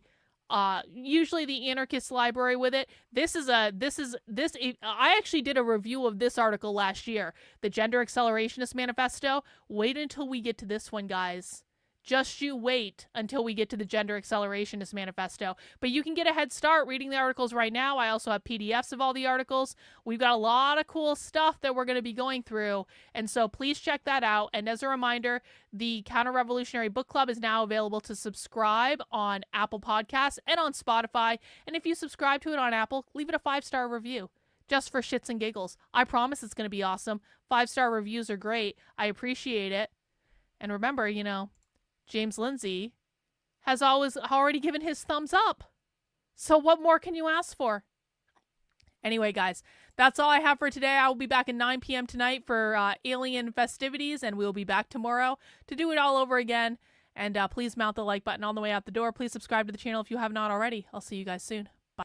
usually the anarchist library with it. I actually did a review of this article last year, the Gender Accelerationist Manifesto. Wait until we get to this one, guys. Just you wait until we get to the Gender Accelerationist Manifesto. But you can get a head start reading the articles right now. I also have PDFs of all the articles. We've got a lot of cool stuff that we're going to be going through. And so please check that out. And as a reminder, the Counter-Revolutionary Book Club is now available to subscribe on Apple Podcasts and on Spotify. And if you subscribe to it on Apple, leave it a 5-star review. Just for shits and giggles. I promise it's going to be awesome. 5-star reviews are great. I appreciate it. And remember, James Lindsay has already given his thumbs up. So what more can you ask for? Anyway, guys, that's all I have for today. I will be back at 9 p.m. tonight for alien festivities, and we'll be back tomorrow to do it all over again. And please mount the like button on the way out the door. Please subscribe to the channel if you have not already. I'll see you guys soon. Bye.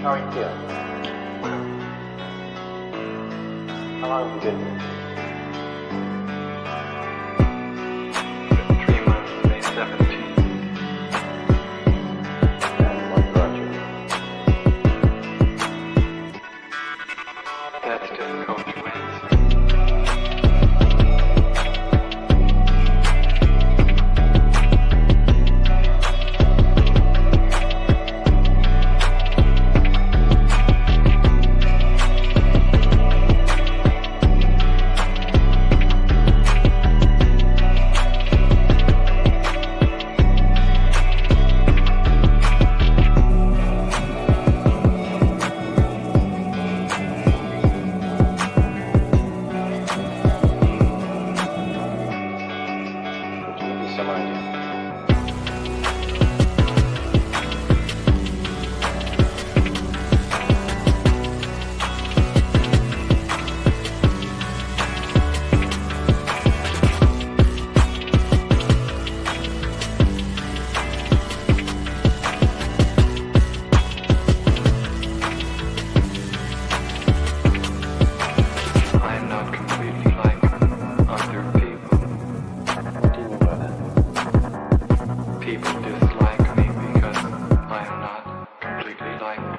How are you feeling? How long have you been here? 3 months, May 17th. And what brought you? That's difficult to answer. To give you some idea. I am not completely like other people. What do you mean by that? People dislike me because I am not completely like them.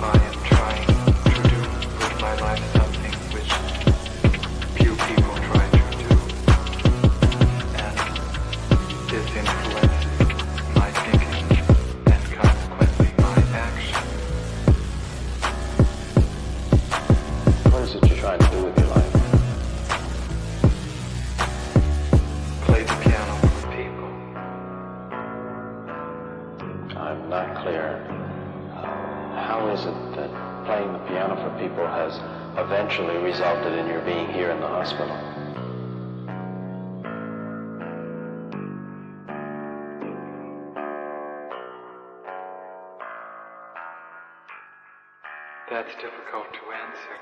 I am trying to do with my life something which few people try to do, and this influences my thinking and consequently my action. What is it you're trying to do with your life? Play the piano for people. I'm not clear. How is it that playing the piano for people has eventually resulted in your being here in the hospital? That's difficult to answer.